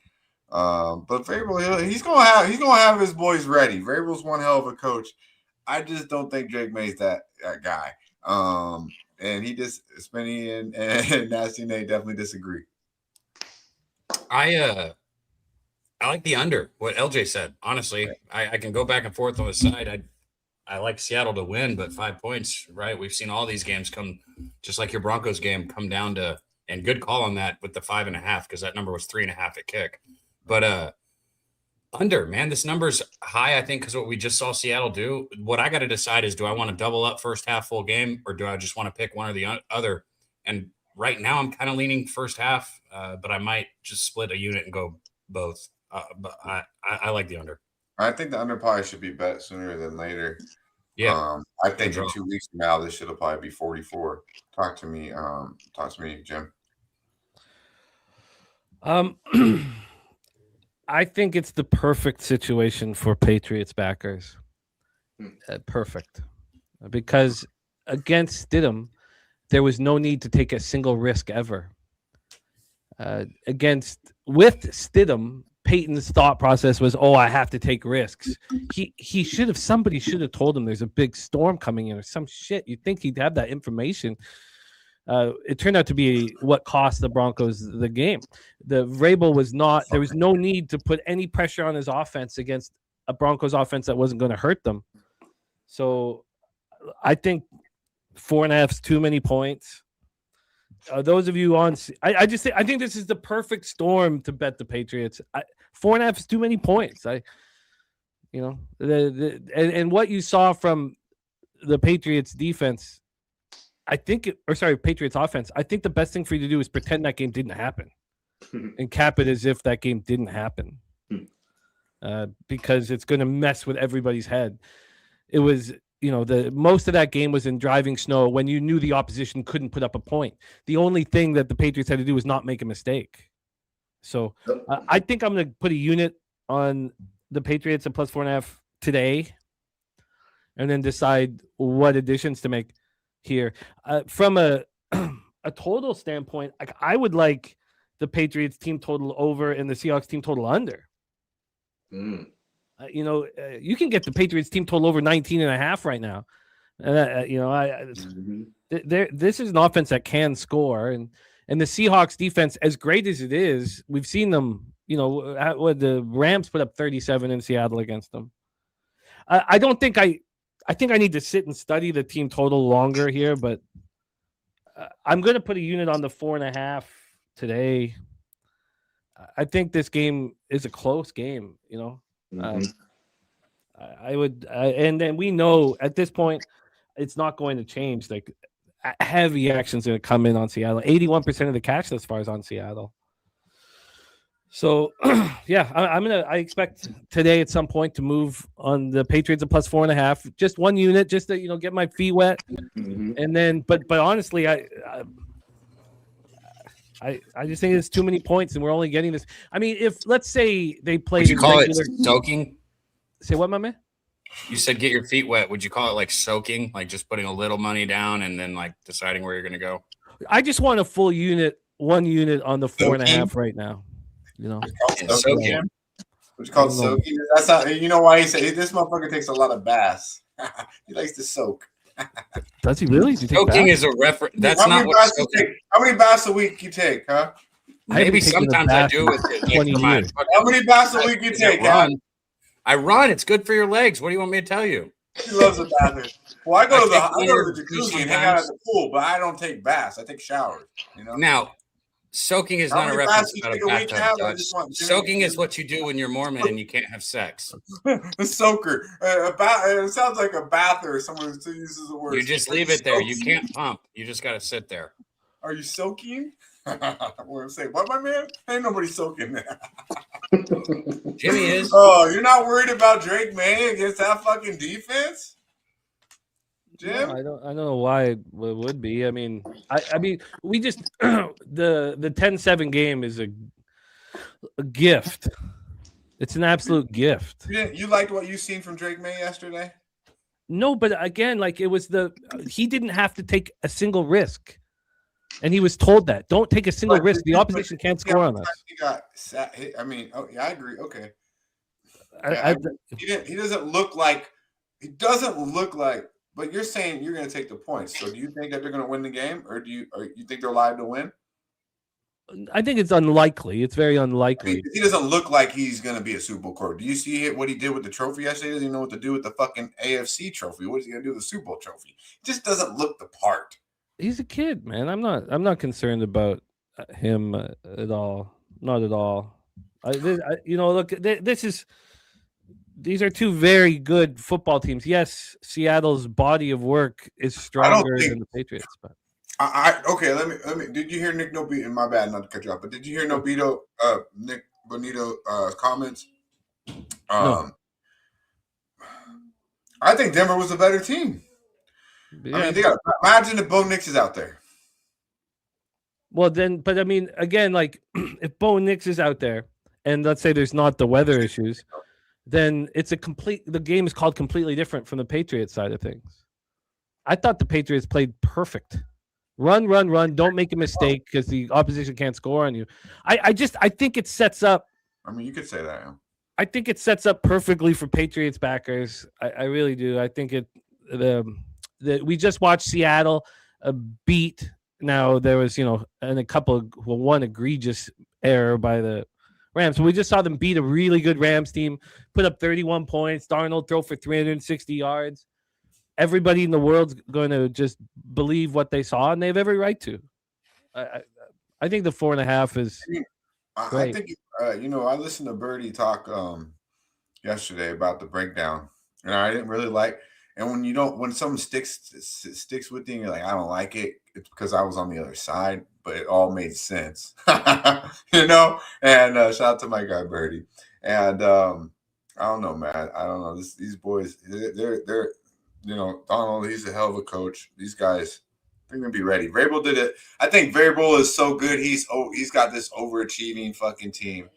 D: But Vrabel, he's gonna have his boys ready. Vrabel's one hell of a coach. I just don't think Drake May's that guy. And he just Spinny and Nasty Nate definitely disagree.
C: I like the under, what LJ said. Honestly, I can go back and forth on the side. I like Seattle to win, but 5 points, right? We've seen all these games come, just like your Broncos game, come down to, and good call on that with the 5.5 because that number was 3.5 at kick. But under, man, this number's high, I think, because what we just saw Seattle do. What I got to decide is, do I want to double up first half full game, or do I just want to pick one or the other? And right now I'm kind of leaning first half, but I might just split a unit and go both. But I like the under.
D: I think the under probably should be bet sooner than later.
C: Yeah.
D: I think in 2 weeks from now, this should probably be 44. Talk to me, Jim.
L: I think it's the perfect situation for Patriots backers. Perfect. Because against Stidham, there was no need to take a single risk ever. With Stidham, Peyton's thought process was, I have to take risks. Somebody should have told him there's a big storm coming in or some shit. You'd think he'd have that information. It turned out to be what cost the Broncos the game. The Vrabel was not, there was no need to put any pressure on his offense against a Broncos offense that wasn't going to hurt them. So I think 4.5 is too many points. Those of you on, I think this is the perfect storm to bet the Patriots. 4.5 is too many points. And what you saw from the Patriots defense, Patriots offense. I think the best thing for you to do is pretend that game didn't happen, and cap it as if that game didn't happen, because it's going to mess with everybody's head. It was. The most of that game was in driving snow when you knew the opposition couldn't put up a point. The only thing that the Patriots had to do was not make a mistake. So I think I'm going to put a unit on the Patriots at plus 4.5 today, and then decide what additions to make here. From a a total standpoint, I would like the Patriots team total over and the Seahawks team total under. You can get the Patriots team total over 19.5 right now. This is an offense that can score, and the Seahawks defense, as great as it is, we've seen them. The Rams put up 37 in Seattle against them. I think I need to sit and study the team total longer here, but I'm going to put a unit on the 4.5 today. I think this game is a close game. I would, and then we know at this point it's not going to change. Like heavy action's going to come in on Seattle. 81% of the cash thus far is on Seattle. So yeah, I expect today at some point to move on the Patriots at plus 4.5. Just one unit, just to get my feet wet, and then. But honestly, I just think it's too many points, and we're only getting this. I mean, if let's say they played,
C: would you call it soaking?
L: Say what, my man?
C: You said get your feet wet. Would you call it like soaking, like just putting a little money down and then like deciding where you're going to go?
L: I just want a full unit, one unit on the 4.5 right now.
D: Soaking? Would you call it soaking? That's how, why he said this motherfucker takes a lot of baths. He likes to soak.
L: Does he really?
C: Soaking is a reference. That's not what soaking.
D: How many baths a week you take, huh?
C: Maybe sometimes I do with it.
L: 20 years.
D: How many baths a week you take, huh?
C: I run. It's good for your legs. What do you want me to tell you?
D: He loves a bathroom. Well, I go to the jacuzzi and hang out at the pool, but I don't take baths. I take showers.
C: Now, soaking is not a reference about a bathtub. Soaking is what you do when you're Mormon and you can't have sex.
D: A soaker. It sounds like a bather or someone who uses the word.
C: You just leave it there. You can't pump. You just got to sit there.
D: Are you soaking? What, my man? Ain't nobody soaking there.
C: Jimmy is.
D: Oh, you're not worried about Drake May against that fucking defense? Jim?
L: No, I don't know why it would be. I mean, we just the 10-7 game is a gift. It's an absolute gift.
D: You liked what you seen from Drake May yesterday?
L: No, but again, like he didn't have to take a single risk. And he was told that. Don't take a single risk. The opposition can't score on us.
D: He got I agree. Okay. He doesn't look like, but you're saying you're going to take the points. So do you think that they're going to win the game, or you think they're live to win?
L: I think it's unlikely. It's very unlikely.
D: He doesn't look like he's going to be a Super Bowl quarterback. Do you see what he did with the trophy yesterday? He doesn't even know what to do with the fucking AFC trophy. What is he going to do with the Super Bowl trophy? He just doesn't look the part.
L: He's a kid, man. I'm not concerned about him at all. Not at all. Look, these are two very good football teams. Yes, Seattle's body of work is stronger than the Patriots, but
D: okay. Let me. Did you hear Nick Nobito? And my bad, not to cut you off, but did you hear Nick Bonito comments?
L: No.
D: I think Denver was a better team. Yeah. I mean, imagine if Bo Nix is out there.
L: Well, then, but I mean, again, like if Bo Nix is out there, and let's say there's not the weather issues, then the game is called completely different from the Patriots side of things. I thought the Patriots played perfect. Run. Don't make a mistake because the opposition can't score on you. I think it sets up.
D: I mean, you could say that. Yeah.
L: I think it sets up perfectly for Patriots backers. I really do. I think we just watched Seattle beat. Now there was, and one egregious error by the Rams. So we just saw them beat a really good Rams team, put up 31 points. Darnold throw for 360 yards. Everybody in the world's going to just believe what they saw, and they have every right to. I think the 4.5 is great.
D: I think, I listened to Birdie talk yesterday about the breakdown, and I didn't really like. And when something sticks with you, and you're like, I don't like it, it's because I was on the other side, but it all made sense, And shout out to my guy Birdie. And I don't know, man. I don't know. These boys, they're Donald. He's a hell of a coach. These guys, they're gonna be ready. Vrabel did it. I think Vrabel is so good. He's got this overachieving fucking team.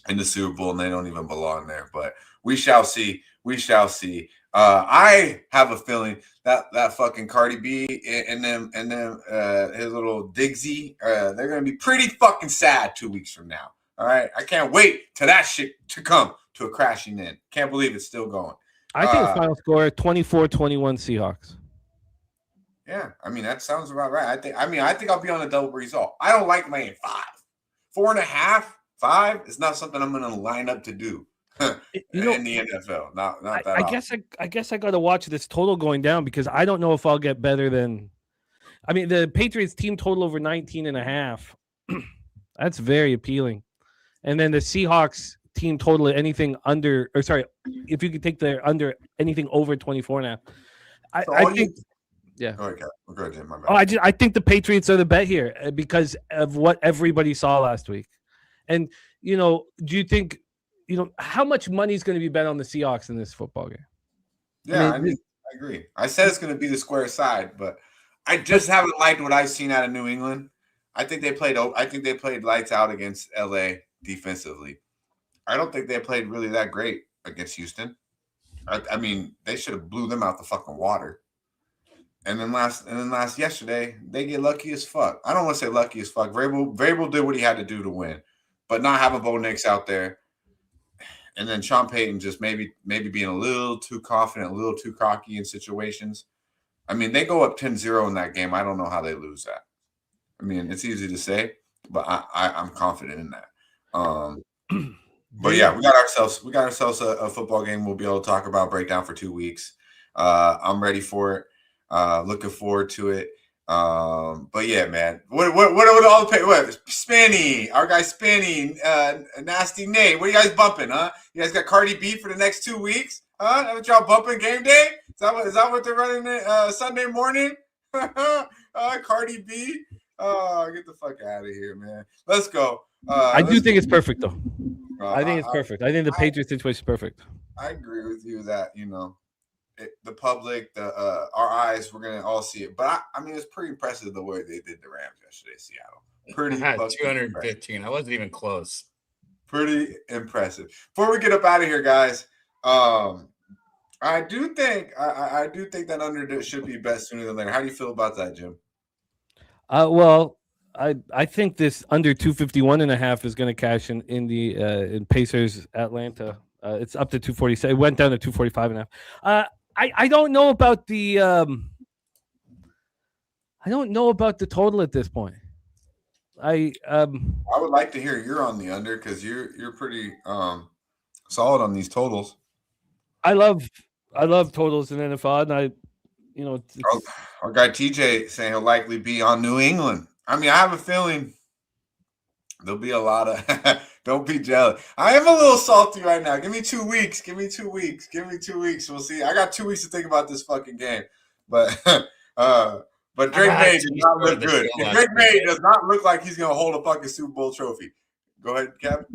D: in the Super Bowl, and they don't even belong there. But we shall see. We shall see. I have a feeling that fucking Cardi B and them his little Diggsy, they're gonna be pretty fucking sad 2 weeks from now. All right, I can't wait till that shit to come to a crashing end. Can't believe it's still going.
L: I think the final score 24-21 Seahawks.
D: Yeah, I mean that sounds about right. I think I'll be on a double result. I don't like laying 5, 4.5, 5 is not something I'm gonna line up to do. In the NFL, not that.
L: I guess I got to watch this total going down because I don't know if I'll get better than. I mean, the Patriots team total over 19.5. That's very appealing, and then the Seahawks team total anything under, or sorry, if you could take the under anything over 24.5. I think. Yeah.
D: Okay. Go ahead, Jim. My bad.
L: I think the Patriots are the bet here because of what everybody saw last week, and do you think? How much money is going to be bet on the Seahawks in this football game?
D: Yeah, I agree. I said it's going to be the square side, but I just haven't liked what I've seen out of New England. I think they played lights out against LA defensively. I don't think they played really that great against Houston. I mean, they should have blew them out the fucking water. And then last yesterday, they get lucky as fuck. I don't want to say lucky as fuck. Vrabel did what he had to do to win, but not having Bo Nix out there. And then Sean Payton just maybe being a little too confident, a little too cocky in situations. I mean, they go up 10-0 in that game. I don't know how they lose that. I mean, it's easy to say, but I'm confident in that. But yeah, we got ourselves a football game we'll be able to talk about, break down for 2 weeks. I'm ready for it. Looking forward to it. But yeah, man. What all the what Spanny, our guy Spanny, Nasty Nate. What are you guys bumping, huh? You guys got Cardi B for the next 2 weeks? Huh? That what y'all bumping game day? Is that what they're running Sunday morning? Cardi B. Oh, get the fuck out of here, man. Let's go.
L: I do think it's perfect though. I think it's perfect. I think the Patriots situation is perfect.
D: I agree with you that, the public, our eyes, we're gonna all see it. But I mean, it's pretty impressive the way they did the Rams yesterday, Seattle. Pretty
C: 215. I wasn't even close.
D: Pretty impressive. Before we get up out of here, guys, I do think that under should be best sooner than later. How do you feel about that, Jim?
L: Well, I think this under 251.5 is going to cash in the in Pacers Atlanta. It's up to 247. It went down to 245.5. I don't know about the total at this point. I
D: would like to hear you're on the under because you're pretty solid on these totals.
L: I love totals in NFL, and
D: our guy TJ saying he'll likely be on New England. I mean, I have a feeling there'll be a lot of. Don't be jealous. I am a little salty right now. Give me 2 weeks. Give me 2 weeks. We'll see. I got 2 weeks to think about this fucking game. But Drake May does not look good. Drake May does not look like he's gonna hold a fucking Super Bowl trophy. Go ahead, Kevin.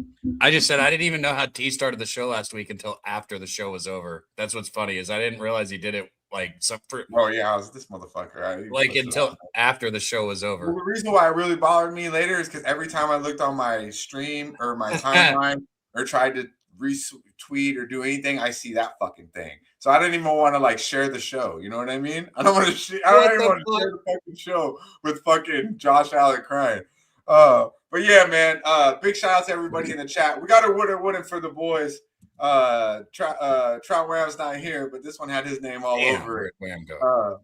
C: I just said I didn't even know how T started the show last week until after the show was over. That's what's funny is I didn't realize he did it
D: oh yeah, I was this motherfucker.
C: Until after the show was over.
D: Well, the reason why it really bothered me later is because every time I looked on my stream or my timeline or tried to retweet or do anything, I see that fucking thing. So I didn't even want to share the show. You know what I mean? I don't want to share the fucking show with fucking Josh Allen crying. But yeah, man. Big shout out to everybody in the chat. We got a wooden for the boys. TrotWam's not here, but this one had his name all over it.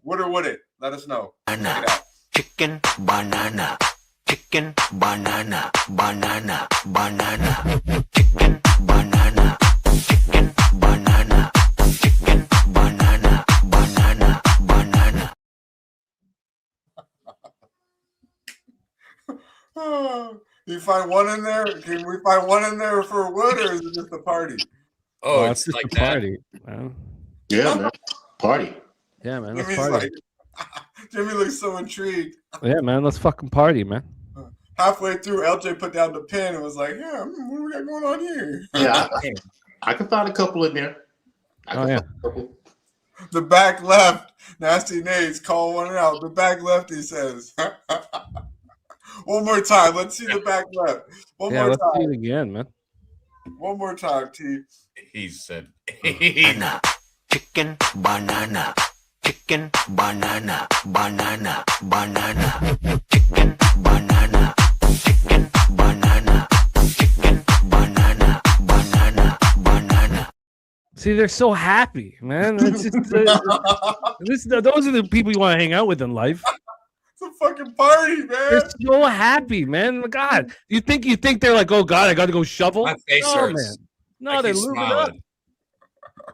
D: Would it? Let us know.
O: Chicken banana. Chicken banana. Banana. Banana. Chicken banana. Chicken banana. Chicken banana. Banana. Banana.
D: You find one in there? Can we find one in there for Wood, or is it just a party?
C: Oh, it's
L: just
C: like
L: a
C: that.
L: party. Man.
F: Yeah, man. Party.
L: Yeah, man. Let's party.
D: Jimmy looks so intrigued.
L: Yeah, man. Let's fucking party, man.
D: Halfway through, LJ put down the pen and was like, "Yeah, what do we got going on here?"
F: Yeah, I can find a couple in there.
D: The back left, Nasty Nate's call one out. The back left, he says. One more time. Let's see the back left. One more
L: let's
D: time.
L: see it again, man.
D: One more time, T.
C: He said,
O: Banana, chicken, banana, chicken, banana, banana, banana, chicken, banana, chicken, banana, chicken, banana, banana, banana.
L: See, they're so happy, man. It's just, those are the people you want to hang out with in life.
D: It's a fucking party, man.
L: They're so happy, man. God, you think they're like, oh God, I got to go shovel?
C: My face
L: no,
C: hurts.
L: man. No,
C: I
L: they're
C: keep
L: lubing up.
C: smiling.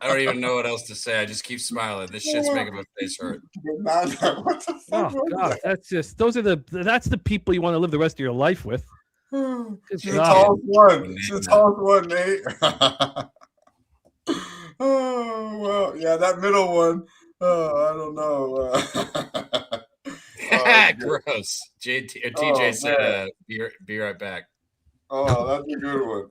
C: I don't even know what else to say. I just keep smiling. This shit's making my face hurt.
D: What the fuck?
L: Oh God, that's the people you want to live the rest of your life with.
D: She's the tallest one. She's the tallest one, Nate. Oh well, yeah, that middle one. I don't know.
C: Gross. TJ said, "Be right back."
D: Oh, that's a good one.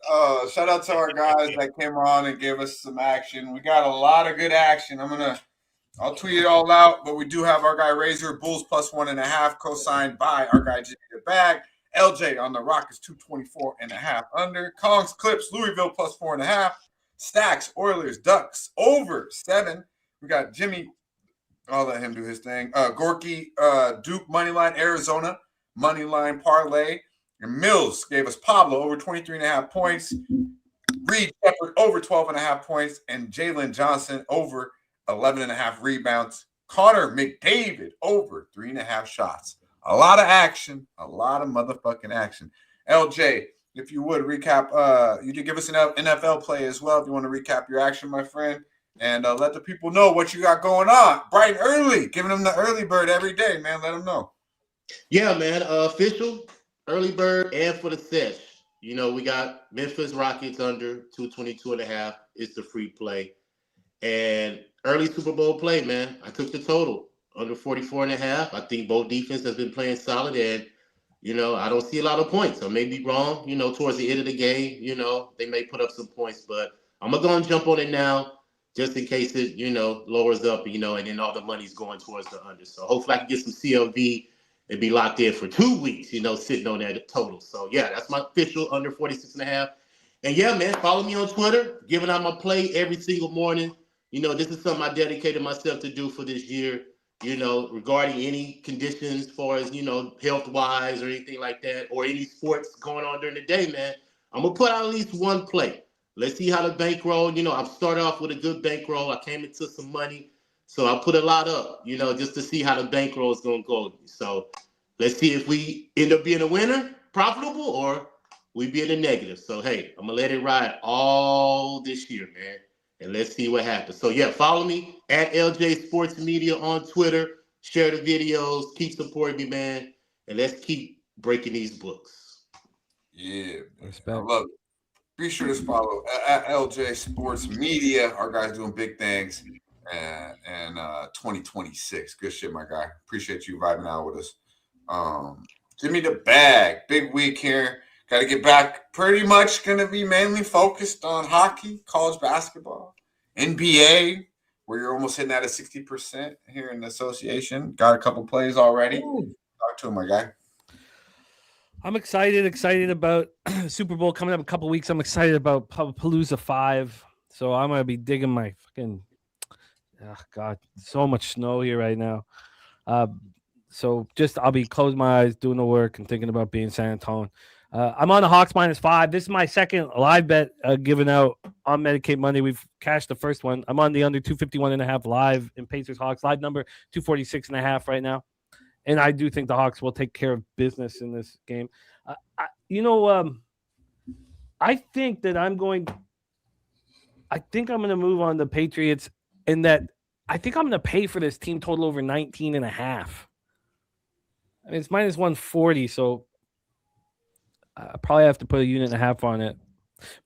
D: Shout out to our guys that came on and gave us some action. We got a lot of good action. I'll tweet it all out, but we do have our guy Razor Bulls plus 1.5, co-signed by our guy Jimmy the Bag. LJ on the Rockets 224.5 under. Kongs Clips Louisville plus 4.5. Stacks Oilers Ducks over 7. We got Jimmy. I'll let him do his thing. Gorky Duke moneyline Arizona moneyline parlay. And Mills gave us Pablo over 23.5 points. Reed Shepard over 12.5 points. And Jalen Johnson over 11.5 rebounds. Connor McDavid over 3.5 shots. A lot of action. A lot of motherfucking action. LJ, if you would recap, you did give us an NFL play as well. If you want to recap your action, my friend. And let the people know what you got going on. Bright and early. Giving them the early bird every day, man. Let them know.
F: Yeah, man. Official. Early bird and for the Sesh. You know, we got Memphis Rockets under 222.5. It's the free play. And early Super Bowl play, man. I took the total under 44.5. I think both defense has been playing solid. And, you know, I don't see a lot of points. I may be wrong, you know, towards the end of the game. You know, they may put up some points. But I'm going to go and jump on it now just in case it, you know, lowers up, you know, and then all the money's going towards the under. So hopefully I can get some CLV and be locked in for 2 weeks, you know, sitting on that total. So, yeah, that's my official under 46.5. And, yeah, man, follow me on Twitter, giving out my play every single morning. You know, this is something I dedicated myself to do for this year, you know, regarding any conditions as far as, you know, health-wise or anything like that, or any sports going on during the day, man. I'm going to put out at least one play. Let's see how the bankroll, you know, I've started off with a good bankroll. I came into some money. So I put a lot up, you know, just to see how the bankroll is going to go. So let's see if we end up being a winner, profitable, or we be in the negative. So, hey, I'm going to let it ride all this year, man. And let's see what happens. So, yeah, follow me at LJ Sports Media on Twitter. Share the videos. Keep supporting me, man. And let's keep breaking these books.
D: Yeah, I love it. Be sure to follow at LJ Sports Media. Our guys doing big things. And 2026. Good shit, my guy. Appreciate you vibing out with us. Jimmy the Bag. Big week here. Got to get back. Pretty much going to be mainly focused on hockey, college basketball, NBA, where you're almost hitting at a 60% here in the association. Got a couple plays already. Talk to him, my guy.
L: I'm excited about Super Bowl coming up in a couple weeks. I'm excited about Palooza 5. So I'm going to be digging my fucking... Oh, God, so much snow here right now. So I'll be closing my eyes, doing the work, and thinking about being San Antonio. I'm on the Hawks -5. This is my second live bet given out on Medicate Monday. We've cashed the first one. I'm on the under 251.5 live in Pacers Hawks. Live number 246.5 right now. And I do think the Hawks will take care of business in this game. I think that I'm going to move on the Patriots. And that I think I'm going to pay for this team total over 19.5. I mean, it's -140, so I probably have to put 1.5 units on it.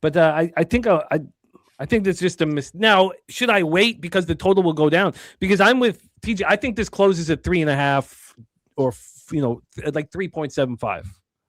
L: But I think this is just a miss. Now, should I wait because the total will go down? Because I'm with TJ. I think this closes at 3.5 or, you know, at like 3.75.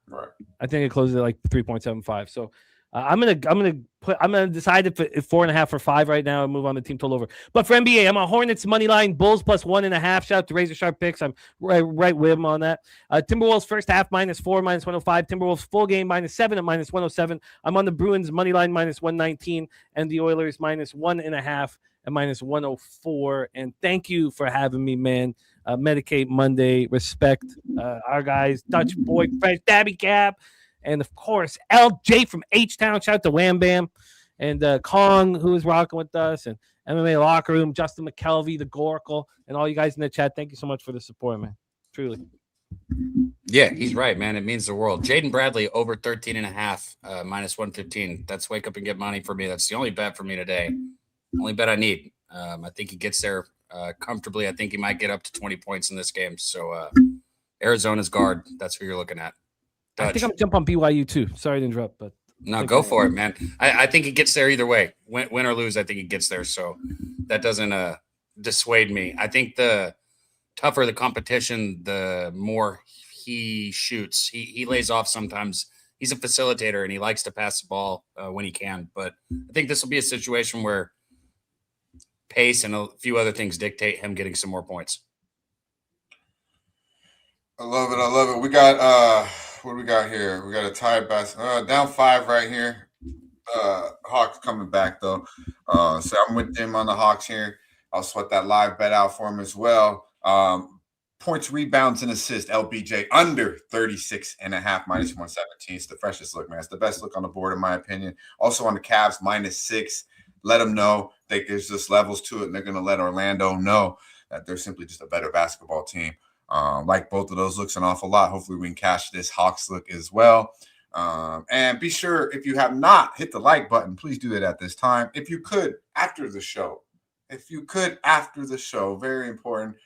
D: Right.
L: I think it closes at like 3.75. So I'm gonna decide if 4.5 or 5 right now and move on the team total over. But for NBA, I'm on Hornets money line, Bulls plus 1.5. Shout out to Razor Sharp Picks. I'm right with him on that. Timberwolves first half -4, -105. Timberwolves full game -7 at -107. I'm on the Bruins money line -119 and the Oilers -1.5 at -104. And thank you for having me, man. Medicate Monday, respect our guys, Dutch Boy, Fresh, Daby Cap. And, of course, LJ from H-Town. Shout out to Wham Bam. And Kong, who is rocking with us. And MMA Locker Room, Justin McKelvey, the Goracle, and all you guys in the chat. Thank you so much for the support, man. Truly.
C: Yeah, he's right, man. It means the world. Jaden Bradley over 13.5, -115. That's wake up and get money for me. That's the only bet for me today. Only bet I need. I think he gets there comfortably. I think he might get up to 20 points in this game. So Arizona's guard, that's who you're looking at. Dutch.
L: I think I'm going to jump on BYU too. Sorry to interrupt, but
C: no, go for it, man. I think he gets there either way. Win or lose, I think he gets there. So that doesn't dissuade me. I think the tougher the competition, the more he shoots. He lays off sometimes. He's a facilitator, and he likes to pass the ball when he can. But I think this will be a situation where pace and a few other things dictate him getting some more points.
D: I love it. We got what do we got here? We got a tie basket. Down 5 right here. Hawks coming back though. So I'm with them on the Hawks here. I'll sweat that live bet out for him as well. Points, rebounds, and assists. LBJ under 36.5, -117. It's the freshest look, man. It's the best look on the board in my opinion. Also on the Cavs, -6. Let them know that there's just levels to it, and they're going to let Orlando know that they're simply just a better basketball team. Like both of those looks an awful lot. Hopefully we can cash this Hawks look as well. And be sure, if you have not hit the like button, please do that at this time. If you could, after the show, very important,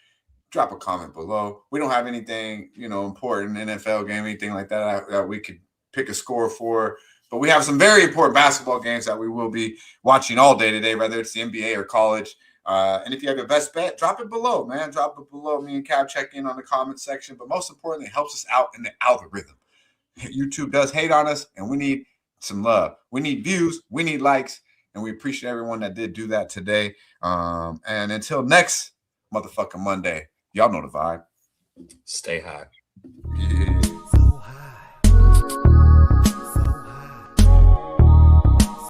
D: drop a comment below. We don't have anything, important NFL game, anything like that we could pick a score for. But we have some very important basketball games that we will be watching all day today, whether it's the NBA or college. And if you have your best bet, drop it below, man. Drop it below. Me and Cap check in on the comment section. But most importantly, it helps us out in the algorithm. YouTube does hate on us, and we need some love. We need views. We need likes. And we appreciate everyone that did do that today. And until next motherfucking Monday, y'all know the vibe.
C: Stay high.
D: Yeah.